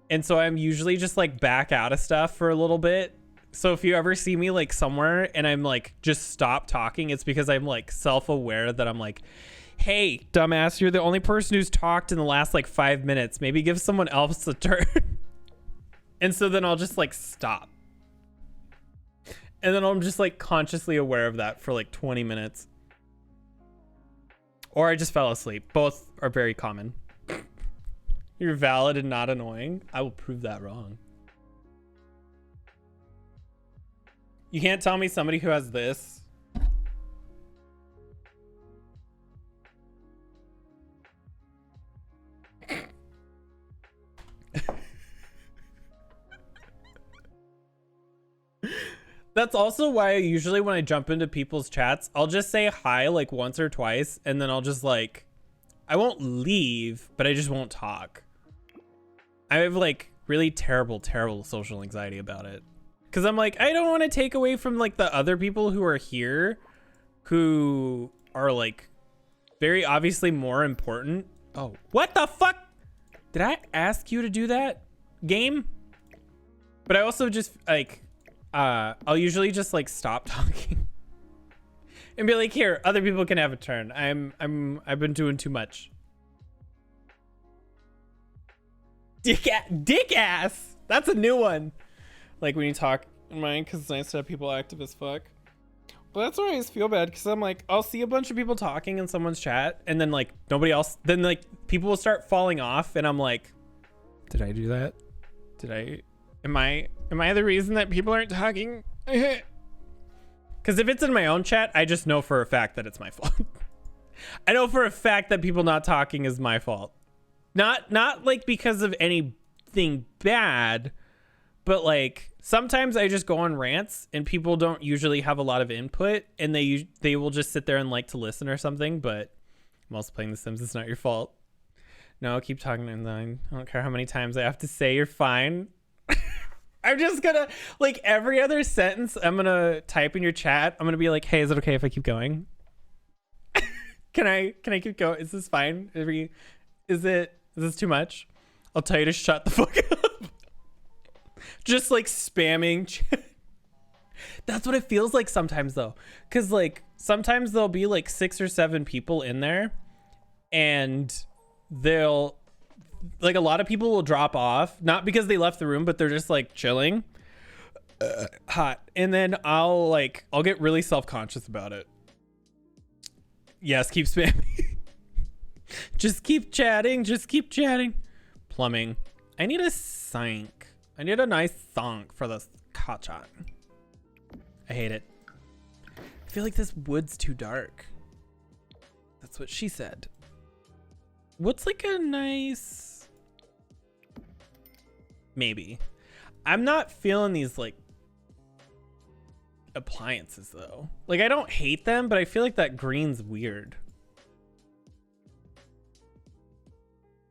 And so I'm usually just like back out of stuff for a little bit. So if you ever see me like somewhere and I'm like, just stop talking, it's because I'm like self-aware that I'm like, hey, dumbass, you're the only person who's talked in the last like 5 minutes. Maybe give someone else a turn. And so then I'll just like stop. And then I'm just like consciously aware of that for like 20 minutes. Or I just fell asleep. Both are very common. You're valid and not annoying. I will prove that wrong. You can't tell me somebody who has this. That's also why usually when I jump into people's chats, I'll just say hi like once or twice, and then I'll just like, I won't leave, but I just won't talk. I have like really terrible social anxiety about it. Cause I'm like, I don't want to take away from like the other people who are here who are like very obviously more important. Oh, what the fuck? Did I ask you to do that, game? But I also just like, I'll usually just like stop talking and be like, here, other people can have a turn. I've been doing too much. Dick ass. That's a new one. Like when you talk in mine, because it's nice to have people active as fuck. But that's why I always feel bad, because I'm like, I'll see a bunch of people talking in someone's chat, and then like nobody else. Then like people will start falling off, and I'm like, did I do that? Am I the reason that people aren't talking? Because if it's in my own chat, I just know for a fact that it's my fault. I know for a fact that people not talking is my fault. Not like because of anything bad, but like sometimes I just go on rants and people don't usually have a lot of input, and they will just sit there and like to listen or something. But I'm also playing The Sims. It's not your fault. No, keep talking, and then I don't care how many times I have to say you're fine. I'm just gonna, like, every other sentence I'm gonna type in your chat, I'm gonna be like, hey, is it okay if I keep going? Can I keep going? Is this fine? Is this too much? I'll tell you to shut the fuck up. Just like spamming chat. That's what it feels like sometimes though. Cause like sometimes there'll be like 6 or 7 people in there, and they'll, like, a lot of people will drop off, not because they left the room, but they're just like chilling, hot. And then I'll get really self-conscious about it. Yes, keep spamming. Just keep chatting. Plumbing. I need a sink. I need a nice sink for this kitchen. I hate it. feel like this wood's too dark. That's what she said. What's like a nice... Maybe. I'm not feeling these like appliances though. Like I don't hate them, but I feel like that green's weird.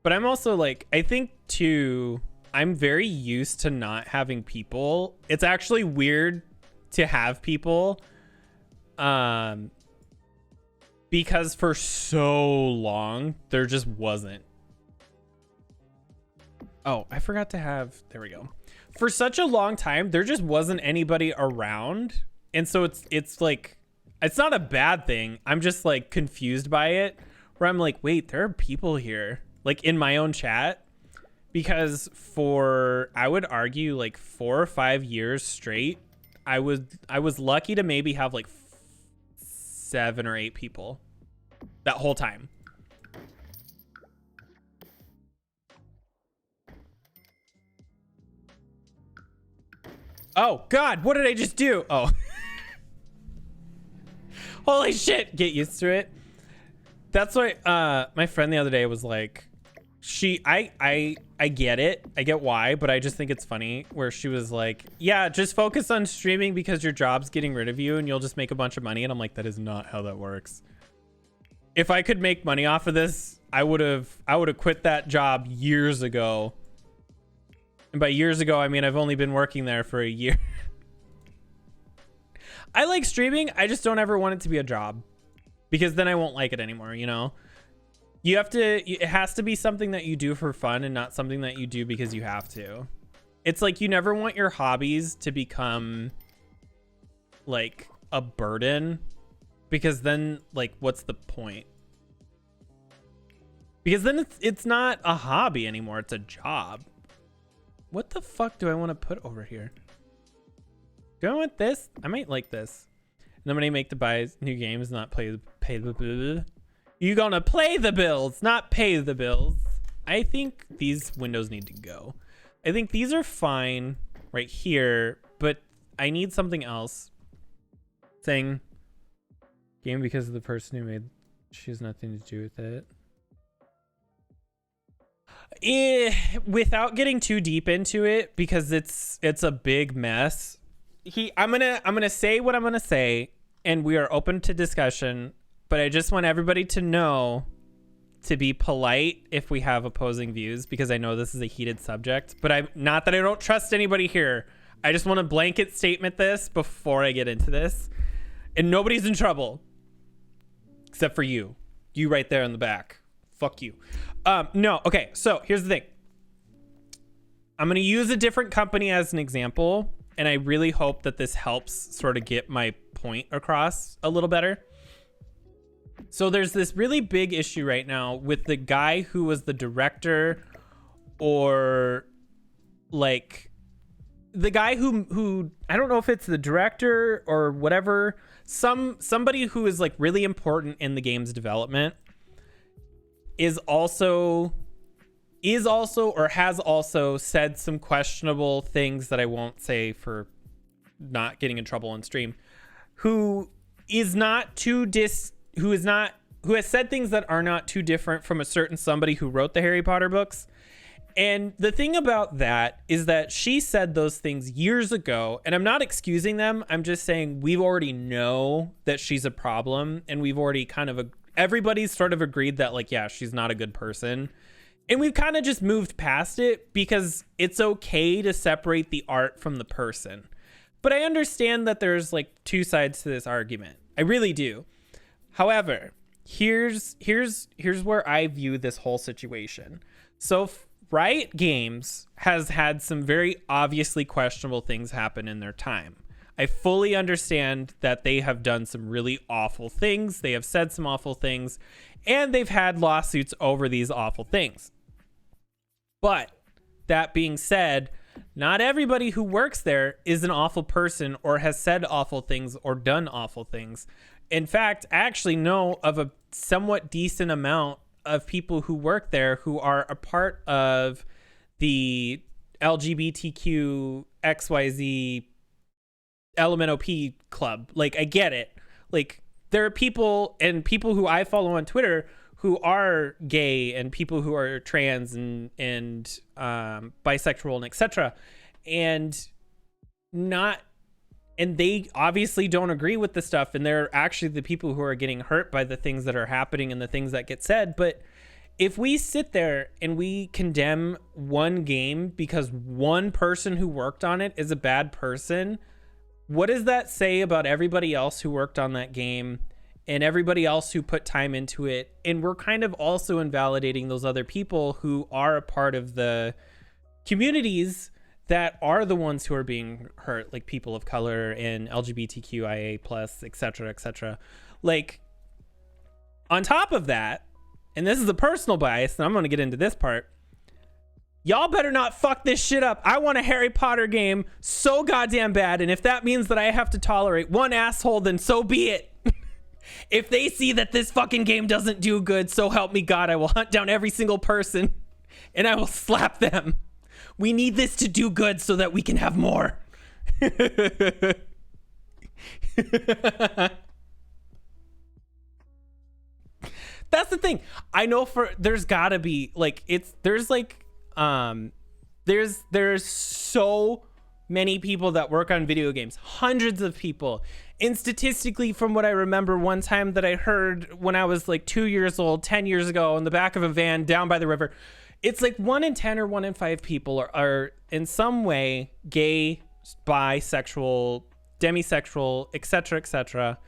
But I'm also like, I think too, I'm very used to not having people. It's actually weird to have people. Because for so long, there just wasn't. Oh, I forgot to have, there we go. For such a long time, there just wasn't anybody around. And so it's like, it's not a bad thing. I'm just like confused by it, where I'm like, wait, there are people here, like in my own chat. Because for, I would argue like 4 or 5 years straight, I was lucky to maybe have like 7 or 8 people that whole time. Oh God, what did I just do? Oh. Holy shit, get used to it. That's why my friend the other day was like, I get it. I get why, but I just think it's funny where she was like, yeah, just focus on streaming because your job's getting rid of you and you'll just make a bunch of money. And I'm like, that is not how that works. If I could make money off of this, I would have quit that job years ago. And by years ago, I mean, I've only been working there for a year. I like streaming. I just don't ever want it to be a job because then I won't like it anymore, you know? You have to, it has to be something that you do for fun and not something that you do because you have to. It's like you never want your hobbies to become like a burden because then like, what's the point? Because then it's not a hobby anymore. It's a job. What the fuck do I want to put over here? Do I want this? I might like this. And then when I make to buy new games, not pay the you gonna play the bills, not pay the bills. I think these windows need to go. I think these are fine right here, but I need something else. Saying game because of the person who made, she has nothing to do with it. Without getting too deep into it, because it's a big mess. I'm gonna say what I'm gonna say, and we are open to discussion. But I just want everybody to know to be polite if we have opposing views, because I know this is a heated subject. But I'm not that I don't trust anybody here. I just want to blanket statement this before I get into this, and nobody's in trouble except for you. You right there in the back. Fuck you. No. Okay. So here's the thing. I'm going to use a different company as an example, and I really hope that this helps sort of get my point across a little better. So there's this really big issue right now with the guy who was the director, or like the guy who I don't know if it's the director or whatever, somebody who is like really important in the game's development is also or has also said some questionable things that I won't say for not getting in trouble on stream, who has said things that are not too different from a certain somebody who wrote the Harry Potter books. And the thing about that is that she said those things years ago, and I'm not excusing them. I'm just saying we already know that she's a problem, and we've already everybody's sort of agreed that like, yeah, she's not a good person. And we've kind of just moved past it because it's okay to separate the art from the person. But I understand that there's like two sides to this argument. I really do. However, here's where I view this whole situation. So Riot Games has had some very obviously questionable things happen in their time. I fully understand that they have done some really awful things. They have said some awful things, and they've had lawsuits over these awful things. But that being said, not everybody who works there is an awful person or has said awful things or done awful things. In fact, I actually know of a somewhat decent amount of people who work there who are a part of the LGBTQ XYZ LMNOP club. Like, I get it. Like, there are people who I follow on Twitter who are gay, and people who are trans and bisexual and etc. And they obviously don't agree with the stuff, and they're actually the people who are getting hurt by the things that are happening and the things that get said. But if we sit there and we condemn one game because one person who worked on it is a bad person, what does that say about everybody else who worked on that game and everybody else who put time into it? And we're kind of also invalidating those other people who are a part of the communities that are the ones who are being hurt, like people of color and LGBTQIA plus, etc., etc. Like, on top of that, and this is a personal bias, and I'm going to get into this part, y'all better not fuck this shit up. I want a Harry Potter game so goddamn bad, and if that means that I have to tolerate one asshole, then so be it. If they see that this fucking game doesn't do good, so help me God, I will hunt down every single person, and I will slap them. We need this to do good so that we can have more. That's the thing. I know there's gotta be like, there's so many people that work on video games, hundreds of people. And statistically, from what I remember, one time that I heard when I was like 2 years old, 10 years ago, in the back of a van down by the river, it's like 1 in 10 or 1 in 5 people are in some way gay, bisexual, demisexual, etc., etc.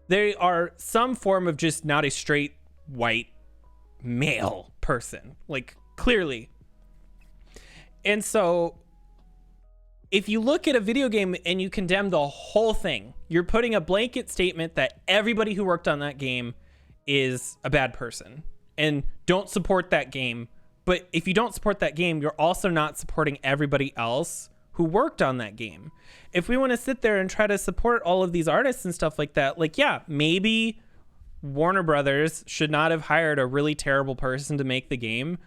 They are some form of just not a straight white male person, like, clearly. And so if you look at a video game and you condemn the whole thing, you're putting a blanket statement that everybody who worked on that game is a bad person and don't support that game. But if you don't support that game, you're also not supporting everybody else who worked on that game. If we want to sit there and try to support all of these artists and stuff like that, like, yeah, maybe Warner Brothers should not have hired a really terrible person to make the game.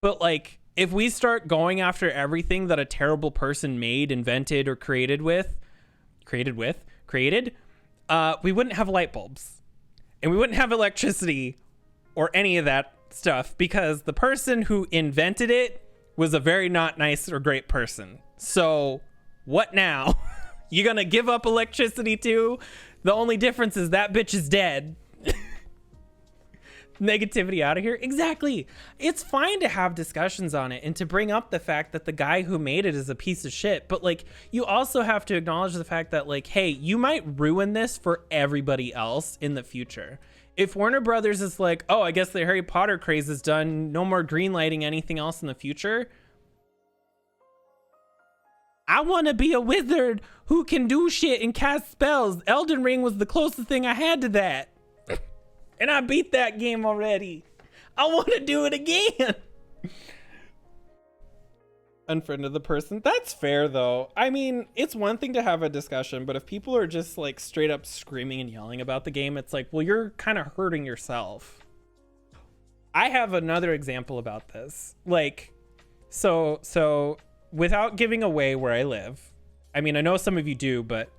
But like, if we start going after everything that a terrible person made, invented, or created, we wouldn't have light bulbs, and we wouldn't have electricity or any of that stuff, because the person who invented it was a very not nice or great person. So what now? You gonna give up electricity too? The only difference is that bitch is dead. Negativity out of here. Exactly. It's fine to have discussions on it and to bring up the fact that the guy who made it is a piece of shit, but like, you also have to acknowledge the fact that, like, hey, you might ruin this for everybody else in the future. If Warner Brothers is like, oh, I guess the Harry Potter craze is done, no more greenlighting anything else in the future, I want to be a wizard who can do shit and cast spells. Elden Ring was the closest thing I had to that. And I beat that game already. I want to do it again. Unfriended the person. That's fair, though. I mean, it's one thing to have a discussion, but if people are just like straight up screaming and yelling about the game, it's like, well, you're kind of hurting yourself. I have another example about this. Like, so without giving away where I live, I mean, I know some of you do, but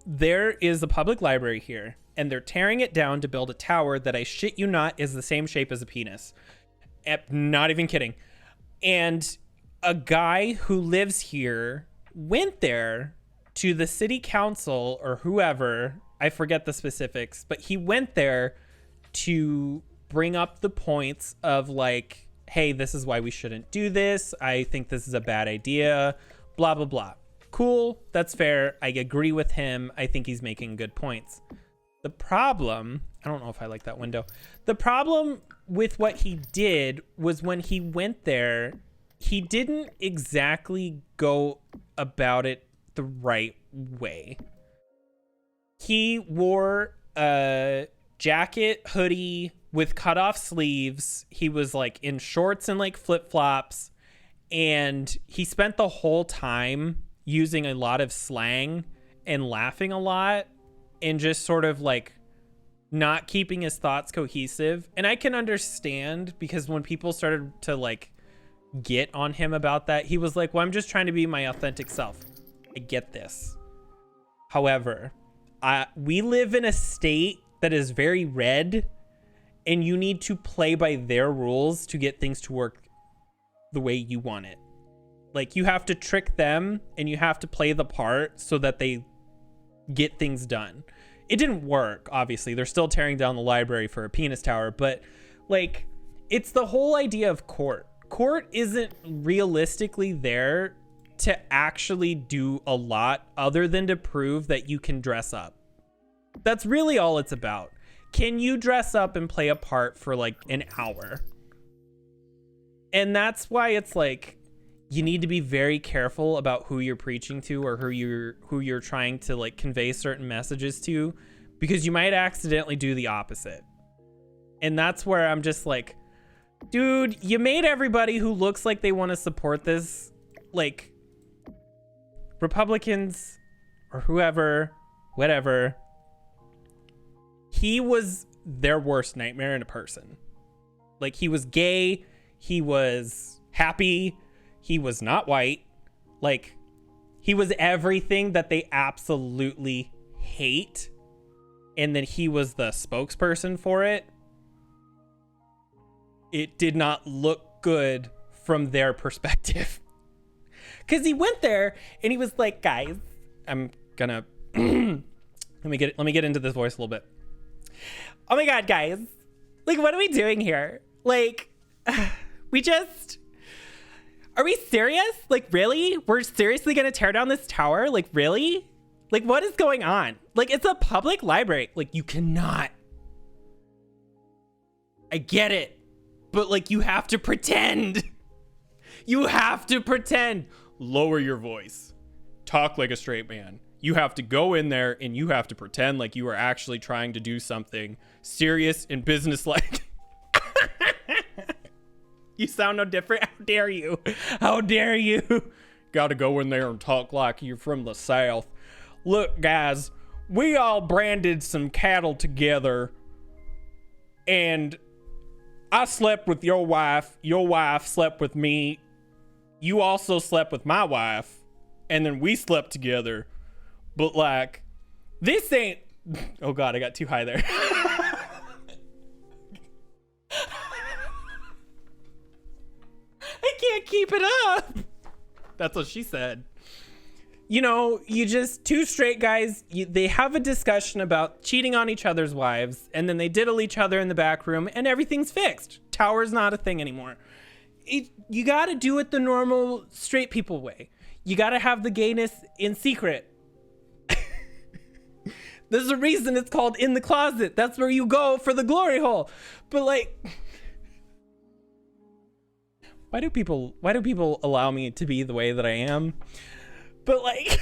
there is a public library here, and they're tearing it down to build a tower that, I shit you not, is the same shape as a penis. Not even kidding. And a guy who lives here went there to the city council or whoever, I forget the specifics, but he went there to bring up the points of like, hey, this is why we shouldn't do this. I think this is a bad idea, blah, blah, blah. Cool. That's fair. I agree with him. I think he's making good points. The problem, I don't know if I like that window. The problem with what he did was when he went there, he didn't exactly go about it the right way. He wore a jacket, hoodie with cut off sleeves. He was like in shorts and like flip flops. And he spent the whole time using a lot of slang and laughing a lot and just sort of like not keeping his thoughts cohesive. And I can understand, because when people started to like get on him about that, he was like, well, I'm just trying to be my authentic self. I get this. However, we live in a state that is very red, and you need to play by their rules to get things to work the way you want it. Like, you have to trick them and you have to play the part so that they get things done. It didn't work, obviously. They're still tearing down the library for a penis tower, but like, it's the whole idea of court. Court isn't realistically there to actually do a lot other than to prove that you can dress up. That's really all it's about. Can you dress up and play a part for like an hour? And that's why it's like, you need to be very careful about who you're preaching to or who you're trying to like convey certain messages to, because you might accidentally do the opposite. And that's where I'm just like, dude, you made everybody who looks like they want to support this, like Republicans or whoever, whatever. He was their worst nightmare in a person. Like, he was gay, he was happy, he was not white. Like, he was everything that they absolutely hate. And then he was the spokesperson for it. It did not look good from their perspective. Because he went there and he was like, guys, I'm gonna let me get into this voice a little bit. Oh my God, guys. Like, what are we doing here? Like, are we serious? Like, really? We're seriously gonna tear down this tower? Like, really? Like, what is going on? Like, it's a public library. Like, you cannot. I get it. But, like, you have to pretend. You have to pretend. Lower your voice. Talk like a straight man. You have to go in there and you have to pretend like you are actually trying to do something serious and businesslike. You sound no different. How dare you? How dare you? Gotta go in there and talk like you're from the South. Look, guys, we all branded some cattle together, and I slept with your wife slept with me, you also slept with my wife, and then we slept together. But like, this ain't, oh God, I got too high there. I can't keep it up. That's what she said. You know, you just, two straight guys, they have a discussion about cheating on each other's wives, and then they diddle each other in the back room, and everything's fixed. Tower's not a thing anymore. You gotta do it the normal straight people way. You gotta have the gayness in secret. There's a reason it's called in the closet. That's where you go for the glory hole. But like, why do people allow me to be the way that I am? But like,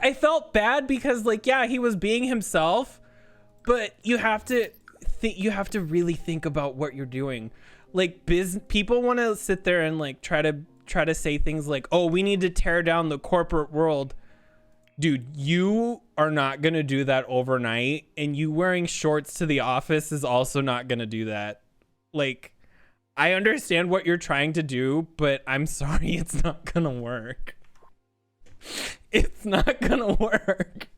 I felt bad because like, yeah, he was being himself, but you have to really think about what you're doing. Like, people want to sit there and like try to say things like, oh, we need to tear down the corporate world. Dude, you are not going to do that overnight, and you wearing shorts to the office is also not going to do that. Like, I understand what you're trying to do, but I'm sorry, it's not going to work. It's not going to work.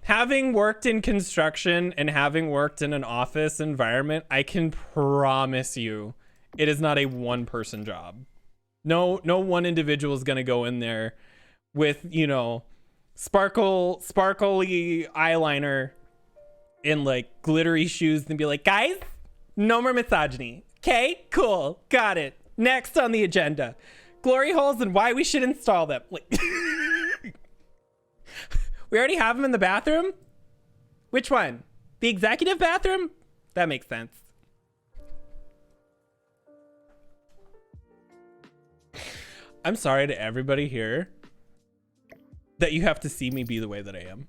Having worked in construction and having worked in an office environment, I can promise you it is not a one-person job. No one individual is going to go in there with, you know, sparkly eyeliner and like glittery shoes and be like, guys, no more misogyny. Okay, cool. Got it. Next on the agenda, glory holes and why we should install them. Like, we already have them in the bathroom. Which one? The executive bathroom? That makes sense. I'm sorry to everybody here that you have to see me be the way that I am.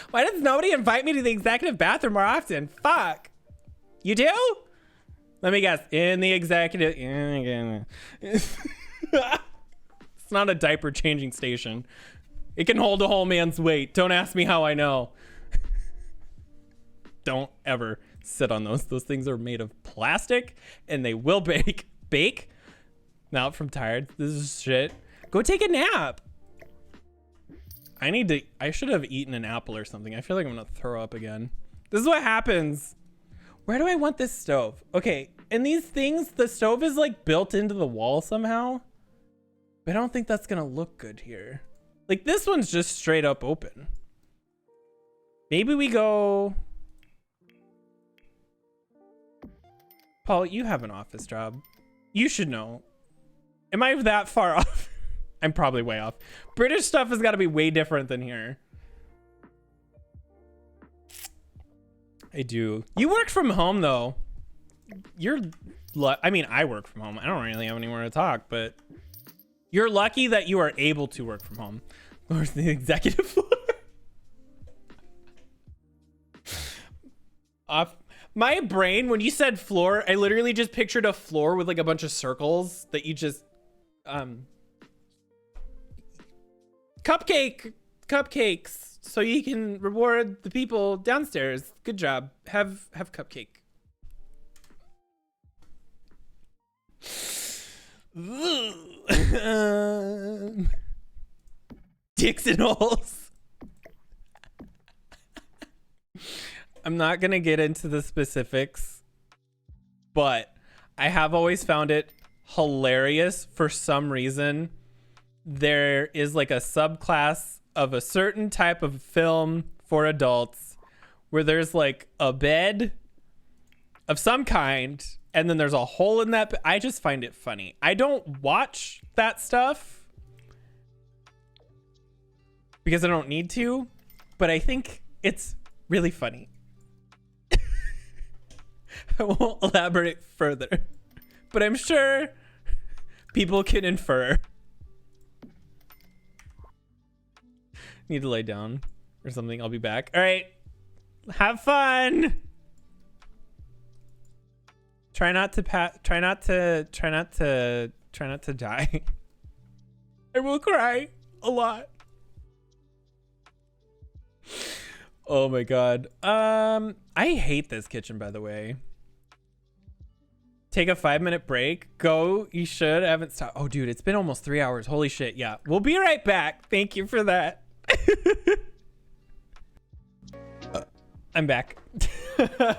Why does nobody invite me to the executive bathroom more often? Fuck. You do? Let me guess. In the executive... It's not a diaper changing station. It can hold a whole man's weight. Don't ask me how I know. Don't ever sit on those. Those things are made of plastic and they will bake. Now from tired. This is shit. Go take a nap. I should have eaten an apple or something. I feel like I'm gonna throw up again. This is what happens. Where do I want this stove? Okay, and these things, the stove is like built into the wall somehow. But I don't think that's gonna look good here. Like this one's just straight up open. Maybe we go... Paul, you have an office job. You should know. Am I that far off? I'm probably way off. British stuff has got to be way different than here. I do. You work from home though. I mean, I work from home. I don't really have anywhere to talk, but you're lucky that you are able to work from home. Where's the executive floor? My brain, when you said floor, I literally just pictured a floor with like a bunch of circles that you just cupcakes so you can reward the people downstairs. Good job. Have cupcake. Dicks and holes. I'm not gonna get into the specifics, but I have always found it hilarious. For some reason, there is like a subclass of a certain type of film for adults where there's like a bed of some kind and then there's a hole in that. I just find it funny. I don't watch that stuff because I don't need to, but I think it's really funny. I won't elaborate further, but I'm sure people can infer. Need to lay down or something. I'll be back. All right. Have fun. Try not to die. I will cry a lot. Oh my God. I hate this kitchen, by the way. Take a 5-minute break. Go. You should. I haven't stopped. Oh, dude, it's been almost 3 hours. Holy shit. Yeah. We'll be right back. Thank you for that. I'm back. All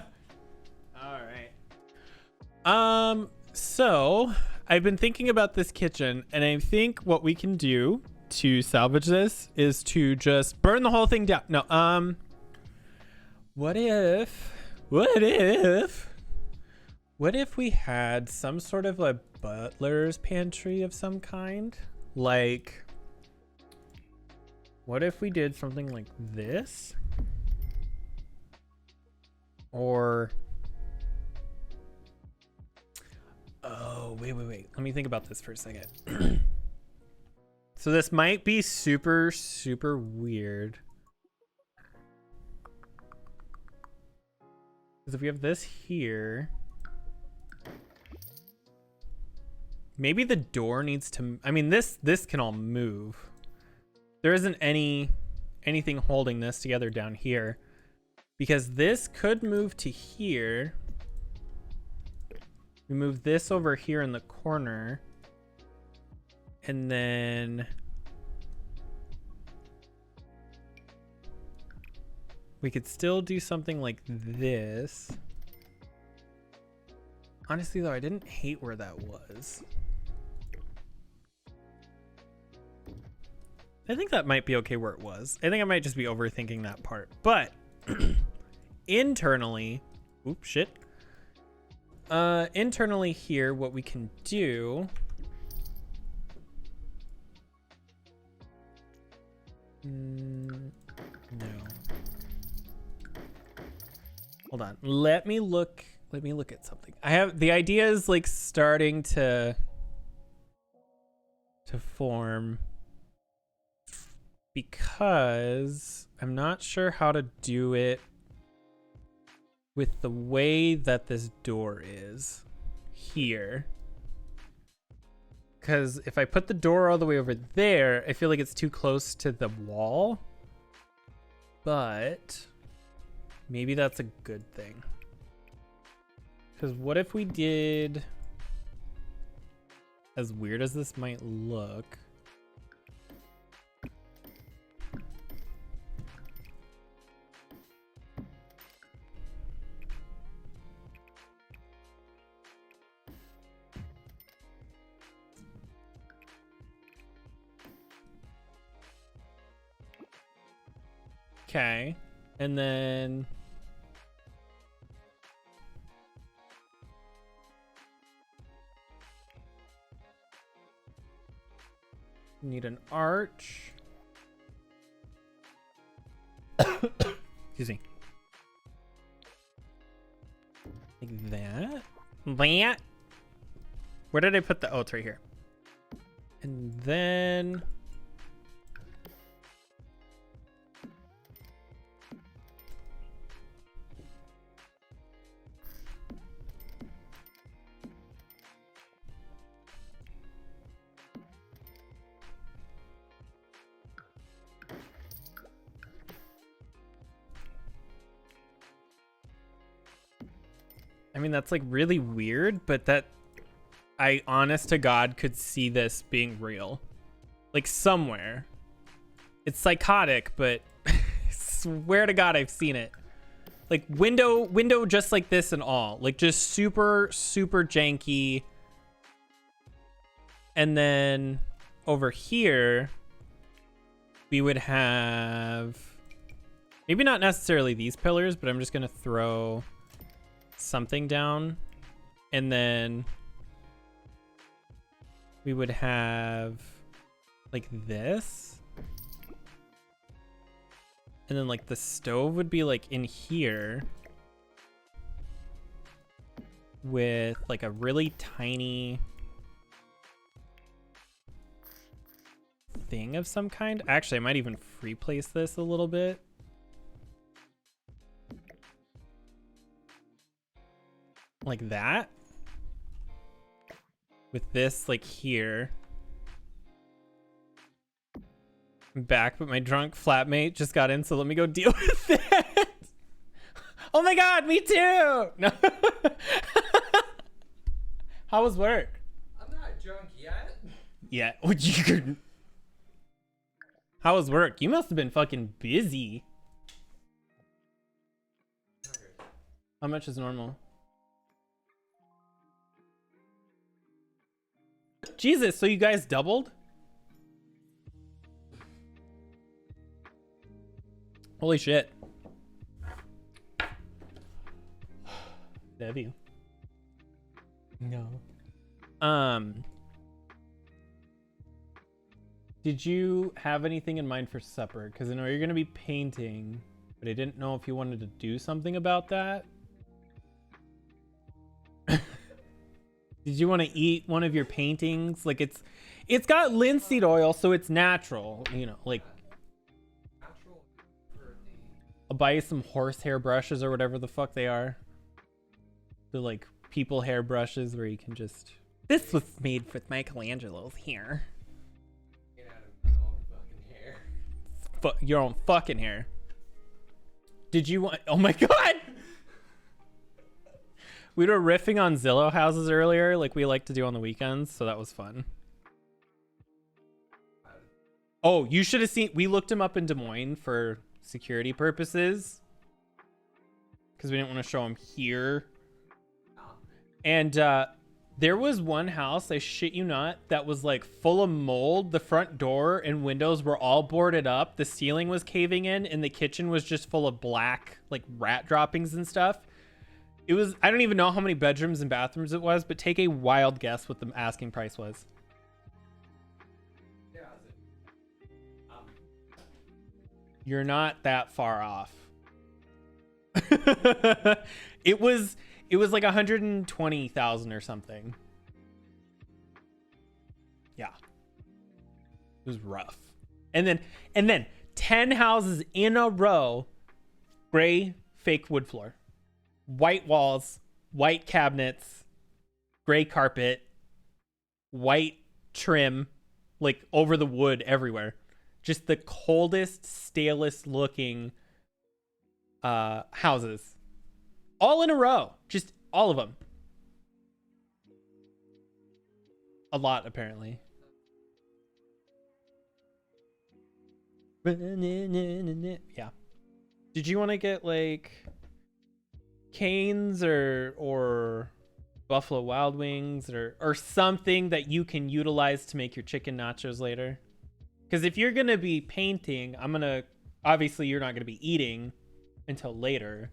right. So I've been thinking about this kitchen, and I think what we can do to salvage this is to just burn the whole thing down. No, what if we had some sort of a butler's pantry of some kind? Like, what if we did something like this? Or, oh, wait. Let me think about this for a second. So this might be super, super weird. Because if we have this here, maybe the door needs to, I mean, this can all move. There isn't anything holding this together down here, because this could move to here. We move this over here in the corner, and then we could still do something like this. Honestly though, I didn't hate where that was. I think that might be okay where it was. I think I might just be overthinking that part. But internally, oops, shit. Internally here, what we can do. No. Hold on. Let me look at something. I have the idea is like starting to form, because I'm not sure how to do it with the way that this door is here. Because if I put the door all the way over there, I feel like it's too close to the wall. But maybe that's a good thing. Because what if we did as weird as this might look. Okay, and then need an arch. Excuse me. Like that. That. Where did I put the? Oh, it's right here. And then I mean, that's like really weird, but that I honest to God could see this being real. Like somewhere. It's psychotic, but swear to God I've seen it. Like window just like this and all. Like just super, super janky. And then over here, we would have maybe not necessarily these pillars, but I'm just going to throw something down, and then we would have like this, and then like the stove would be like in here with like a really tiny thing of some kind. Actually, I might even free place this a little bit. Like that. With this like here. I'm back, but my drunk flatmate just got in, so let me go deal with that. Oh my God, me too. No. How was work? I'm not drunk yet. Yeah. How was work? You must have been fucking busy. How much is normal? Jesus, so you guys doubled? Holy shit. Love you. No. Did you have anything in mind for supper? Because I know you're going to be painting, but I didn't know if you wanted to do something about that. Did you want to eat one of your paintings? Like it's got linseed oil, so it's natural, you know, like Natural for the I'll buy you some horsehair brushes or whatever the fuck they are. The like people hair brushes where you can just, this was made with Michelangelo's hair. get out of my own fucking hair. Your own fucking hair. Did you want, oh my God. We were riffing on Zillow houses earlier, like we like to do on the weekends, so that was fun. Oh, you should have seen, we looked him up in Des Moines for security purposes because we didn't want to show him here. And there was one house, I shit you not, that was like full of mold. The front door and windows were all boarded up. The ceiling was caving in, and the kitchen was just full of black, like rat droppings and stuff. It was, I don't even know how many bedrooms and bathrooms it was, but take a wild guess what the asking price was. Yeah, You're not that far off. It was like 120,000 or something. Yeah. It was rough. And then 10 houses in a row, gray fake wood floor. White walls, white cabinets, gray carpet, white trim, like over the wood everywhere. Just the coldest, stalest looking houses. All in a row. Just all of them. A lot, apparently. Yeah. Did you want to get like Cane's or Buffalo Wild Wings or something that you can utilize to make your chicken nachos later? Because if you're gonna be painting, obviously you're not gonna be eating until later.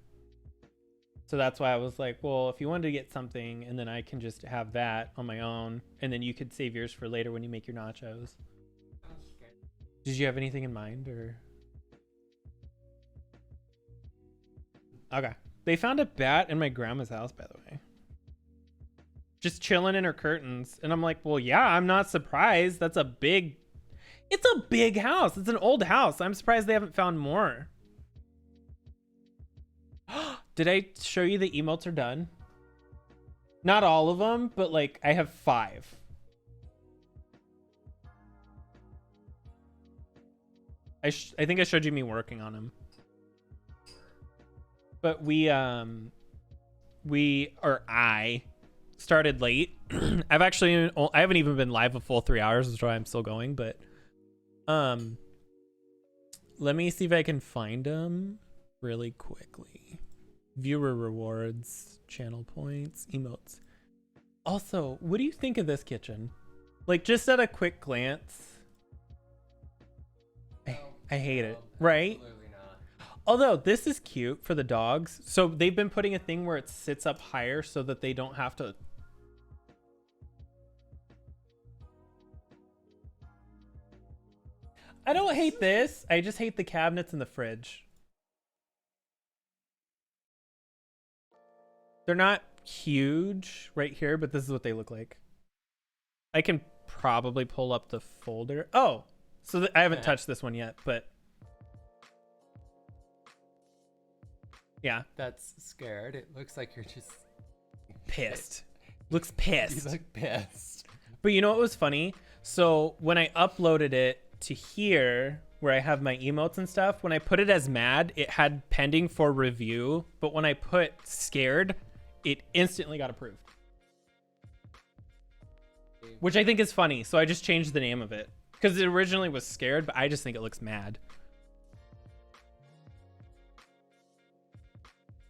So that's why I was like, well, if you wanted to get something and then I can just have that on my own and then you could save yours for later when you make your nachos. Did you have anything in mind or? Okay. They found a bat in my grandma's house, by the way. Just chilling in her curtains. And I'm like, well, yeah, I'm not surprised. It's a big house. It's an old house. I'm surprised they haven't found more. Did I show you the emotes are done? Not all of them, but like I have 5. I think I showed you me working on them. But I started late. I haven't even been live a full 3 hours, which is why I'm still going, but let me see if I can find them really quickly. Viewer rewards, channel points, emotes. Also, what do you think of this kitchen? Like just at a quick glance. I hate it, right? Absolutely not. Although this is cute for the dogs. So they've been putting a thing where it sits up higher so that they don't have to. I don't hate this. I just hate the cabinets and the fridge. They're not huge right here, but this is what they look like. I can probably pull up the folder. Oh, so I haven't touched this one yet, but yeah. That's scared. It looks like you're just Pissed. Looks pissed. You look pissed. But you know what was funny? So when I uploaded it to here, where I have my emotes and stuff, when I put it as mad, it had pending for review. But when I put scared, it instantly got approved. Which I think is funny. So I just changed the name of it. Because it originally was scared, but I just think it looks mad.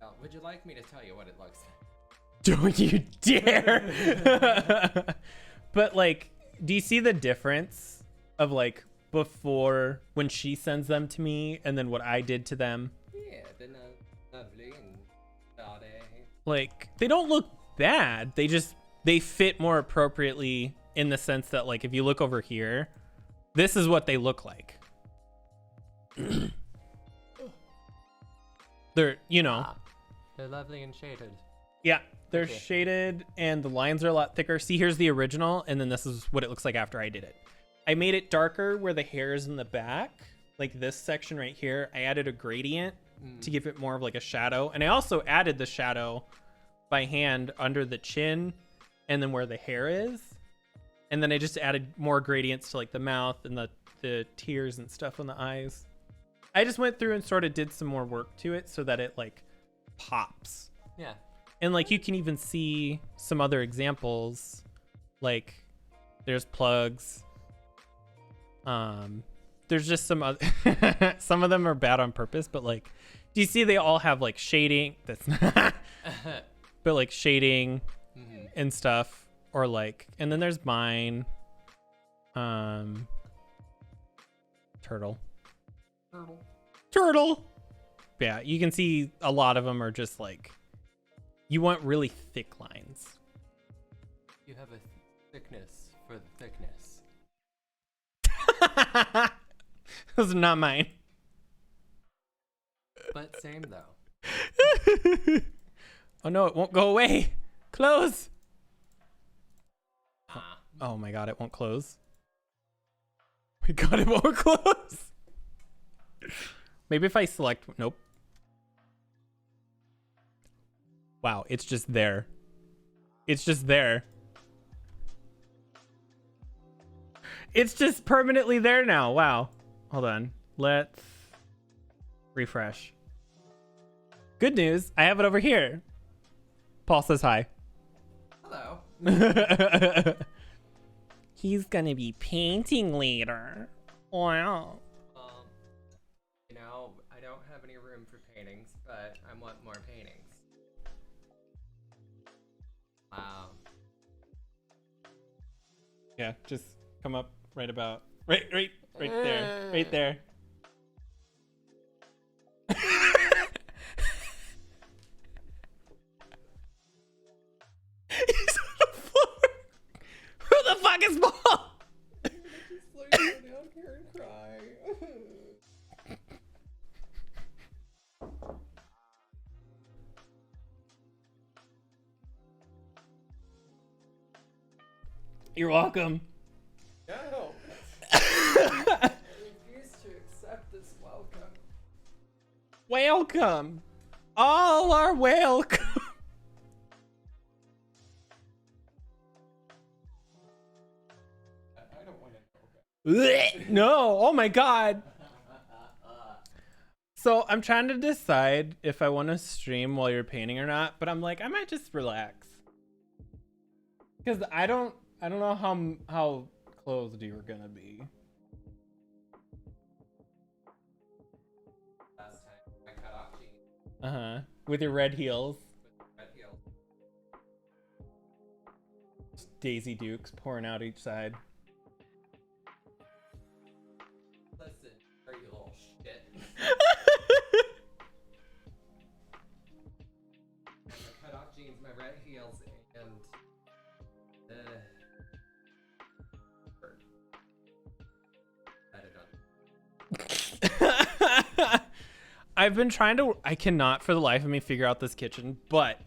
Well, would you like me to tell you what it looks like? Don't you dare. But like, do you see the difference of like before when she sends them to me and then what I did to them? Yeah, they're lovely and naughty. Like, they don't look bad. They fit more appropriately in the sense that like if you look over here, this is what they look like. They're, They're lovely and shaded. yeah, they're Okay. shaded and the lines are a lot thicker. See, here's the original, and then this is what it looks like after I did it. I made it darker where the hair is in the back, like this section right here. I added a gradient to give it more of like a shadow, and I also added the shadow by hand under the chin and then where the hair is, and then I just added more gradients to like the mouth and the tears and stuff on the eyes. I just went through and sort of did some more work to it so that it like pops. Yeah. And like you can even see some other examples, like there's plugs. There's just some other some of them are bad on purpose, but like, do you see they all have like shading? That's not, but like shading and stuff, or like, and then there's mine. Turtle. Yeah, you can see a lot of them are just like, you want really thick lines. You have a thickness for the thickness. Those are not mine. But same though. Oh no, it won't go away. Close. Oh my god, it won't close. My god, it won't close. Maybe if I select, nope. Wow, it's just there. It's just there. It's just permanently there now. Wow. Hold on. Let's refresh. Good news. I have it over here. Paul says hi. Hello. He's gonna be painting later. Wow. You know, I don't have any room for paintings, but I want more paintings. Wow. Yeah, just come up right about right there. Right there. He's on the floor. Who the fuck is Paul? Just like go down here and cry. You're welcome. No. I refuse to accept this welcome. Welcome. All are welcome. I don't want to know. No. Oh my god. So I'm trying to decide if I want to stream while you're painting or not, but I'm like, I might just relax. Because I don't know how closed you were gonna be. Last time I cut off jeans Uh-huh. With your red heels. with red heels. Daisy Dukes pouring out each side. Listen, are you little shit? I cut off jeans, my red heels, and I've been trying to. I cannot for the life of me figure out this kitchen, but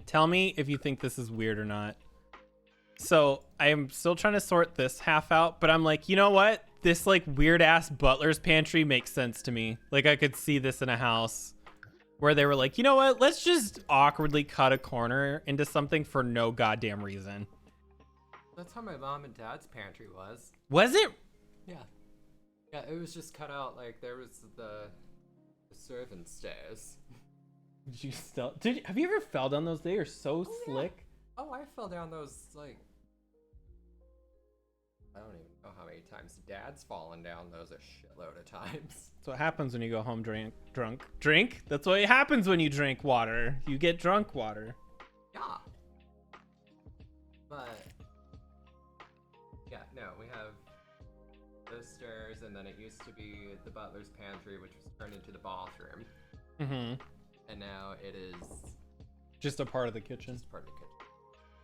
tell me if you think this is weird or not. So I am still trying to sort this half out, but I'm like, you know what? This like weird ass butler's pantry makes sense to me. Like I could see this in a house where they were like, you know what? Let's just awkwardly cut a corner into something for no goddamn reason. That's how my mom and dad's pantry was. Was it? Yeah. Yeah, it was just cut out, like, there was the servant stairs. Did you still? Have you ever fell down those? They are so slick. Oh, I fell down those, like, I don't even know how many times. Dad's fallen down those a shitload of times. That's what happens when you go home drunk. Drink? That's what happens when you drink water. You get drunk water. Yeah. But, yeah, no, we have those stairs, and then it used to be the butler's pantry, which was turned into the bathroom. Mm-hmm. And now it is Just a part of the kitchen. just part of the kitchen.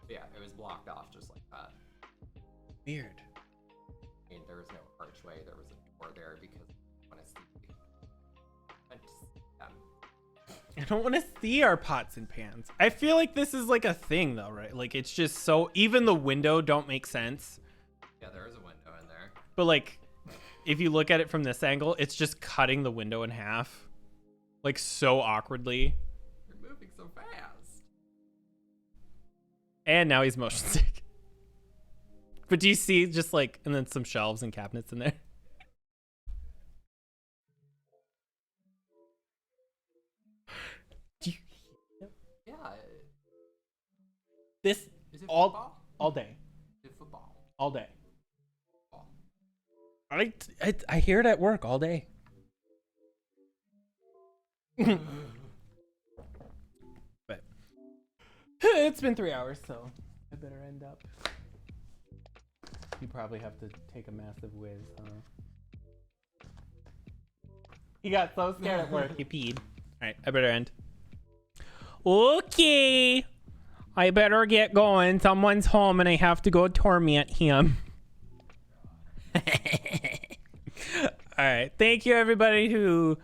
But yeah, it was blocked off just like that. Weird. I mean, there was no archway, there was a door there because I want to see. I don't want to see our pots and pans. I feel like this is like a thing though, right? Like it's just so, even the window don't make sense. Yeah, there is a window in there. But like, if you look at it from this angle, it's just cutting the window in half. Like so awkwardly. You're moving so fast. And now he's motion sick. But do you see just like, and then some shelves and cabinets in there? Do you, Yeah. this Is it all football? all day, Is it football? all day. Football. I hear it at work all day. But it's been 3 hours, so I better end up. You probably have to take a massive whiz, huh? He got so scared at work, he peed. Alright, I better end. Okay. I better get going. Someone's home and I have to go torment him. Alright, thank you everybody who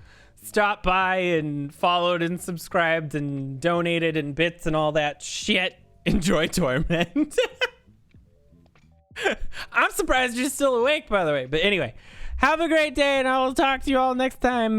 stopped by and followed and subscribed and donated and bits and all that shit. Enjoy Torment. I'm surprised you're still awake, by the way. But anyway, have a great day and I will talk to you all next time.